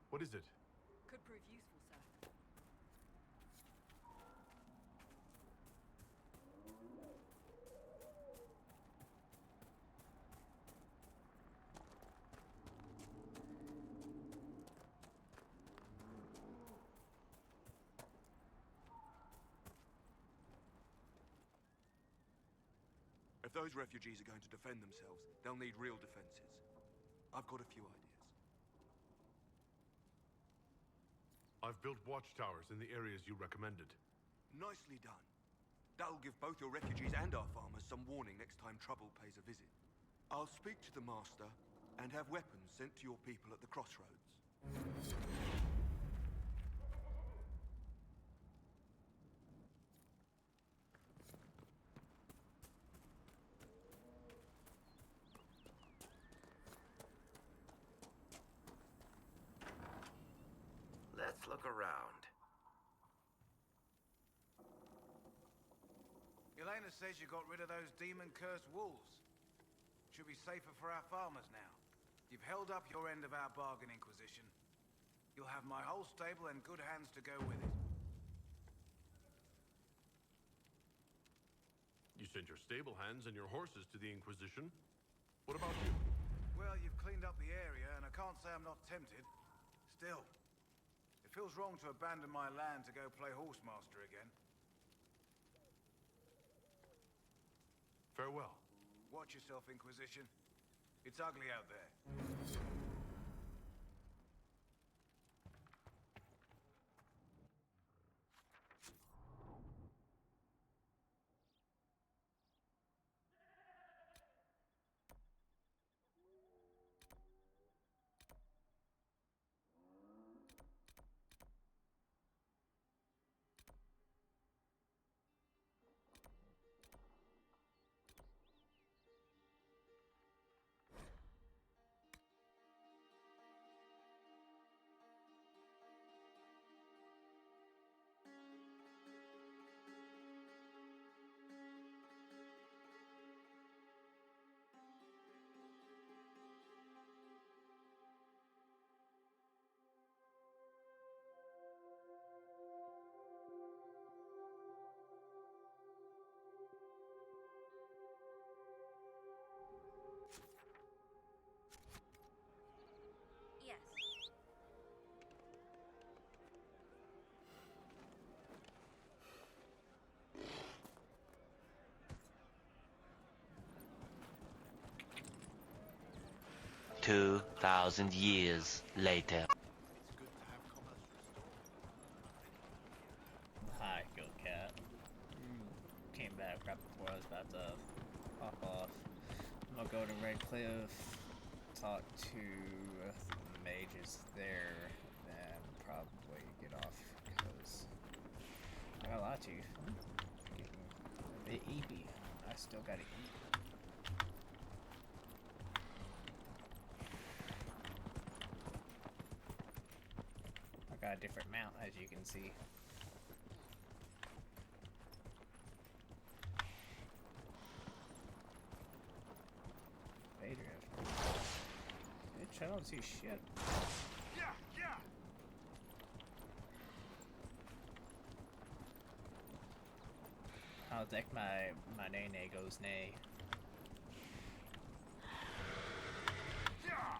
What is it? Could prove useful, sir. If those refugees are going to defend themselves, they'll need real defenses. I've got a few ideas. I've built watchtowers in the areas you recommended. Nicely done. That'll give both your refugees and our farmers some warning next time trouble pays a visit. I'll speak to the Master and have weapons sent to your people at the crossroads. Let's look around. Elena says you got rid of those demon-cursed wolves. Should be safer for our farmers now. You've held up your end of our bargain, Inquisition. You'll have my whole stable and good hands to go with it. You sent your stable hands and your horses to the Inquisition. What about you? Well, you've cleaned up the area, and I can't say I'm not tempted. Still, it feels wrong to abandon my land to go play horsemaster again. Farewell. Watch yourself, Inquisition. It's ugly out there. Yes. 2,000 years later. Hi, Goat Cat. Came back right before I was about to pop off. I'm gonna go to Red Cliff, talk to the mages there, then probably get off because I gotta lie to you, I'm getting a bit eepy. I still gotta eat. I got a different mount, as you can see. Bitch, I don't see shit. Yeah, yeah. I'll deck my nay goes nay. Yeah.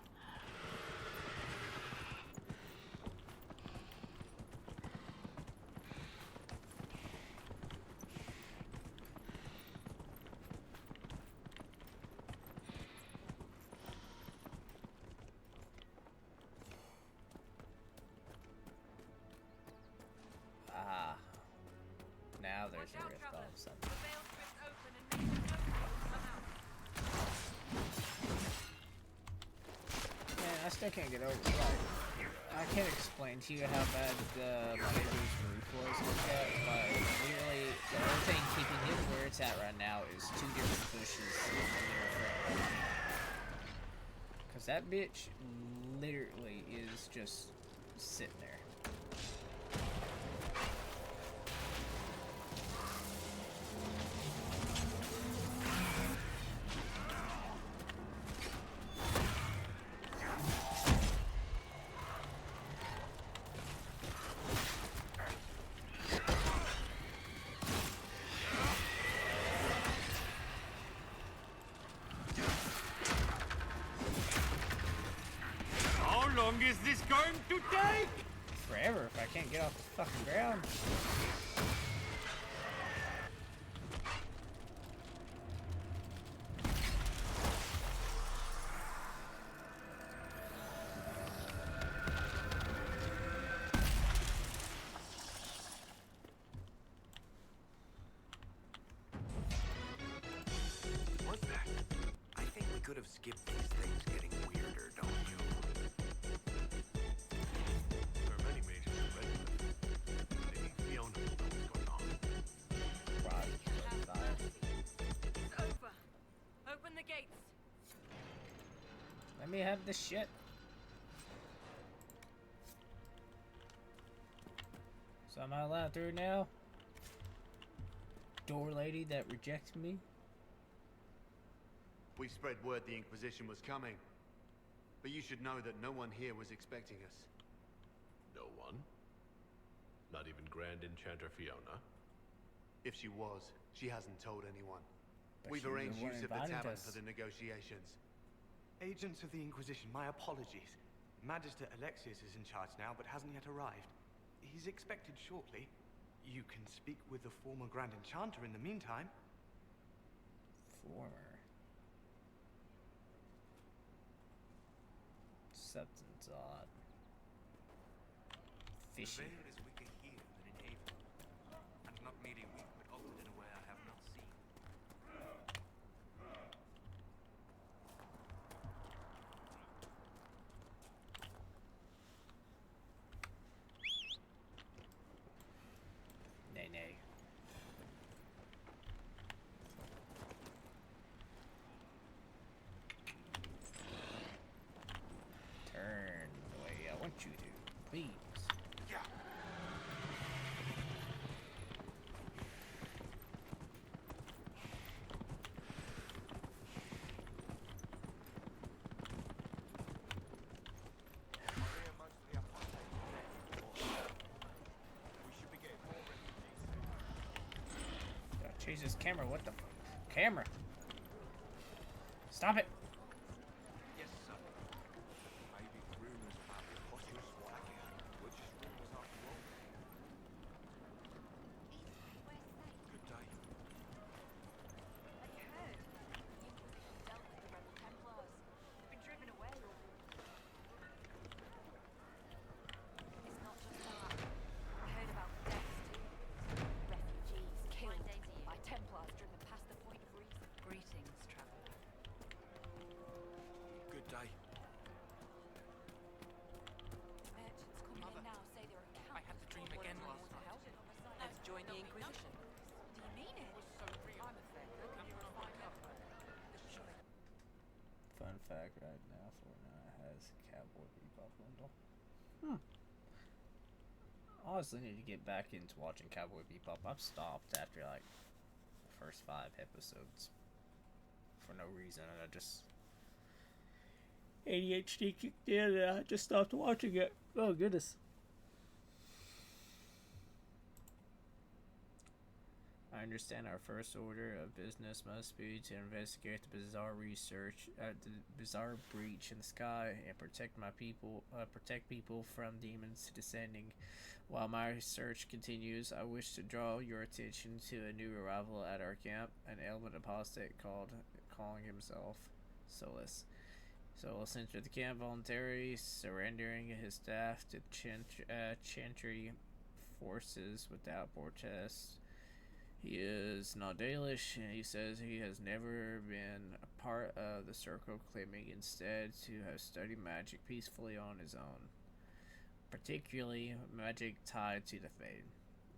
Now there's a rift all of a sudden. Man, I still can't get over it. Like, I can't explain to you how bad my neighbor's roof was with that. Like, literally, the only thing keeping it where it's at right now is 2 different bushes. Because that bitch literally is just sitting there. How long is this going to take? Forever if I can't get off the fucking ground. could have skipped these things getting weirder, don't you? There are many mages in Redcliffe. Maybe Fiona will know what's going on. It's over. Open the gates. Let me have this shit. So am I allowed through now? Door lady that rejects me? We spread word the Inquisition was coming. But you should know that no one here was expecting us. No one? Not even Grand Enchanter Fiona? If she was, she hasn't told anyone. But We've she was the arranged one use of the inviting tavern us. for the negotiations. Agents of the Inquisition, my apologies. Magister Alexius is in charge now, but hasn't yet arrived. He's expected shortly. You can speak with the former Grand Enchanter in the meantime. Former. Substance odd. Fishy. Prevail is weaker here than in Avon, and not merely weak, but often in a way I have not seen. Nay, nay. Turn the way I want you to, please. Yeah. Gotta change this camera. What the fuck? Camera! Stop it! Yes, sir. Maybe rumors about the Apostles Swag were just rumors after all. Good day. Have you heard? The Inquisition dealt with the rebel Templars. They've been driven away. It's not just that. I heard about the deaths too. Refugees killed by Templars driven past the point of reason. Greetings, traveler. Good day. Merchants coming in now say they're a camp. I had the dream again last night. Let's join the Inquisition. Do you mean it? I'm a fair cook, and you're a fine cupboard. Fun fact right now, Fortnite has Cowboy Bebop bundle. I honestly need to get back into watching Cowboy Bebop. I've stopped after like the first 5 episodes for no reason, and I just ADHD kicked in and I just stopped watching it. Oh goodness. I understand our first order of business must be to investigate the bizarre breach in the sky and protect people from demons descending. While my search continues, I wish to draw your attention to a new arrival at our camp, an element apostate calling himself Solus. Solus entered the camp voluntarily, surrendering his staff to Chantry forces without protest. He is not Dalish, and he says he has never been a part of the circle, claiming instead to have studied magic peacefully on his own, particularly magic tied to the Fade.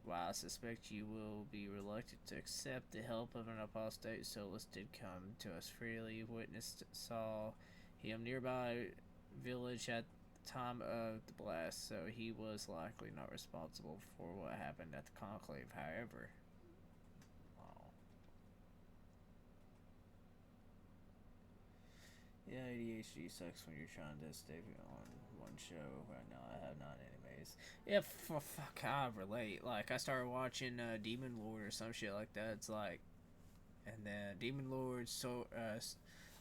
While I suspect you will be reluctant to accept the help of an apostate, Solus did come to us freely, saw him nearby village at the time of the blast, so he was likely not responsible for what happened at the conclave. However, yeah, ADHD sucks when you're trying to stay on one show. Right now, I have 9 animes. Yeah, fuck, I relate. Like, I started watching Demon Lord or some shit like that. It's like, and then Demon Lord, so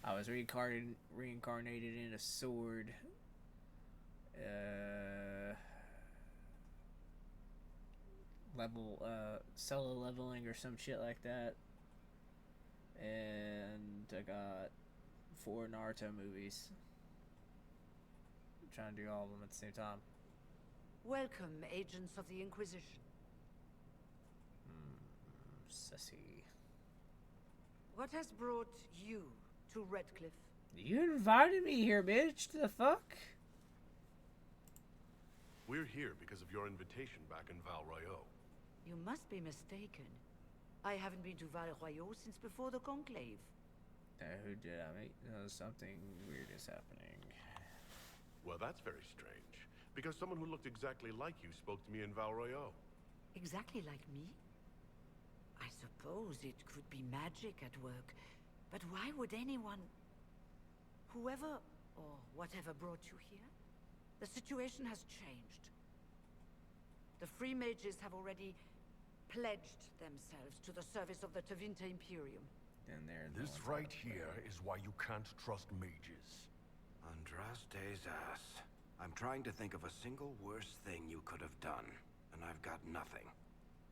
I was reincarnated in a sword. Solo leveling or some shit like that. And I got 4 Naruto movies. I'm trying to do all of them at the same time. Welcome, agents of the Inquisition. Sussy. What has brought you to Redcliffe? You invited me here, bitch. The fuck? We're here because of your invitation back in Val Royeaux. You must be mistaken. I haven't been to Val Royeaux since before the Conclave. Who did I meet? Something weird is happening. Well, that's very strange. Because someone who looked exactly like you spoke to me in Val Royeaux. Exactly like me? I suppose it could be magic at work. But why would anyone... Whoever or whatever brought you here? The situation has changed. The Free Mages have already pledged themselves to the service of the Tevinter Imperium. And this right here is why you can't trust mages. Andraste's ass. I'm trying to think of a single worse thing you could have done, and I've got nothing.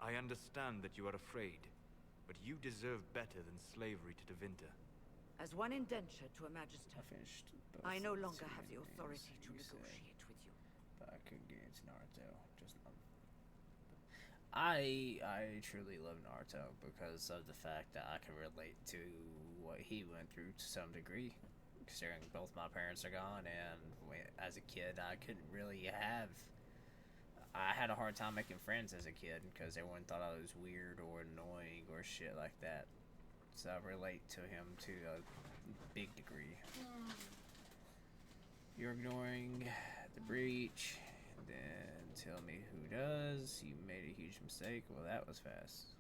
I understand that you are afraid, but you deserve better than slavery to Tevinter. As one indenture to a Magister, I no longer have the authority to negotiate with you. But I could get into Naruto. I truly love Naruto because of the fact that I can relate to what he went through to some degree. Considering both my parents are gone, and as a kid, I couldn't really have... I had a hard time making friends as a kid because everyone thought I was weird or annoying or shit like that. So I relate to him to a big degree. You're ignoring the breach, then tell me who does. You made a huge mistake. Well, that was fast.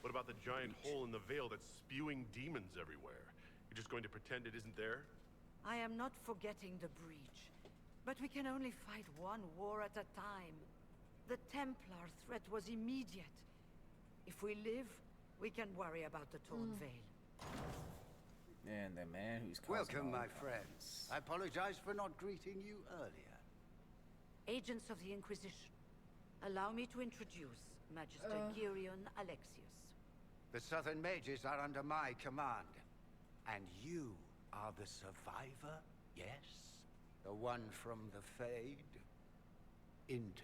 What about the giant hole in the veil that's spewing demons everywhere? You're just going to pretend it isn't there? I am not forgetting the breach, but we can only fight one war at a time. The Templar threat was immediate. If we live, we can worry about the torn veil. And the man who's welcome, my friends. I apologize for not greeting you earlier. Agents of the Inquisition, allow me to introduce Magister Girion Alexius. The Southern Mages are under my command. And you are the survivor, yes? The one from the Fade? Interesting.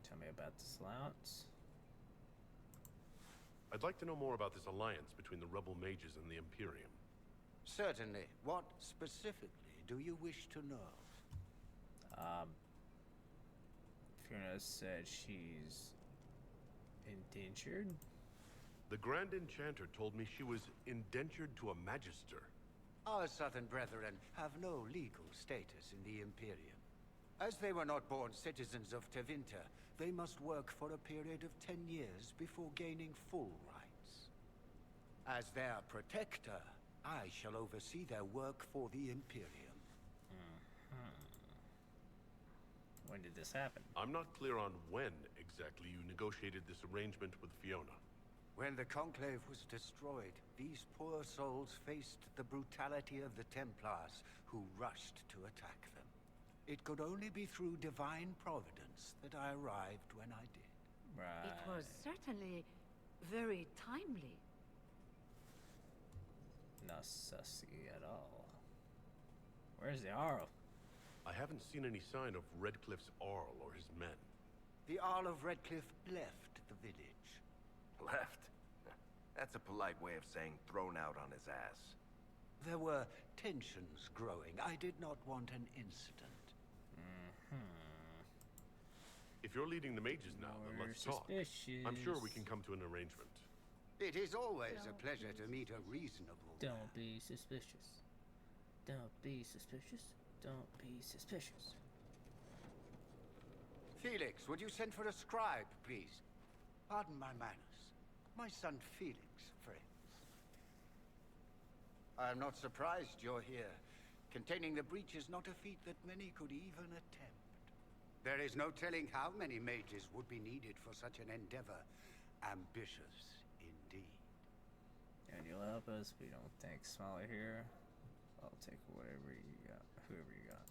Tell me about the slouts. I'd like to know more about this alliance between the rebel mages and the Imperium. Certainly. What specifically do you wish to know? Fiona said she's indentured. The Grand Enchanter told me she was indentured to a Magister. Our Southern brethren have no legal status in the Imperium. As they were not born citizens of Tevinter, they must work for a period of 10 years before gaining full rights. As their protector, I shall oversee their work for the Imperium. When did this happen? I'm not clear on when exactly you negotiated this arrangement with Fiona. When the Conclave was destroyed, these poor souls faced the brutality of the Templars, who rushed to attack them. It could only be through divine providence that I arrived when I did. Right. It was certainly very timely. Not sussy at all. Where's the Arl? I haven't seen any sign of Redcliffe's Arl or his men. The Arl of Redcliffe left the village. Left? That's a polite way of saying thrown out on his ass. There were tensions growing. I did not want an incident. If you're leading the mages now, then let's talk. I'm sure we can come to an arrangement. It is always a pleasure to meet a reasonable man. Don't be suspicious. Don't be suspicious. Don't be suspicious. Felix, would you send for a scribe, please? Pardon my manners. My son Felix, friends. I am not surprised you're here. Containing the breach is not a feat that many could even attempt. There is no telling how many mages would be needed for such an endeavor. Ambitious, indeed. And you'll help us. We don't think smaller here. I'll take whatever you got, whoever you got.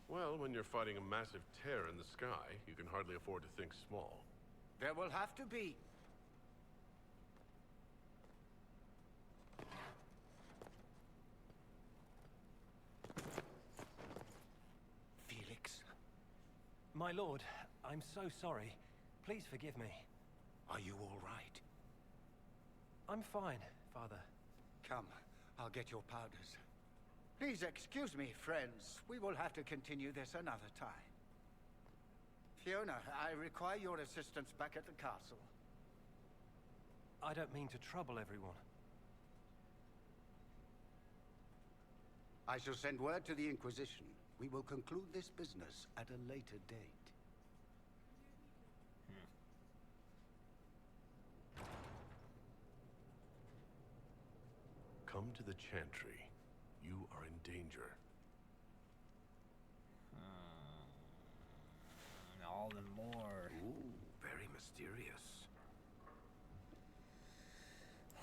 Well, when you're fighting a massive tear in the sky, you can hardly afford to think small. There will have to be. Felix? My lord, I'm so sorry. Please forgive me. Are you all right? I'm fine, Father. Come, I'll get your powders. Please excuse me, friends. We will have to continue this another time. Fiona, I require your assistance back at the castle. I don't mean to trouble everyone. I shall send word to the Inquisition. We will conclude this business at a later date. Come to the Chantry. You are in danger. All the more. Ooh, very mysterious.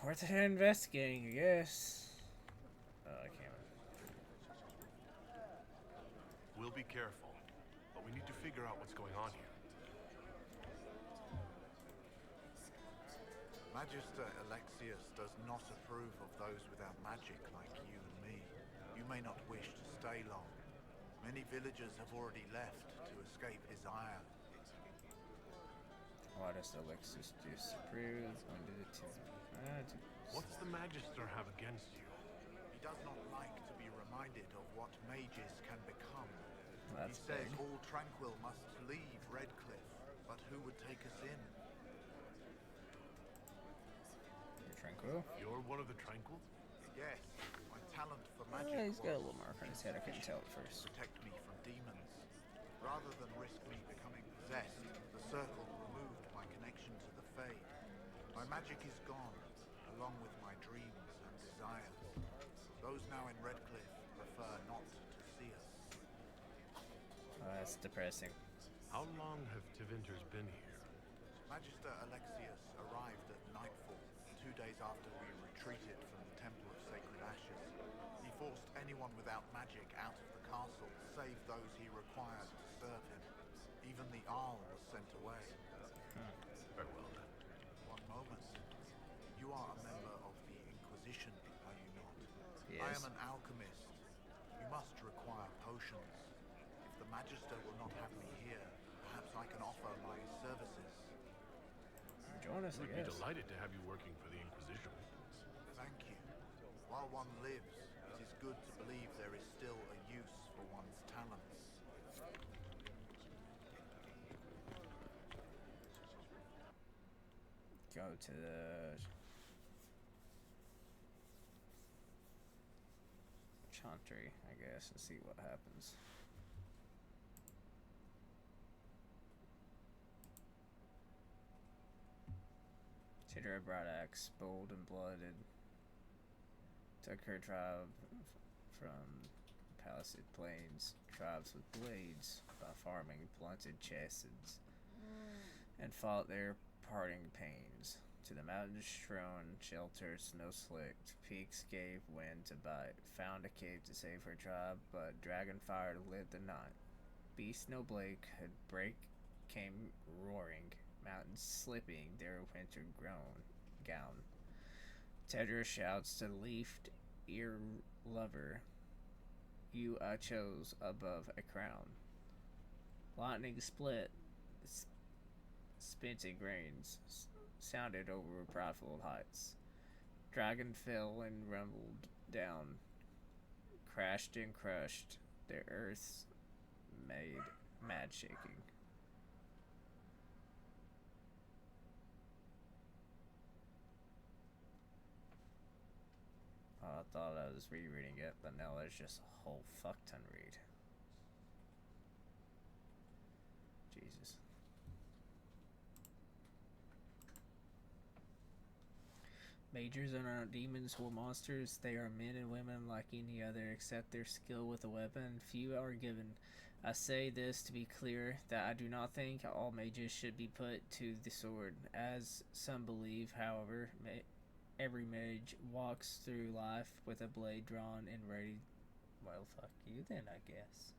Worth investigating, I guess. Oh, I can't. We'll be careful, but we need to figure out what's going on here. Magister Alexius does not approve of those without magic like you and me. You may not wish to stay long. Many villagers have already left to escape his ire. Why does Alexis disapprove? What's the Magister have against you? He does not like to be reminded of what mages can become. That's he says big. all tranquil must leave Redcliffe, but who would take us in? You're tranquil? You're one of the Tranquils? Yes, my talent for magic Yeah, he's got a was little mark on his head. I couldn't tell at first. protect me from demons. Rather than risk me becoming possessed, the Circle removed my connection to the Fade. My magic is gone, along with my dreams and desires. Those now in Redcliffe prefer not to see us. Oh, that's depressing. How long have Tevinters been here? Magister Alexius arrived at nightfall, 2 days after we retreated from the Temple of Sacred Ashes. He forced anyone without magic out of the castle, save those he required to serve him. Even the Arl was sent away. Very well then. One moment. You are a member of the Inquisition, are you not? Yes. I am an alchemist. You must require potions. If the Magister will not have me here, perhaps I can offer my services. Join us, I We'd be guess. delighted to have you working for the Inquisition. Thank you. While one lives, it is good to believe there is still a use for one's talents. Go to the Chantry, I guess, and see what happens. Tidra brought axe, bold and blooded, took her tribe from Palisade Plains, tribes with blades, by farming blunted chasteds, and fought their parting pains. To the mountains strewn, shelter snow-slicked, peaks gave wind to bite, found a cave to save her tribe, but dragonfire lit the night. Beast no blade could break, came roaring, mountains slipping their winter gown. Tedra shouts to leafed ear lover, you I chose above a crown. Lightning split, spinting grains sounded over prideful heights. Dragon fell and rumbled down, crashed and crushed, the earth made mad shaking. I thought I was rereading it, but now there's just a whole fuck ton read. Jesus. Mages are not demons or monsters. They are men and women like any other, except their skill with a weapon. Few are given. I say this to be clear, that I do not think all mages should be put to the sword. As some believe, however, every mage walks through life with a blade drawn and ready. Well, fuck you then, I guess.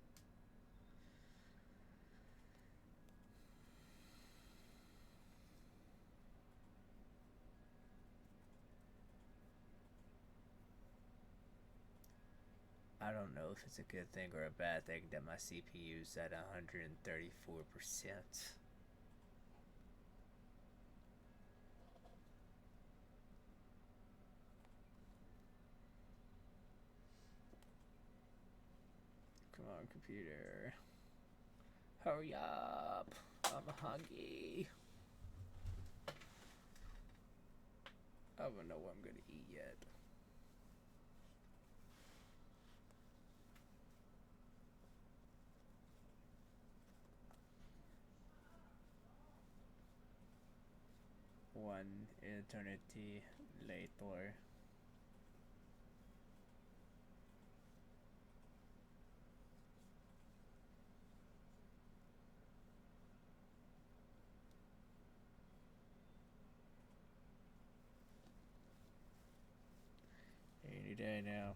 I don't know if it's a good thing or a bad thing that my CPU's at 134%. computer. Hurry up. I'm hungry. I don't know what I'm gonna eat yet. One eternity later. Any day now.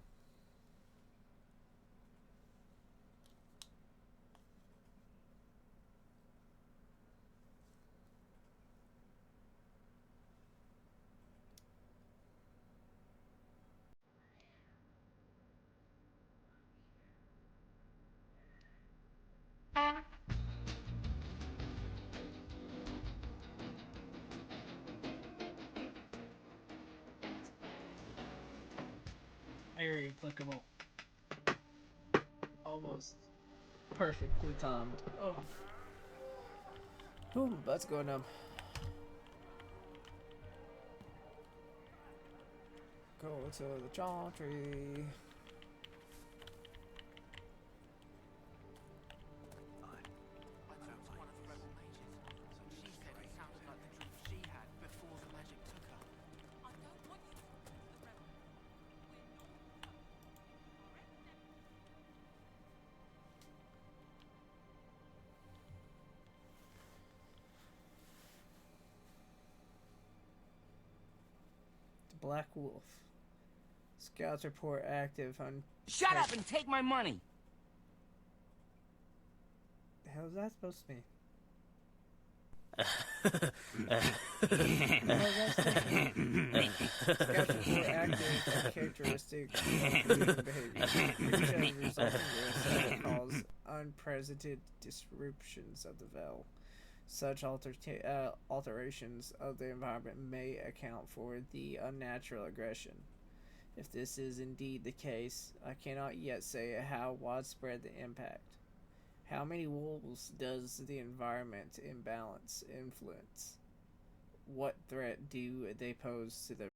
Very applicable. Almost perfectly timed. Oh. Ooh, that's going up. Go to the chantry. Black Wolf. Scouts report active on... Shut up and take my money! The hell is that supposed to mean? Scouts report active and characteristic behavior, which has resulted in that cause unprecedented disruptions of the Vel. Such alterations of the environment may account for the unnatural aggression. If this is indeed the case, I cannot yet say how widespread the impact. How many wolves does the environment imbalance influence? What threat do they pose to the